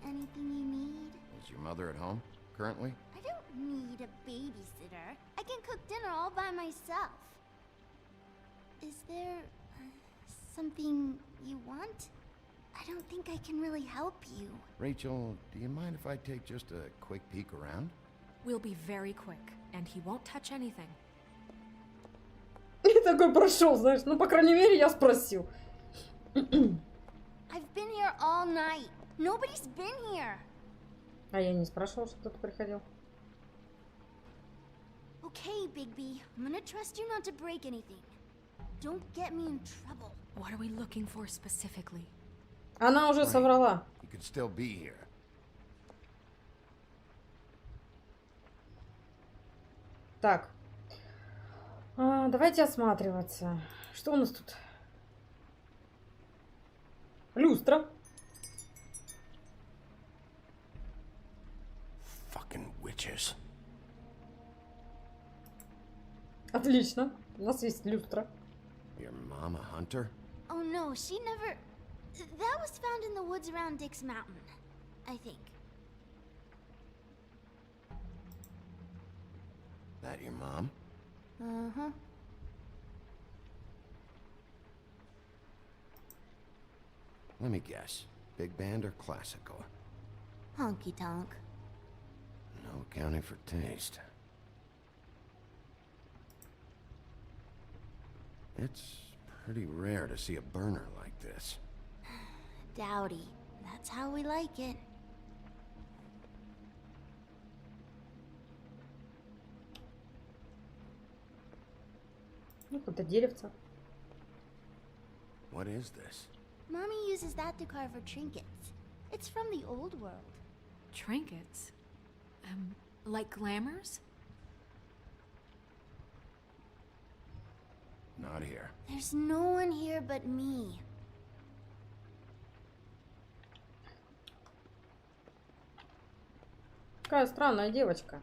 anything you need? Is your mother at home, currently? I don't need a babysitter. I can cook dinner all by myself. Is there something you want? I don't think I can really help you. Rachel, do you mind if I take just a quick peek around? We'll be very quick, and he won't touch anything. И такой прошел, знаешь, ну, по крайней мере, я спросил. I've been here all night. Nobody's been here. А я не спрашивала, что кто-то приходил. Okay, Bigby. I'm gonna trust you not to break anything. Don't get me in trouble. What are we looking for specifically? Она уже соврала. You could still be here. Так. Давайте осматриваться. Что у нас тут? Люстра. Fucking witches. Отлично. У нас есть люстра. Your mom a hunter? Oh no, she never... That was found in the woods around Dick's Mountain, I think. That your mom? Uh-huh. Let me guess. Big band or classical? Honky tonk. No accounting for taste. It's pretty rare to see a burner like this. Dowdy. That's how we like it. Ну, какое-то деревце. What is this? Mommy uses that to carve her trinkets. It's from the old world. Trinkets? Like glamours? Not here. There's no one here but me. Какая странная девочка.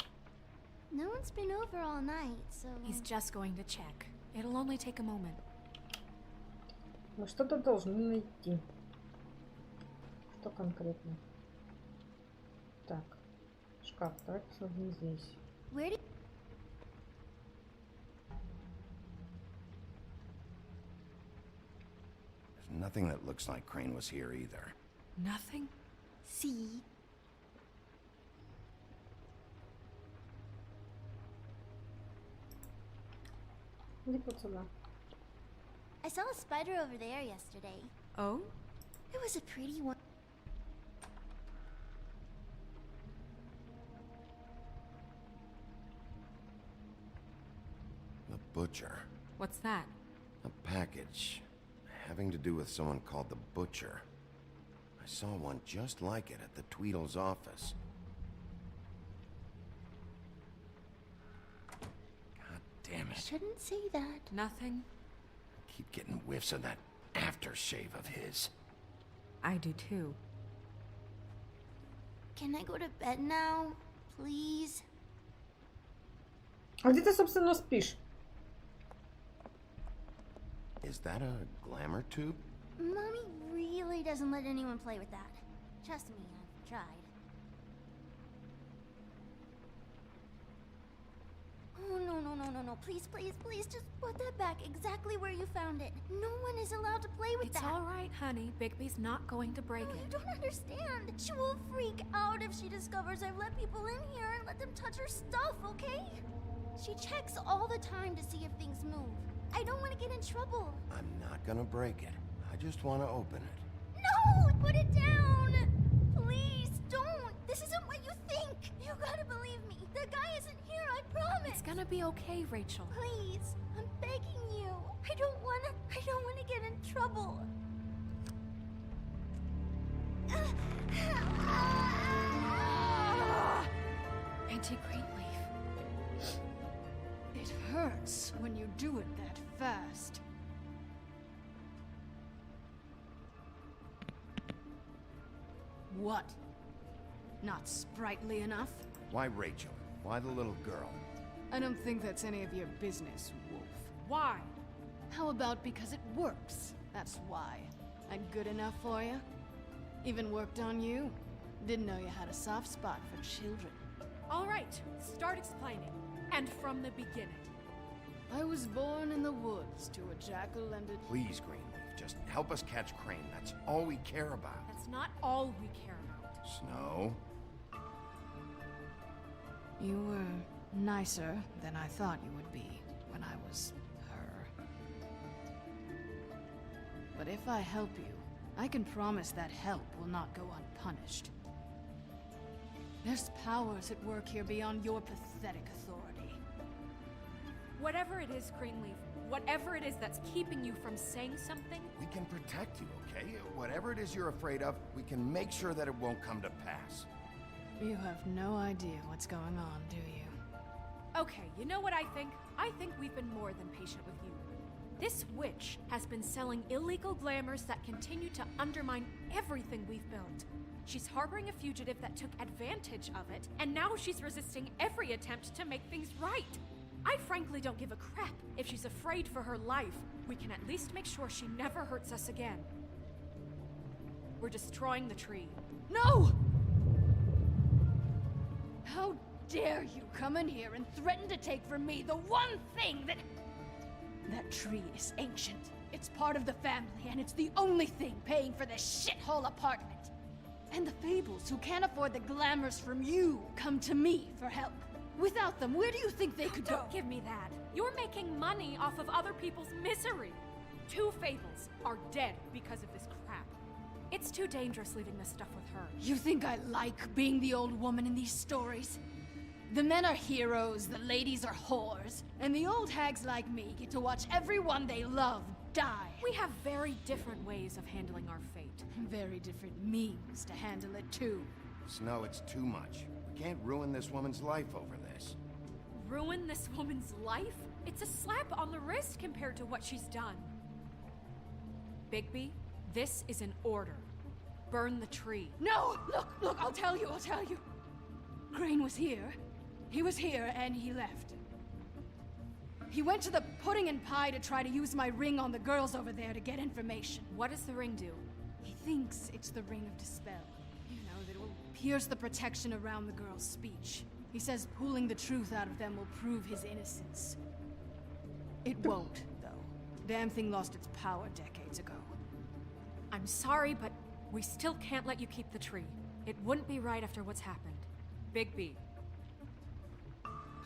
No one's been over all night, so... He's just going to check. It'll only take a moment. Мы что-то должны найти. что конкретно? Так, шкаф, давай посмотрим здесь. Where There's nothing that looks like Crane was here either. Nothing? See? Иди вот сюда. I saw a spider over there yesterday. Oh? It was a pretty one. The Butcher. What's that? A package having to do with someone called the Butcher. I saw one just like it at the Tweedle's office. God damn it. Shouldn't say that. Nothing? Keep getting whiffs of that aftershave of his. I do too. Can I go to bed now? Please? А где ты, собственно, спишь? Is that a glamour tube? Mommy really doesn't let anyone play with that. Trust me, I've tried. Oh, no. Please, just put that back exactly where you found it. No one is allowed to play with that. It's all right, honey. Bigby's not going to break No, it. you don't understand. She will freak out if she discovers I've let people in here and let them touch her stuff, okay? She checks all the time to see if things move. I don't want to get in trouble. I'm not gonna break it. I just want to open it. No! Put it down! Please, don't! This isn't what you think! You gotta believe me. The guy isn't here, I promise! It's gonna be okay, Rachel. Please, I'm begging you. I don't wanna get in trouble. Auntie Greenleaf. It hurts when you do it that fast. What? Not sprightly enough? Why Rachel? Why the little girl? I don't think that's any of your business, Wolf. Why? How about because it works? That's why. I'm good enough for you? Even worked on you? Didn't know you had a soft spot for children. All right, start explaining. And from the beginning. I was born in the woods to a jackal and a... Please, Greenleaf, just help us catch Crane. That's all we care about. That's not all we care about. Snow? You were nicer than I thought you would be when I was her. But if I help you, I can promise that help will not go unpunished. There's powers at work here beyond your pathetic authority. Whatever it is, Greenleaf, whatever it is that's keeping you from saying something... We can protect you, okay? Whatever it is you're afraid of, we can make sure that it won't come to pass. You have no idea what's going on, do you? Okay, you know what I think? I think we've been more than patient with you. This witch has been selling illegal glamours that continue to undermine everything we've built. She's harboring a fugitive that took advantage of it, and now she's resisting every attempt to make things right. I frankly don't give a crap if she's afraid for her life. We can at least make sure she never hurts us again. We're destroying the tree. No! How dare you come in here and threaten to take from me the one thing that... That tree is ancient. It's part of the family, and it's the only thing paying for this shithole apartment. And the Fables, who can't afford the glamours from you, come to me for help. Without them, where do you think they could go? Don't give me that. You're making money off of other people's misery. 2 Fables are dead because of this crap. It's too dangerous leaving this stuff with her. You think I like being the old woman in these stories? The men are heroes, the ladies are whores, and the old hags like me get to watch everyone they love die. We have very different ways of handling our fate. Very different means to handle it, too. Snow, it's too much. We can't ruin this woman's life over this. Ruin this woman's life? It's a slap on the wrist compared to what she's done. Bigby, this is an order. Burn the tree. No! Look, I'll tell you. Crane was here. He was here, and he left. He went to the pudding and pie to try to use my ring on the girls over there to get information. What does the ring do? He thinks it's the Ring of Dispel. You know, that it will pierce the protection around the girl's speech. He says pulling the truth out of them will prove his innocence. It won't, though. Damn thing lost its power decades ago. I'm sorry, but we still can't let you keep the tree. It wouldn't be right after what's happened. Bigby.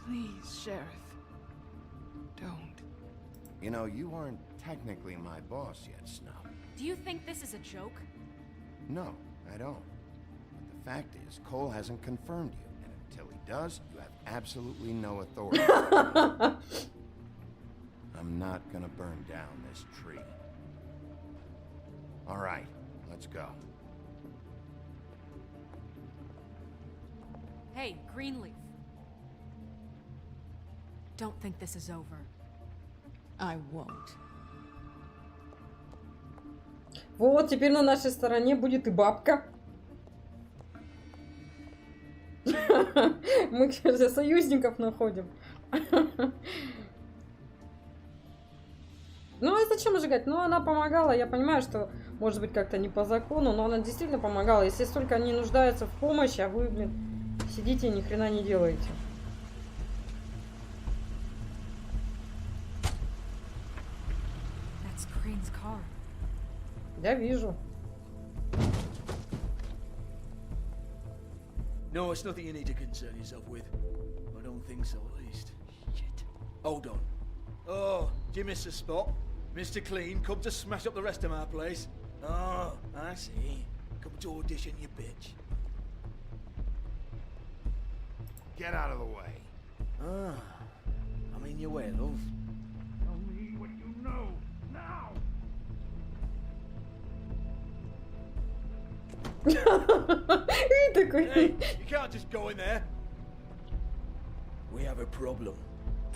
Please, Sheriff. Don't. You know, you aren't technically my boss yet, Snow. Do you think this is a joke? No, I don't. But the fact is, Cole hasn't confirmed you, and until he does, you have absolutely no authority. I'm not gonna burn down this tree. All right, let's go. Hey, Greenleaf. Don't think this is over. I won't. Вот, теперь на нашей стороне будет и бабка. Мы, кстати, союзников находим. Ну, а зачем сжигать? Ну, она помогала. Я понимаю, что, может быть, как-то не по закону, но она действительно помогала. Если столько они нуждаются в помощи, а вы, блин, сидите и ни хрена не делаете. Я вижу. No, it's nothing you need to concern yourself with. I don't think so, at least. Shit. Hold on. Oh, do you miss a spot? Mr. Clean, come to smash up the rest of my place. Oh, I see. Come to audition, you bitch. Get out of the way. Ah, I'm in your way, love. Tell me what you know, now! Hey, you can't just go in there. We have a problem.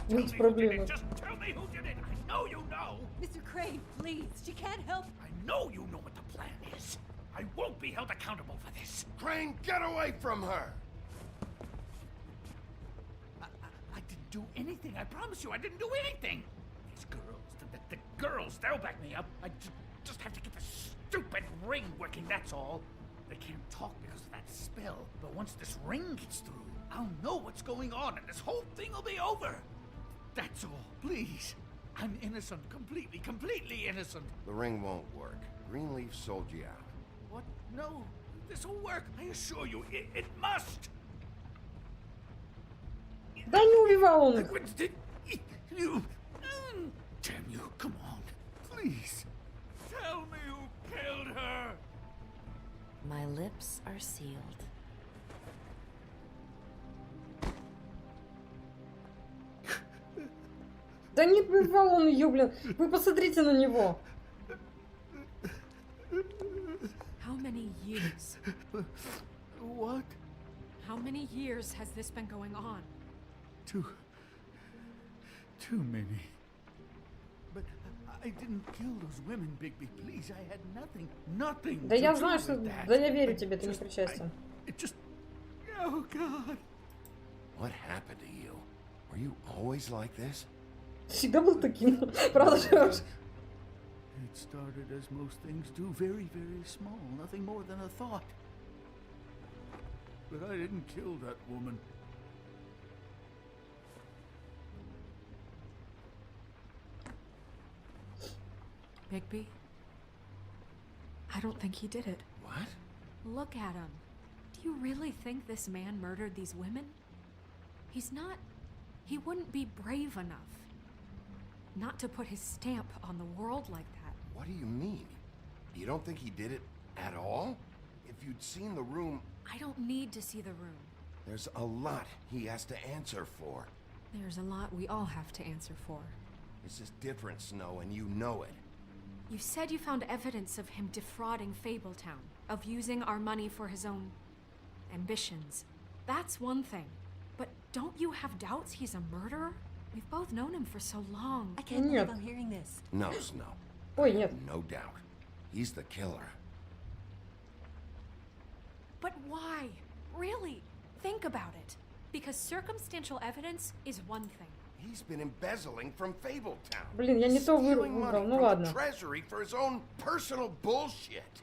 What's the problem? Just tell me who did it. I know you know. Mr. Crane, please. She can't help. I know you know what the plan is. I won't be held accountable for this. Crane, get away from her! I didn't do anything. I promise you, I didn't do anything. These girls, the girls, they'll back me up. I just have to get the stupid ring working, that's all. They can't talk because of that spell, but once this ring gets through, I'll know what's going on and this whole thing will be over. That's all, please. I'm innocent, completely innocent. The ring won't work. Greenleaf sold you out. What? No, this will work. I assure you, it must. Да не убивал он их. Damn you, come on, please. Tell me who killed her. My lips are sealed. Да не убивал он ее, блин. Вы посмотрите на него. How many years? What? How many years has this been going on? Too many. But I didn't kill those women, Bigby. Please, I had nothing. Да я знаю, что... Да я верю тебе, ты не причастен. It just... Oh, God. What happened to you? Were you always like this? Всегда был таким. Правда, Джордж? It started as most things do, very small, nothing more than a thought. But I didn't kill that woman. Bigby? I don't think he did it. What? Look at him. Do you really think this man murdered these women? He's not... He wouldn't be brave enough. Not to put his stamp on the world like that. What do you mean? You don't think he did it at all? If you'd seen the room... I don't need to see the room. There's a lot he has to answer for. There's a lot we all have to answer for. This is different, Snow, and you know it. You said you found evidence of him defrauding Fabletown, of using our money for his own ambitions. That's one thing. But don't you have doubts he's a murderer? We've both known him for so long. I can't believe I'm hearing this. No, Snow. Ой, нет. No doubt. He's the killer. But why? Really? Think about it. Because circumstantial evidence is one thing. He's been embezzling from Fabletown. Блин, я не то Stealing выбрал, money ну from ладно. the treasury for his own personal bullshit.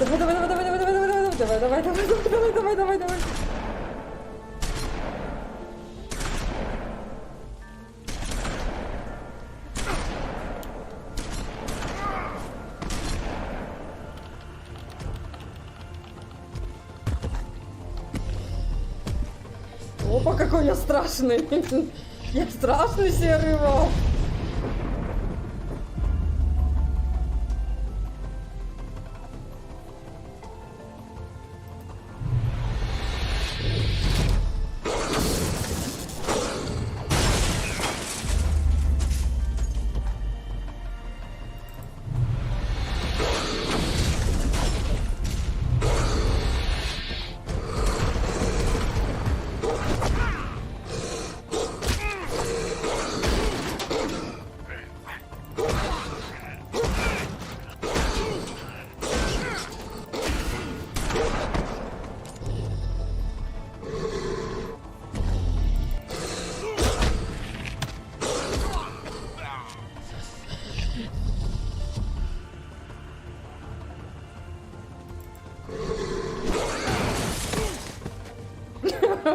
Давай, давай, давай, давай, давай, давай, давай, давай, давай, давай, давай, давай, давай, давай. Опа, какой я страшный. Я страшный серый волк.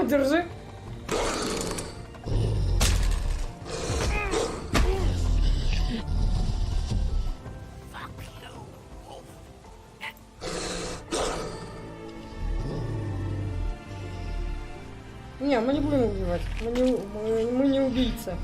Держи. Не, мы не будем убивать. Мы не убийцы.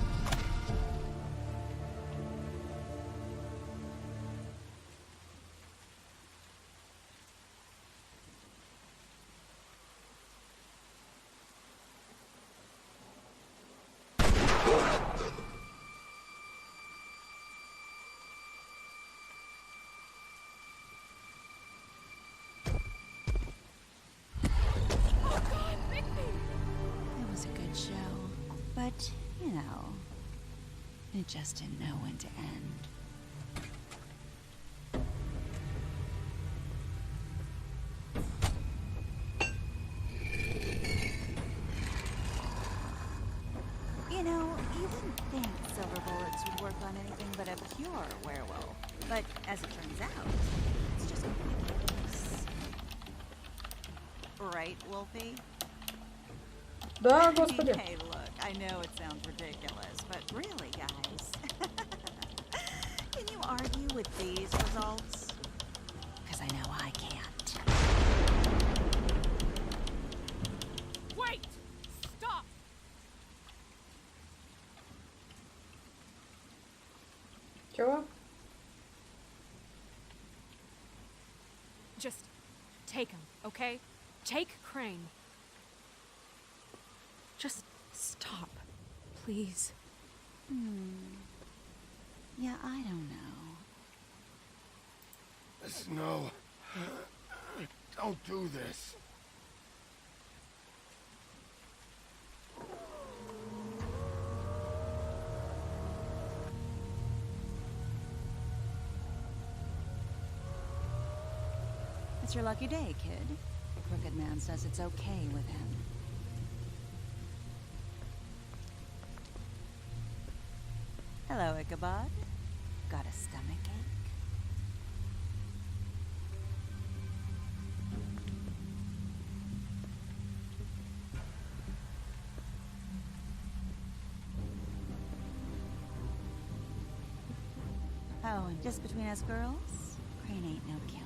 But, you know, it just didn't know when to end. You know, you wouldn't think silver bullets would work on anything but a pure werewolf. But as it turns out, it's just ridiculous. Right, Wolfie? Да, господи. Hey, look, I know it sounds ridiculous, but really, guys, can you argue with these results? Because I know I can't. Wait! Stop! Чего? Just take him, okay? Take Crane. Just stop, please. Yeah, I don't know. Snow, don't do this. It's your lucky day, kid. The Crooked Man says it's okay with him. Hello, Ichabod. Got a stomach ache? Oh, and just between us girls, Crane ain't no killer.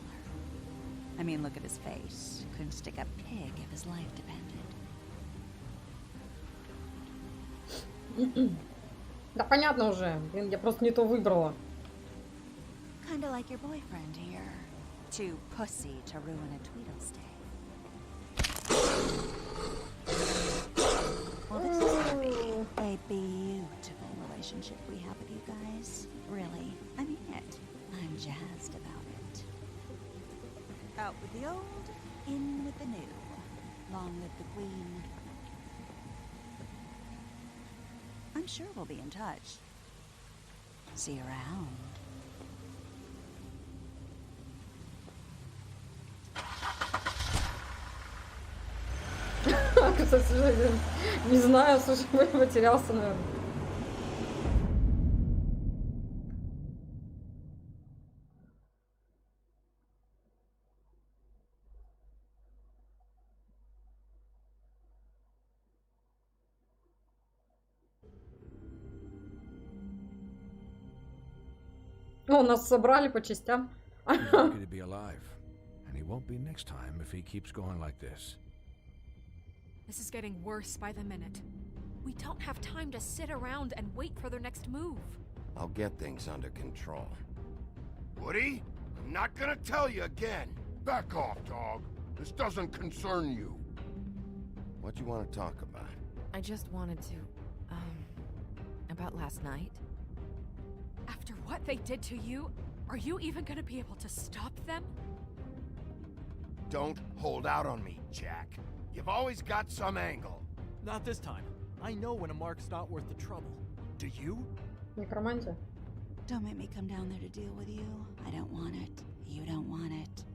I mean, look at his face. Couldn't stick a pig if his life depended. Да понятно уже. Блин, я просто не то выбрала. Kinda like your boyfriend here. Too pussy to ruin a Tweedle stay. Well, this is gonna be a beautiful relationship we have with you guys. Really, I mean it. I'm jazzed about it. Out with the old, in with the new. Long live the Queen. I'm sure we'll be in touch. See you around. Кстати, не знаю, слушай, потерялся, наверное. Ну, нас собрали по частям. He's lucky to be alive, and he won't be next time if he keeps going like this. This is getting worse by the minute. We don't have time to sit around and wait for their next move. I'll get things under control. Woody, I'm not gonna tell you again. Back off, dog. This doesn't concern you. What do you want to talk about? I just wanted to, about last night. After what they did to you, are you even gonna be able to stop them? Don't hold out on me, Jack. You've always got some angle. Not this time. I know when a mark's not worth the trouble. Do you? Некромантия. Don't make me come down there to deal with you. I don't want it. You don't want it.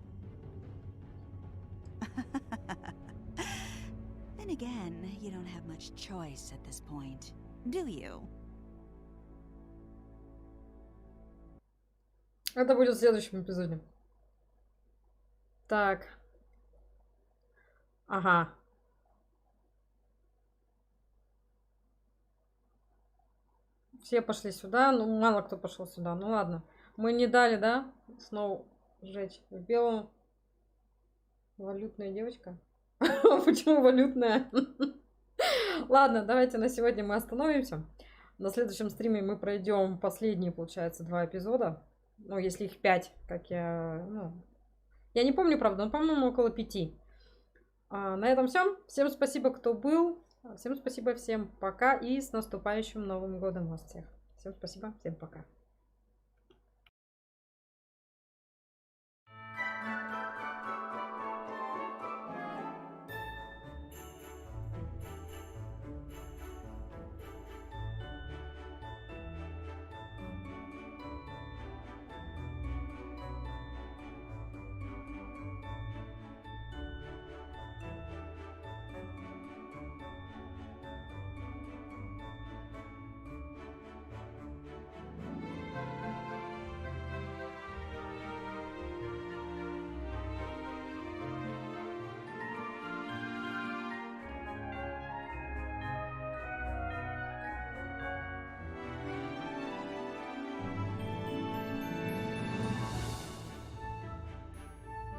Then again, you don't have much choice at this point, do you? Это будет в следующем эпизоде. Так. Ага. Все пошли сюда. Ну, мало кто пошел сюда. Ну, ладно. Мы не дали, да? Снова сжечь. В белом. Валютная девочка. Почему валютная? Ладно, давайте на сегодня мы остановимся. На следующем стриме мы пройдем последние, получается, 2 эпизода. Ну, если их 5, как я... Ну, я не помню, правда, но, по-моему, около 5. На этом все. Всем спасибо, кто был. Всем спасибо, всем пока. И с наступающим Новым годом вас всех. Всем спасибо, всем пока.